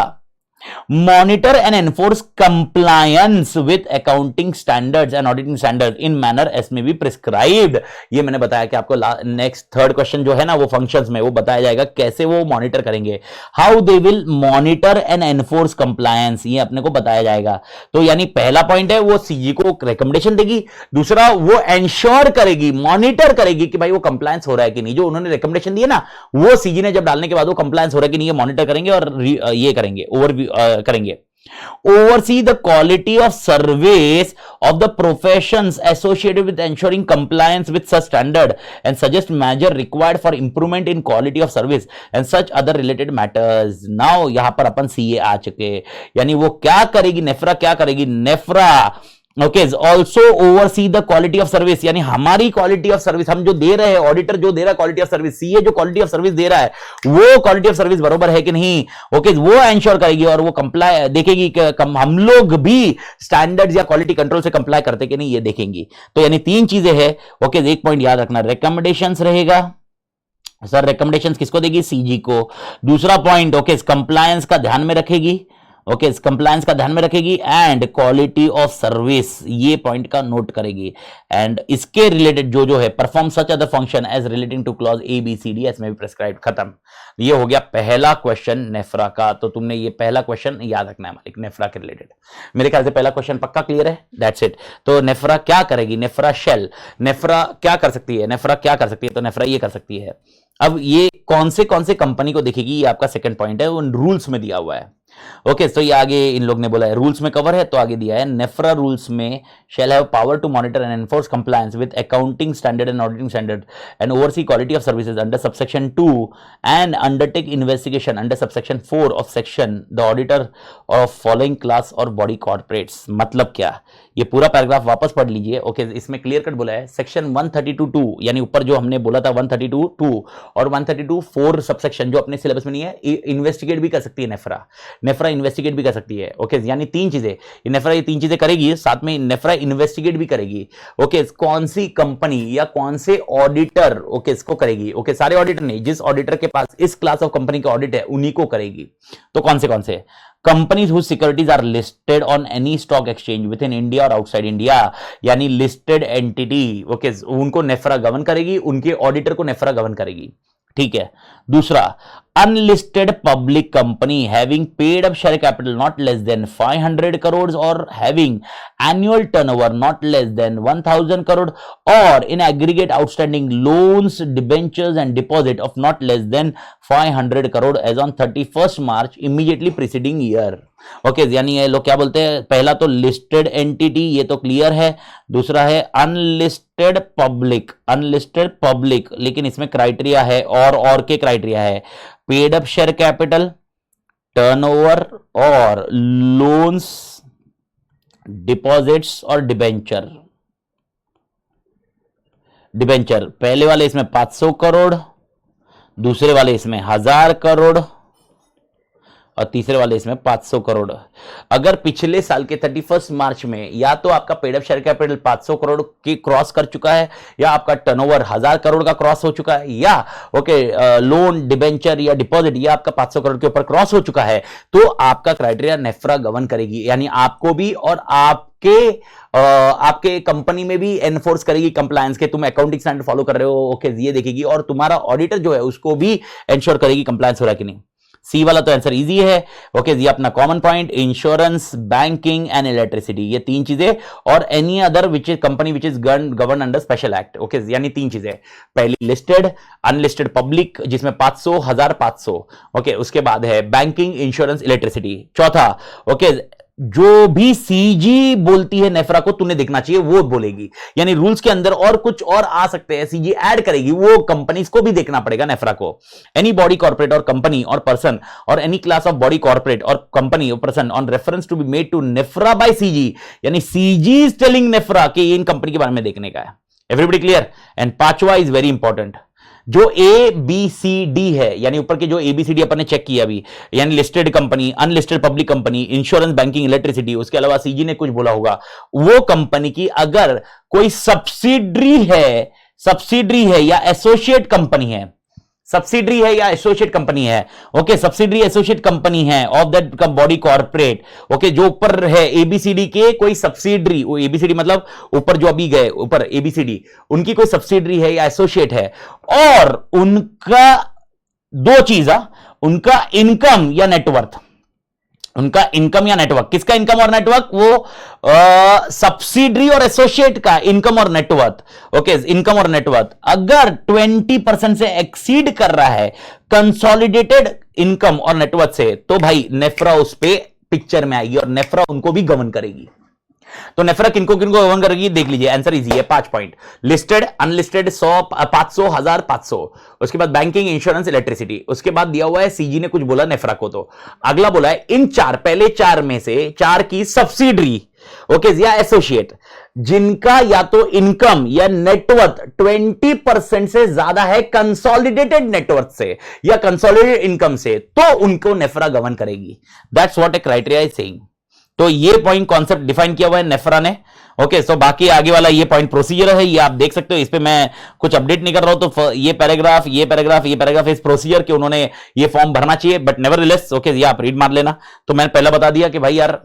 monitor and enforce compliance with accounting standards and auditing standards in manner as may be prescribed. ये मैंने बताया कि आपको नेक्स्ट थर्ड क्वेश्चन जो है ना वो फंक्शंस में वो बताया जाएगा कैसे वो मॉनिटर करेंगे, how they will monitor and enforce compliance, ये अपने को बताया जाएगा। तो यानी पहला पॉइंट है वो सीजी को रिकमेंडेशन देगी, दूसरा वो एंश्योर करेगी, मॉनिटर करेगी कि भाई वो कंप्लायंस हो रहा है कि नहीं, जो उन्होंने रिकमेंडेशन दिए ना वो सीजी ने जब डालने के बाद वो कंप्लायंस हो रहा है कि नहीं ये मॉनिटर करेंगे और ये करेंगे ओवरव्यू करेंगे। Oversee the quality of service of the professions associated with ensuring compliance with such standard and suggest measure required for improvement in quality of service and such other related matters। now यहां पर अपन CA आ चुके, यानी वो क्या करेगी, NFRA क्या करेगी, NFRA okay also oversee the quality of service, यानी हमारी क्वालिटी ऑफ सर्विस हम जो दे रहे हैं, ऑडिटर जो दे रहा है क्वालिटी ऑफ सर्विस, सीए जो क्वालिटी ऑफ सर्विस दे रहा है वो क्वालिटी ऑफ सर्विस बरोबर है कि नहीं, ओके वो एंश्योर करेगी और वो कंप्लाई देखेगी कि हम लोग भी स्टैंडर्ड्स या क्वालिटी कंट्रोल से कंप्लाई करते कि नहीं ये देखेंगी। तो यानी तीन चीजें हैं। ओके एक पॉइंट याद रखना, रिकमेंडेशंस रहेगा सर, रिकमेंडेशंस किसको देगी, सीजी को। दूसरा पॉइंट ओके कंप्लायंस का ध्यान में रखेगी, ओके कंप्लायंस का ध्यान में रखेगी एंड क्वालिटी ऑफ सर्विस ये पॉइंट का नोट करेगी एंड इसके रिलेटेड जो है perform such other function as relating to clause A B C D S में भी प्रेस्क्राइब। खत्म, ये हो गया पहला क्वेश्चन नेफ्रा का। तो तुमने ये पहला क्वेश्चन याद रखना है मालिक, नेफ्रा के रिलेटेड। मेरे ख्याल से पहला क्वेश्चन पक्का क्लियर है, दैट्स इट। तो नेफ्रा क्या करेगी, नेफ्रा शेल, नेफ्रा क्या कर सकती है, नेफ्रा क्या कर सकती है, तो नेफ्रा ये कर सकती है। अब ये कौन से कंपनी को देखेगी, ये आपका सेकंड पॉइंट है, उन रूल्स में दिया हुआ है। ओके तो ये आगे इन लोग ने बोला है रूल्स में कवर है, तो आगे दिया है नेफ्रा रूल्स में shall have power to monitor and enforce compliance with accounting standard and auditing standard and oversee quality of services under subsection 2 and undertake investigation under subsection 4 of section the auditor of following class और body corporates. मतलब क्या, ये पूरा paragraph वापस पढ़ लीजिए। Okay इसमें clear cut बोला है सेक्शन 132(2) यानी ऊपर जो हमने बोला था 132(2) और 132(4) सबसेक्शन जो अपने सिलेबस में नहीं है, इन्वेस्टिगेट भी कर सकती है नेफ्रा, नेफ्रा इन्वेस्टिगेट भी कर सकती है। ओके यानी तीन चीजें नेफ्रा ये तीन चीजें करेगी, साथ में नेफ्रा इन्वेस्टिगेट भी करेगी। ओके कौन सी कंपनी या कौन से ऑडिटर ओके इसको करेगी, ओके सारे ऑडिटर नहीं, जिस ऑडिटर के पास इस क्लास ऑफ कंपनी का ऑडिट है उन्हीं को करेगी। तो कौन से companies whose securities are listed on any stock exchange within India और outside India, यानी लिस्टेड एंटिटी ओके उनको नेफ्रा गवर्न करेगी, उनके ऑडिटर को नेफ्रा गवर्न करेगी। ठीक है, दूसरा unlisted public company having paid up share capital not less than 500 crore और having annual turnover not less than 1000 crore और in aggregate outstanding loans debentures and deposit of not less than 500 crore as on 31 March immediately preceding year. Okay यानी ये लोग क्या बोलते हैं, पहला तो लिस्टेड एंटिटी ये तो क्लियर है, दूसरा है अनलिस्टेड पब्लिक, लेकिन इसमें क्राइटेरिया है और के क्राइटेरिया है paid up share capital, turnover और लोन्स, डिपॉजिट्स और डिबेंचर। पहले वाले इसमें 500 करोड़, दूसरे वाले इसमें 1000 करोड़ और तीसरे वाले इसमें 500 करोड़। अगर पिछले साल के 31 मार्च में या तो आपका paid up share capital 500 crore की क्रॉस कर चुका है या आपका टर्नओवर 1000 करोड़ का क्रॉस हो चुका है या ओके लोन डिबेंचर या डिपॉजिट या आपका 500 करोड़ के ऊपर क्रॉस हो चुका है, तो आपका क्राइटेरिया नेफ्रा गवर्न करेगी, यानी आपको भी और आपके कंपनी में भी एनफोर्स करेगी कंप्लायंस के, तुम अकाउंटिंग स्टैंडर्ड फॉलो कर रहे हो ओके ये देखेगी, और तुम्हारा ऑडिटर जो है उसको भी इंश्योर करेगी कंप्लायंस हो रहा है कि नहीं। सी वाला तो आंसर इजी है। ओके ये अपना common point, insurance, banking and electricity, ये तीन चीजें, और any other which is company which is govern under special act. Okay यानी तीन चीजें, पहली लिस्टेड, अनलिस्टेड पब्लिक जिसमें 500, 1000, 500। ओके उसके बाद है बैंकिंग, इंश्योरेंस, इलेक्ट्रिसिटी। चौथा ओके जो भी सीजी बोलती है नेफ्रा को तूने देखना चाहिए वो बोलेगी, यानी रूल्स के अंदर और कुछ और आ सकते हैं, सीजी ऐड करेगी, वो कंपनीज को भी देखना पड़ेगा नेफ्रा को। एनी बॉडी कॉर्पोरेट और कंपनी और पर्सन और any class of body corporate और कंपनी और person on reference to be made to NFRA by CG, यानी सीजी इज टेलिंग नेफ्रा कि इन कंपनी के बारे में देखने का है। Everybody clear? एंड पांचवा इज वेरी इंपॉर्टेंट, जो ए बी सी डी है, यानी ऊपर के जो ए बी सी डी अपन ने चेक किया अभी, यानी listed company, unlisted public company, insurance, banking, electricity, उसके अलावा सीजी ने कुछ बोला होगा, वो कंपनी की अगर कोई सब्सिडरी है या एसोसिएट कंपनी है, सब्सिडरी है या एसोसिएट कंपनी है? ओके, सब्सिडरी एसोसिएट कंपनी है of that body corporate. Okay, जो ऊपर है एबीसीडी के कोई सब्सिडरी, एबीसीडी मतलब ऊपर जो अभी गए ऊपर एबीसीडी, उनकी कोई सब्सिडरी है या एसोसिएट है, और उनका दो चीज, उनका इनकम या नेटवर्थ, उनका इनकम या नेटवर्क, किसका इनकम और नेटवर्क? वो सब्सिडरी और एसोसिएट का इनकम और नेटवर्क। ओके, इनकम और नेटवर्क अगर 20% से एक्सीड कर रहा है कंसोलिडेटेड इनकम और नेटवर्क से, तो भाई नेफ्रा उस पे पिक्चर में आएगी और नेफ्रा उनको भी गवर्न करेगी। तो नेफ्रा किनको किनको गवर्न करेगी देख लीजिए, आंसर इजी है, 5 पॉइंट। Listed, unlisted 100, 500, 1000, 500। उसके बाद बैंकिंग, इंश्योरेंस, इलेक्ट्रिसिटी। उसके बाद दिया हुआ है सीजी ने कुछ बोला नेफ्रा को, तो अगला बोला है इन चार, पहले चार में से चार की सब्सिडरी ओके या एसोसिएट जिनका या तो इनकम या नेटवर्थ 20% से ज्यादा है कंसोलिडेटेड नेटवर्थ से या कंसोलिडेटेड इनकम से, तो उनको नेफ्रा गवर्न करेगी। That's what A criteria is saying. तो ये पॉइंट कॉन्सेप्ट डिफाइन किया हुआ है नेफ्रा ने। ओके, सो बाकी आगे वाला ये पॉइंट प्रोसीजर है, ये आप देख सकते हो, इस पे मैं कुछ अपडेट नहीं कर रहा हूं। तो ये पैराग्राफ इस प्रोसीजर के उन्होंने ये फॉर्म भरना चाहिए, बट नेवरदलेस ओके ये आप रीड मार लेना। तो मैंने पहला बता दिया कि भाई यार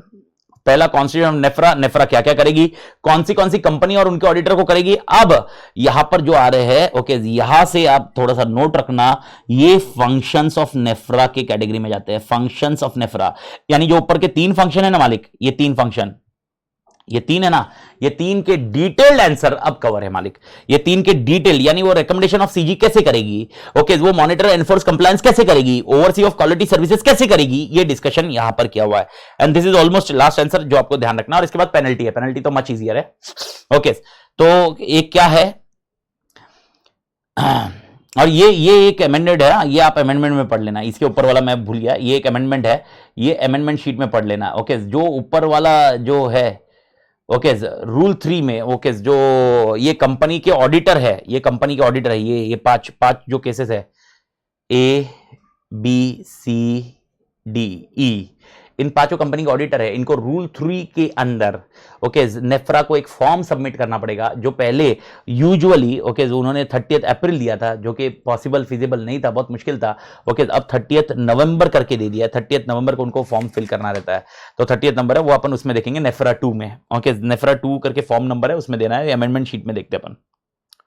पहला कॉन्स्टिट्यूशन नेफ्रा, नेफ्रा क्या क्या करेगी, कौन सी कंपनी और उनके ऑडिटर को करेगी। अब यहां पर जो आ रहे हैं ओके, यहां से आप थोड़ा सा नोट रखना, ये फंक्शंस ऑफ नेफ्रा के कैटेगरी में जाते हैं। फंक्शंस ऑफ नेफ्रा यानी जो ऊपर के 3 फंक्शन है ना मालिक, ये 3 फंक्शन, ये 3 है ना, ये 3 के डिटेल्ड आंसर अब कवर है मालिक। ये 3 के डिटेल यानी वो रिकमेंडेशन ऑफ सीजी कैसे करेगी, ओके वो मॉनिटर एनफोर्स कंप्लायंस कैसे करेगी, ओवरसी ऑफ क्वालिटी सर्विसेज कैसे करेगी, ये डिस्कशन यहां पर किया हुआ है। And this is almost last answer जो आपको ध्यान रखना। और इसके बाद पेनल्टी है, पेनल्टी तो मच इजियर है। ओके, तो एक क्या है, और ये एक अमेंडेड है, ये आप अमेंडमेंट में पढ़ लेना। इसके ऊपर वाला मैं भूल गया, ये एक अमेंडमेंट है, ये अमेंडमेंट शीट में पढ़ लेना। ओके, जो ऊपर वाला जो है ओके रूल 3 में ओके जो ये कंपनी के ऑडिटर है, ये कंपनी के ऑडिटर है, ये पांच जो केसेस है A B C D E, इन पांचों कंपनी के ऑडिटर है, इनको रूल 3 के अंदर ओके नेफ्रा को एक फॉर्म सबमिट करना पड़ेगा, जो पहले यूजुअली ओके उन्होंने 30 अप्रैल दिया था, जो कि पॉसिबल फिजिबल नहीं था, बहुत मुश्किल था। ओके, अब 30 नवंबर करके दे दिया, 30 नवंबर को उनको फॉर्म फिल करना रहता है। तो 30 नंबर है वो अपन उसमें देखेंगे नेफ्रा 2 में। ओके, नेफ्रा 2 करके फॉर्म नंबर है, उसमें देना है। अमेंडमेंट शीट में देखते हैं अपन,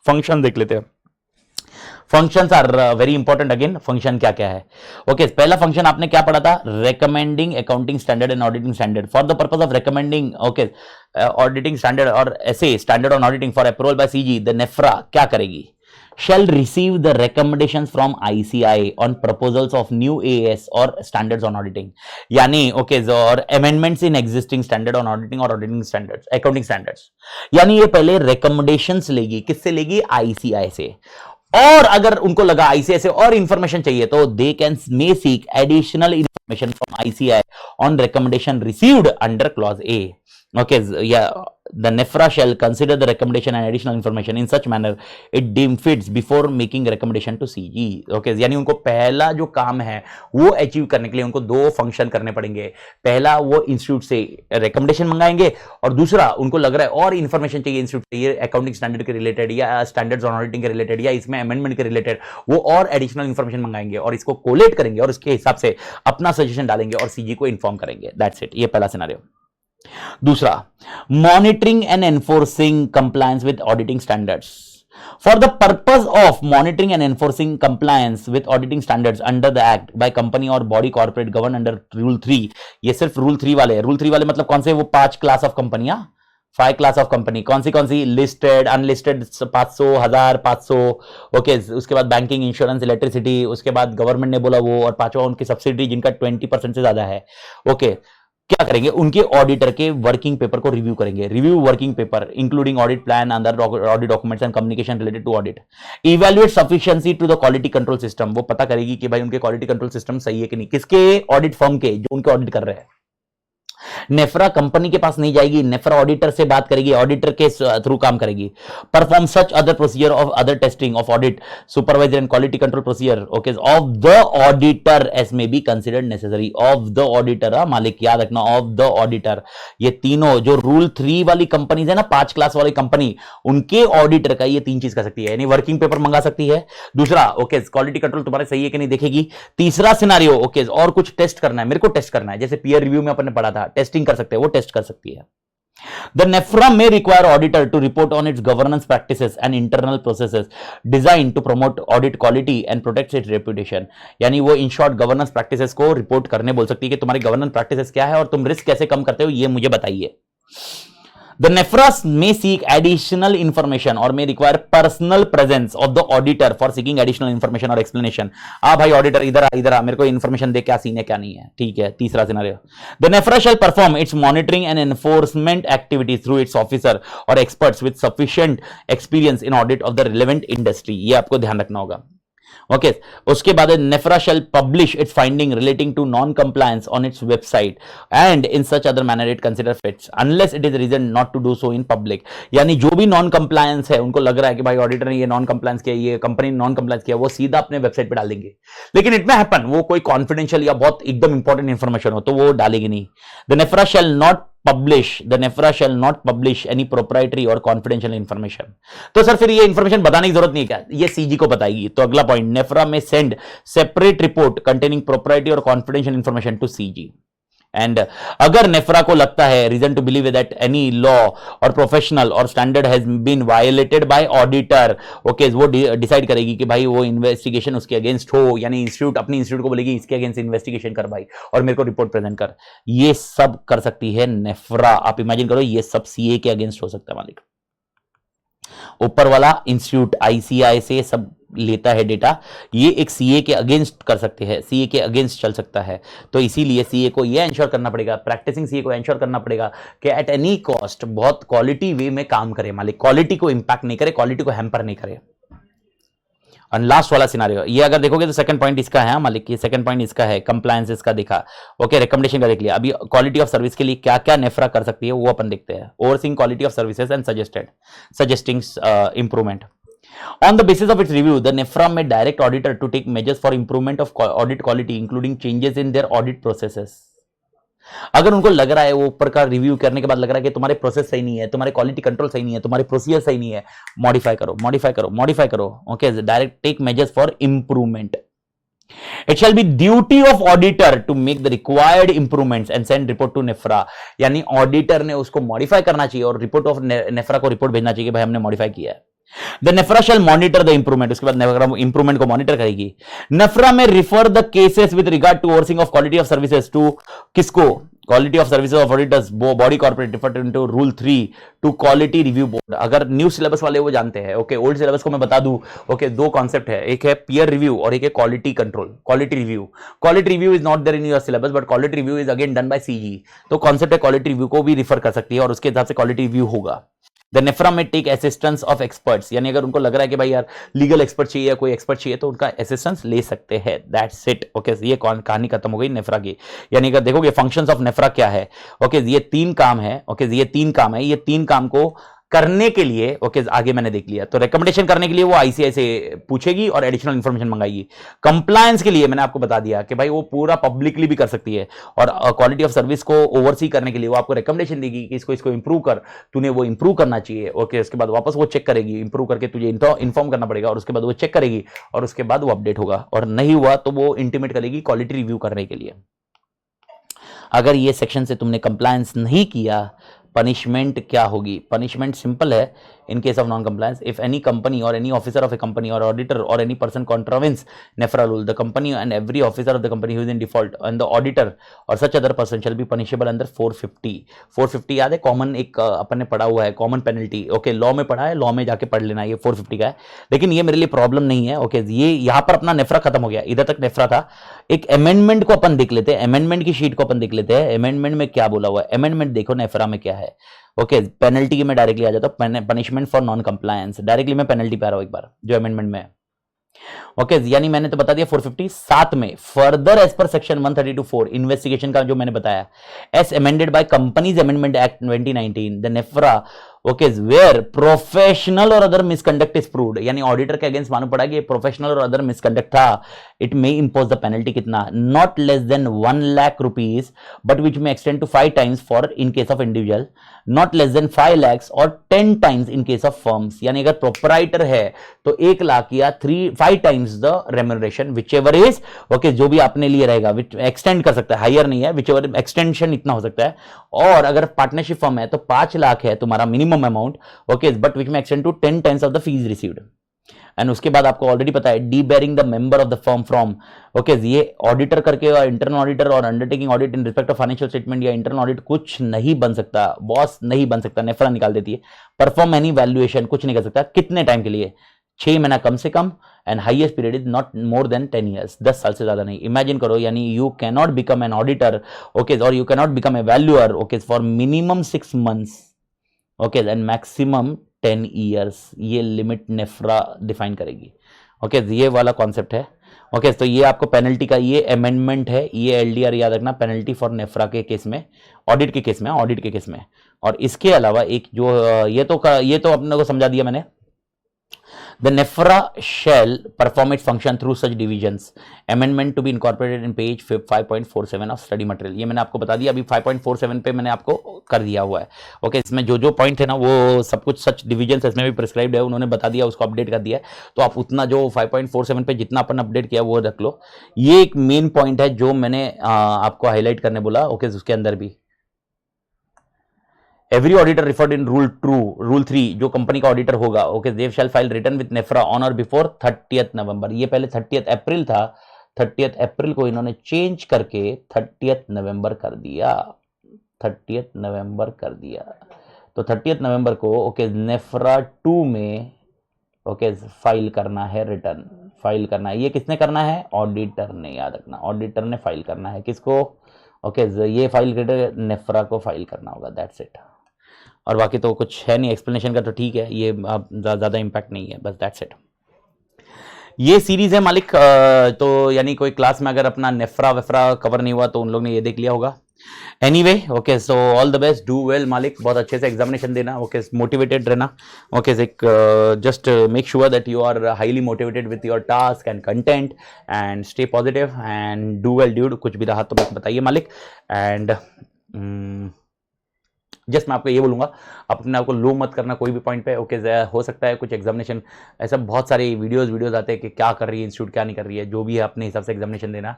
फंक्शन देख लेते हैं। Functions are very important. Again function क्या क्या है, ओके पहला फंक्शन आपने क्या पढ़ा था, recommending accounting standard and auditing standard for the purpose of recommending okay auditing standard और ऐसे standard on auditing for approval by CG, the NFRA क्या करेगी, shall receive the recommendations from ICI on proposals of new AS or standards on auditing, यानी okay और amendments in existing standard on auditing और auditing standards, accounting standards, यानी ये पहले recommendations लेगी, किससे लेगी, ICI से। और अगर उनको लगा ICI से और इंफॉर्मेशन चाहिए तो they can may seek additional information from ICI on recommendation received under clause A। Okay, yeah, the NEFRA shall consider the recommendation and additional information in such manner it deems fits before making recommendation to CG। Okay, यानी उनको पहला जो काम है वो achieve करने के लिए उनको 2 फंक्शन करने पड़ेंगे। पहला वो इंस्टीट्यूट से रिकमेंडेशन मंगाएंगे, और दूसरा उनको लग रहा है और इंफॉर्मेशन चाहिए इंस्टीट्यूट से, ये अकाउंटिंग स्टैंडर्ड के रिलेटेड या स्टैंडर्ड्स ऑन ऑडिटिंग के रिलेटेड या इसमें अमेंडमेंट के रिलेटेड, वो और एडिशनल इंफॉर्मेशन मंगाएंगे और इसको कोलेट करेंगे और उसके हिसाब से अपना सजेशन डालेंगे और सीजी को इन्फॉर्म करेंगे। दैट्स इट, ये पहला सिनेरियो। दूसरा, monitoring and enforcing compliance with auditing standards for the purpose of monitoring and enforcing compliance with auditing standards under the act by company और body corporate govern under rule 3। ये सिर्फ rule 3 वाले हैं। Rule 3 वाले मतलब कौन से, वो 5 क्लास ऑफ कंपनियां, 5 क्लास ऑफ कंपनी, कौन सी, लिस्टेड, अनलिस्टेड 500, 1000, 500 ओके। उसके बाद बैंकिंग, इंश्योरेंस, इलेक्ट्रिसिटी, उसके बाद गवर्नमेंट ने बोला वो, और पांचवा उनकी सब्सिडी जिनका 20% से ज्यादा है। ओके, क्या करेंगे, उनके ऑडिटर के वर्किंग पेपर को रिव्यू करेंगे। Review working paper including audit plan, other audit documents and communication related to audit. Evaluate sufficiency to the quality control system, वो पता करेगी कि भाई उनके क्वालिटी कंट्रोल सिस्टम सही है कि नहीं, किसके, ऑडिट फर्म के जो उनके ऑडिट कर रहे हैं। नेफ्रा कंपनी के पास नहीं जाएगी, नेफ्रा ऑडिटर से बात करेगी, ऑडिटर के थ्रू काम करेगी. Perform such other procedure of other testing of audit supervisor and quality control procedure okay of the auditor as may be considered necessary. Of the auditor, मालिक याद रखना, ऑफ द ऑडिटर. ये तीनों जो rule 3 वाली companies है ना, 5 class वाली कंपनी, उनके ऑडिटर का ये 3 चीज कर सकती है. यानी वर्किंग पेपर मंगा सकती है. दूसरा ओके क्वालिटी कंट्रोल तुम्हारे सही है कि नहीं देखेगी. तीसरा सिनारियो ओके और कुछ टेस्ट करना है, मेरे को टेस्ट करना है, जैसे पीयर रिव्यू में अपन ने पढ़ा था, टेस्टिंग कर सकते हैं, वो टेस्ट कर सकती है. The NEFRA may require auditor to report on its governance practices and internal processes designed to promote audit quality and protect its reputation. यानी वो इन शॉर्ट गवर्नेंस प्रैक्टिसेस को रिपोर्ट करने बोल सकती है कि तुम्हारी गवर्नेंस प्रैक्टिसेस क्या है और तुम रिस्क कैसे कम करते हो, ये मुझे बताइए. The NEFRA may seek additional information or may require personal presence of the auditor for seeking additional information or explanation. भाई ऑडिटर इधर आ, मेरे को इन्फॉर्मेशन दे, क्या सीन है क्या नहीं है. ठीक है. तीसरा scenario, The NEFRA shall perform its monitoring and enforcement activities through its officer or experts with sufficient experience in audit of the relevant industry. ये आपको ध्यान रखना होगा. ओके उसके बाद NFRA shall publish its finding relating to non compliance on its website and in such other manner it consider fits unless it is reason not to do so in public. यानी जो भी non compliance है, उनको लग रहा है कि भाई ऑडिटर ने ये नॉन कंप्लायंस किया, ये कंपनी ने नॉन कंप्लायंस किया, वो सीधा अपने वेबसाइट पे डाल देंगे. लेकिन इट में हैपन वो कोई कॉन्फिडेंशियल या बहुत एकदम इंपॉर्टेंट इंफॉर्मेशन हो तो वो डालेंगे नहीं. The NFRA shall not the NEFRA shall not publish any proprietary or confidential information. तो सर फिर ये इंफॉर्मेशन बताने की जरूरत नहीं है क्या, ये सीजी को बताएगी. तो अगला point, NFRA may send separate report containing proprietary और confidential information to CG. And अगर नेफ्रा को लगता है reason to believe that any law और प्रोफेशनल और standard has been violated by auditor okay वो डिसाइड करेगी कि भाई वो इन्वेस्टिगेशन उसके अगेंस्ट हो. यानी इंस्टीट्यूट अपनी इंस्टीट्यूट को बोलेगी इसके अगेंस्ट इन्वेस्टिगेशन कर भाई और मेरे को रिपोर्ट प्रेजेंट कर. ये सब कर सकती है नेफ्रा. आप इमेजिन करो ये सब सीए के अगेंस्ट हो सकता है मालिक. ऊपर वाला इंस्टीट्यूट आईसीआई से सब लेता है डेटा, ये एक सीए के अगेंस्ट कर सकते हैं, सीए के अगेंस्ट चल सकता है. तो इसीलिए सीए को ये एंश्योर करना पड़ेगा, प्रैक्टिसिंग सीए को एंश्योर करना पड़ेगा कि एट एनी कॉस्ट बहुत क्वालिटी वे में काम करे मालिक, क्वालिटी को इंपैक्ट नहीं करे, क्वालिटी को हैम्पर नहीं करे. और लास्ट वाला सिनारियो, ये अगर देखोगे तो सेकंड पॉइंट इसका है मालिक, ये सेकंड पॉइंट इसका है, कंप्लायंस इसका देखा ओके, रिकमेंडेशन का देख लिया. अभी क्वालिटी ऑफ सर्विस के लिए क्या क्या नेफ्रा कर सकती है वो अपन देखते हैं. Overseeing quality of services and suggesting improvement. On the basis of its review, the NEFRA may direct auditor to take measures for improvement of audit quality, including changes in their audit processes. अगर उनको लग रहा है, वो ऊपर का review करने के बाद लग रहा है कि तुम्हारे प्रोसेस सही नहीं है, तुम्हारे क्वालिटी कंट्रोल सही नहीं है, तुम्हारे प्रोसीजर सही नहीं है, मॉडिफाई करो. Okay, direct take measures for improvement. It shall be duty of auditor to make the required improvements and send report to NEFRA. यानी ऑडिटर ने उसको मॉडिफाई करना चाहिए और रिपोर्ट ऑफ नेफ्रा को रिपोर्ट भेजना चाहिए कि भाई हमने मॉडिफाई किया है. The NEFRA shall monitor the improvement. उसके बाद नेफ्रा इंप्रूवमेंट को मॉनिटर करेगी. NFRA may refer the cases with regard to overseeing of quality of services to किसको, quality of services of auditors body corporate refer into rule 3 to quality review board. अगर new syllabus वाले वो जानते हैं. Okay, old syllabus को मैं बता दूं. ओके, दो कॉन्सेप्ट है, एक है पीयर रिव्यू और एक है quality control. Quality review is not there in your syllabus but quality review is again done by CG. तो कॉन्सेप्ट है क्वालिटी रिव्यू को भी रिफर कर सकती है और उसके हिसाब से क्वालिटी रिव्यू होगा. द नेफ्रा में टेक असिस्टेंस ऑफ एक्सपर्ट्स. यानी अगर उनको लग रहा है कि भाई यार लीगल एक्सपर्ट चाहिए या कोई एक्सपर्ट चाहिए तो उनका असिस्टेंस ले सकते हैं. That's it. ओके, ये कहानी खत्म हो गई नेफ्रा की. यानी अगर देखोगे फंक्शंस ऑफ नेफ्रा क्या है. ओके, ये 3 काम है. ओके, ये 3 काम है. ये 3 काम को करने के लिए ओके आगे मैंने देख लिया. तो रिकमेंडेशन करने के लिए वो आईसीआई से पूछेगी और एडिशनल इंफॉर्मेशन मंगाएगी. कंप्लायंस के लिए मैंने आपको बता दिया कि भाई वो पूरा पब्लिकली भी कर सकती है. और क्वालिटी ऑफ सर्विस को ओवरसी करने के लिए वो आपको रिकमेंडेशन देगी कि इसको इंप्रूव कर, तूने वो इंप्रूव करना चाहिए. ओके, उसके बाद वापस वो चेक करेगी, इंप्रूव करके तुझे इन्फॉर्म करना पड़ेगा और उसके बाद वो चेक करेगी और उसके बाद वो अपडेट होगा. और नहीं हुआ तो वो इंटीमेट करेगी क्वालिटी रिव्यू करने के लिए. अगर ये सेक्शन से तुमने कंप्लायंस नहीं किया, पनिशमेंट क्या होगी. पनिशमेंट सिंपल है. in case of non-compliance, if any company or any officer of a company or auditor or any person contravenes NEFRA rule, the company and every officer of the company who is in default and the auditor or such other person shall be punishable under 450 याद है, common एक अपन ने पढ़ा हुआ है, common penalty. Okay, law में पढ़ा है, लॉ में जाके पढ़ लेना. ये 450 का है, लेकिन ये मेरे लिए प्रॉब्लम नहीं है. ओके, ये यहां पर अपना नेफ्रा खत्म हो गया. इधर तक नेफ्रा था. एक अमेंडमेंट को अपन देख लेते हैं, अमेंडमेंट की शीट को अपन देख लेते हैं. अमेंडमेंट में क्या बोला हुआ है, अमेंडमेंट देखो नेफ्रा में क्या है. ओके, पेनल्टी की मैं डायरेक्टली आ जाता हूं. Punishment for non compliance, directly मैं पेनल्टी पे आ रहा हूं एक बार जो अमेंडमेंट में है. ओके यानी मैंने तो बता दिया 450। साथ में फर्दर एज पर सेक्शन 132(4) इन्वेस्टिगेशन का जो मैंने बताया, as amended by companies amendment act 2019, the NFRA okay where professional और अदर मिसकंडक्ट इज प्रूव्ड, यानी ऑडिटर के अगेंस्ट मालूम पड़ा कि प्रोफेशनल और अदर मिसकंडक्ट था, it may impose the penalty कितना, not less than 1 lakh rupees but which may extend to 5 times for in case of individual, not less then 5 lakhs और 10 times in case of firms, यानी अगर proprietor है तो 1 लाख या 5 times the remuneration which ever is okay, जो भी आपने लिए रहेगा, एक्सटेंड कर सकता है, हायर नहीं है, विच एवर एक्सटेंशन इतना हो सकता है। और अगर पार्टनरशिप फर्म है तो 5 लाख है तुम्हारा minimum amount okay, but which may extend to 10 times of the fees received. And उसके बाद आपको ऑलरेडी पता है debarring the member of the firm from okay, ये ऑडिटर करके और इंटरनल ऑडिटर और undertaking audit in respect of financial statement या इंटरनल ऑडिट कुछ नहीं बन सकता, बॉस नहीं बन सकता, नेफ्रा निकाल देती है। परफॉर्म एनी वैल्यूएशन कुछ नहीं कर सकता, कितने टाइम के लिए, 6 महीना कम से कम, and highest period is not more than 10 years, 10 साल से ज्यादा नहीं। इमेजिन करो, यानी you can not become an auditor okay, और you can not become a valuer okay for minimum 6 months okay and maximum 10 years, ये लिमिट नेफ्रा डिफाइन करेगी okay, ये वाला कॉन्सेप्ट है ओके। तो ये आपको पेनल्टी का ये अमेंडमेंट है, ये एलडीआर याद रखना, पेनल्टी फॉर नेफ्रा के केस में, ऑडिट के केस में, ऑडिट के केस में। और इसके अलावा एक जो ये तो अपने को समझा दिया मैंने, The NEFRA shall perform its function through such divisions. Amendment to be incorporated in page 5.47 of study material. ये मैंने आपको बता दिया, अभी 5.47 पे मैंने आपको कर दिया हुआ है ओके। इसमें जो पॉइंट है ना वो सब कुछ सच डिविजन्स इसमें भी प्रिस्क्राइब्ड है, उन्होंने बता दिया, उसको अपडेट कर दिया है। तो आप उतना जो 5.47 पे जितना अपन अपडेट किया वो रख लो। ये एक मेन पॉइंट है जो मैंने आपको हाईलाइट करने बोला ओके। उसके अंदर भी every auditor referred in rule 3 जो कंपनी का ऑडिटर होगा okay, they shall file return with NFRA on और बिफोर 30th नवंबर। ये पहले 30th अप्रैल था, 30th अप्रैल को इन्होंने चेंज करके 30th नवंबर कर दिया, 30th नवंबर कर दिया। तो 30th नवंबर को ओके नेफ्रा 2 में ओके फाइल करना है, रिटर्न फाइल करना है। ये किसने करना है? ऑडिटर ने, याद रखना, ऑडिटर ने फाइल करना है। किसको? ओके ये फाइल नेफ्रा को फाइल करना होगा, दैट्स इट। और बाकी तो कुछ है नहीं, एक्सप्लेनेशन का तो ठीक है, ये ज़्यादा इम्पैक्ट नहीं है, बस दैट्स इट। ये सीरीज है मालिक, तो यानी कोई क्लास में अगर अपना नेफ्रा वेफ्रा कवर नहीं हुआ तो उन लोग ने ये देख लिया होगा। Anyway okay, so all the best, do well मालिक, बहुत अच्छे से एग्जामिनेशन देना ओके, मोटिवेटेड रहना okay, just make sure that you are highly motivated with your task and content and stay positive and do well dude. कुछ भी रहा तो बस बताइए मालिक। एंड जस्ट मैं आपको ये बोलूंगा, अपने आपको लो मत करना कोई भी पॉइंट पे ओके। हो सकता है कुछ एग्जामिनेशन ऐसा बहुत सारे वीडियोस आते हैं कि क्या कर रही है इंस्टीट्यूट, क्या नहीं कर रही है, जो भी है अपने हिसाब से एग्जामिनेशन देना।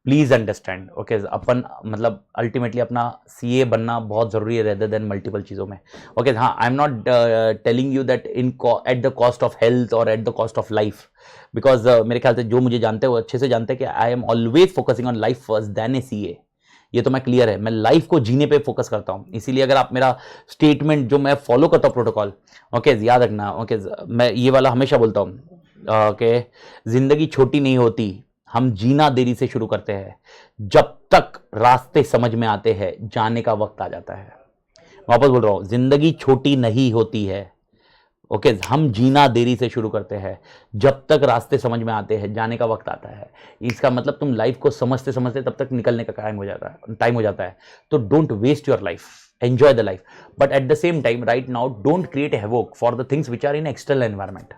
प्लीज अंडरस्टैंड ओके, अपन मतलब अल्टीमेटली अपना सीए बनना बहुत जरूरी है रेदर देन मल्टीपल चीज़ों में ओके। हाँ, I am not telling you that at the cost of health और at the cost of life, because मेरे ख्याल से जो मुझे जानते हैं वो अच्छे से जानते हैं कि I am always focusing on life first then a CA. ये तो मैं क्लियर है, मैं लाइफ को जीने पे फोकस करता हूँ। इसीलिए अगर आप मेरा स्टेटमेंट जो मैं फॉलो करता हूँ प्रोटोकॉल ओके, याद रखना ओके, मैं ये वाला हमेशा बोलता हूँ ओके, जिंदगी छोटी नहीं होती, हम जीना देरी से शुरू करते हैं, जब तक रास्ते समझ में आते हैं जाने का वक्त आ जाता है। वापस बोल रहा हूँ, जिंदगी छोटी नहीं होती है ओके, हम जीना देरी से शुरू करते हैं, जब तक रास्ते समझ में आते हैं जाने का वक्त आता है। इसका मतलब तुम लाइफ को समझते समझते तब तक निकलने का टाइम हो जाता है। तो don't waste your life, enjoy the life, but at the same time right now don't create havoc for the things which are in external environment.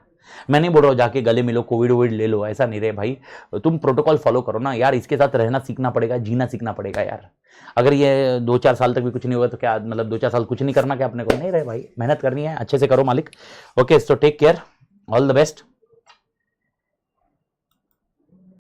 मैं नहीं बोल रहा हूँ जाके गले मिलो, कोविड ले लो, ऐसा नहीं रहे भाई, तुम प्रोटोकॉल फॉलो करो ना यार, इसके साथ रहना सीखना पड़ेगा, जीना सीखना पड़ेगा यार। अगर ये 2-4 साल तक भी कुछ नहीं होगा तो क्या मतलब 2-4 साल कुछ नहीं करना क्या अपने को? नहीं रहे भाई, मेहनत करनी है, अच्छे से करो मालिक okay. So take care, all the best.